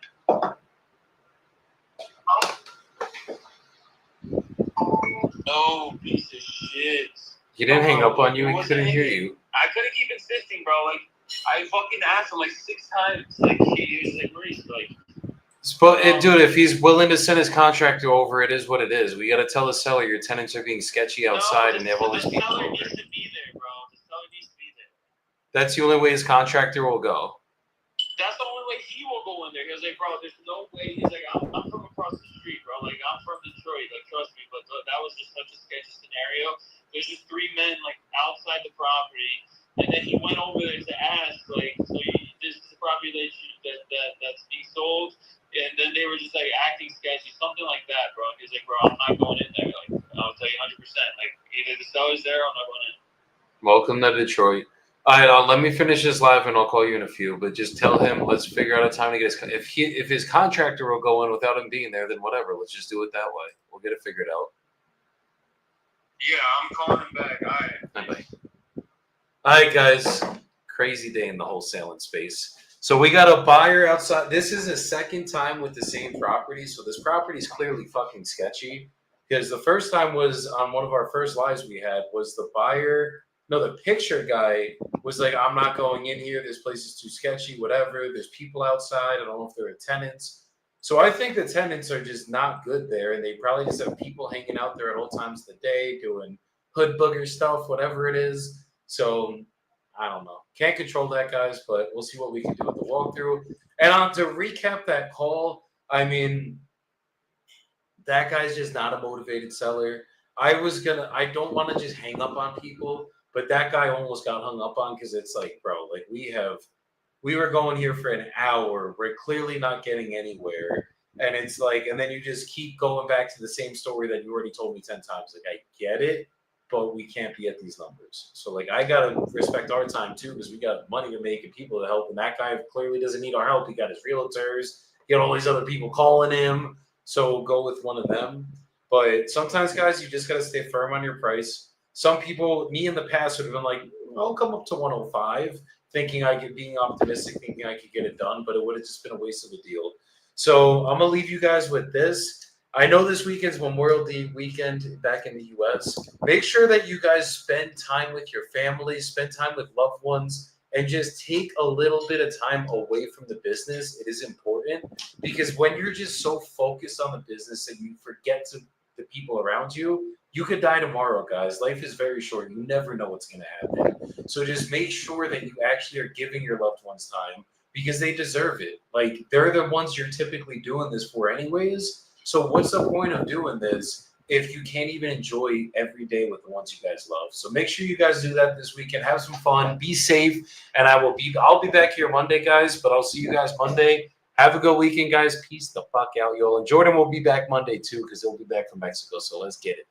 No, piece of shit. He didn't hang up on you. He couldn't hear you. I couldn't keep insisting, bro. Like, I fucking asked him like 6 times. Like, he was like, Maurice, like, Dude, if he's willing to send his contractor over, it is what it is. We got to tell the seller your tenants are being sketchy outside and they have all these people seller over. needs to be there, bro. The seller needs to be there. That's the only way his contractor will go. That's the only way he will go in there. He was like, bro, there's no way. He's like, I'm from across the street, bro. Like, I'm from Detroit. Like, trust me. But that was just such a sketchy scenario. There's just 3 men, like, outside the property. And then he went over there to ask, like, so this is the property that's being sold. And then they were just, like, acting sketchy. Something like that, bro. He's like, bro, I'm not going in there. Like, I'll tell you 100%. Like, either the seller's there or I'm not going in. Welcome to Detroit. All right, let me finish this live and I'll call you in a few. But just tell him, let's figure out a time to get his. If his contractor will go in without him being there, then whatever. Let's just do it that way. We'll get it figured out. Yeah, I'm calling him back. All right. Bye. All right, guys. Crazy day in the wholesaling space. So we got a buyer outside. This is a second time with the same property. So this property is clearly fucking sketchy. Because the first time was on one of our first lives we had was the buyer. No, the picture guy was like, I'm not going in here. This place is too sketchy, whatever. There's people outside. I don't know if they're tenants. So I think the tenants are just not good there. And they probably just have people hanging out there at all times of the day doing hood booger stuff, whatever it is. So I don't know. Can't control that, guys, but we'll see what we can do with the walkthrough. And to recap that call, I mean, that guy's just not a motivated seller. I don't want to just hang up on people. But that guy almost got hung up on because it's like, bro, like we were going here for an hour. We're clearly not getting anywhere. And it's like, and then you just keep going back to the same story that you already told me 10 times. Like, I get it, but we can't be at these numbers. So like, I got to respect our time too, because we got money to make and people to help. And that guy clearly doesn't need our help. He got his realtors, he got all these other people calling him. So go with one of them. But sometimes, guys, you just got to stay firm on your price. Some people, me in the past, would have been like, I'll come up to 105, being optimistic, thinking I could get it done, but it would have just been a waste of a deal. So I'm going to leave you guys with this. I know this weekend's Memorial Day weekend back in the U.S. Make sure that you guys spend time with your family, spend time with loved ones, and just take a little bit of time away from the business. It is important because when you're just so focused on the business that you forget the people around you, you could die tomorrow, guys. Life is very short. You never know what's going to happen. So just make sure that you actually are giving your loved ones time because they deserve it. Like, they're the ones you're typically doing this for anyways. So what's the point of doing this if you can't even enjoy every day with the ones you guys love? So make sure you guys do that this weekend. Have some fun. Be safe. And I'll be back here Monday, guys, but I'll see you guys Monday. Have a good weekend, guys. Peace the fuck out, y'all. And Jordan will be back Monday, too, because he'll be back from Mexico. So let's get it.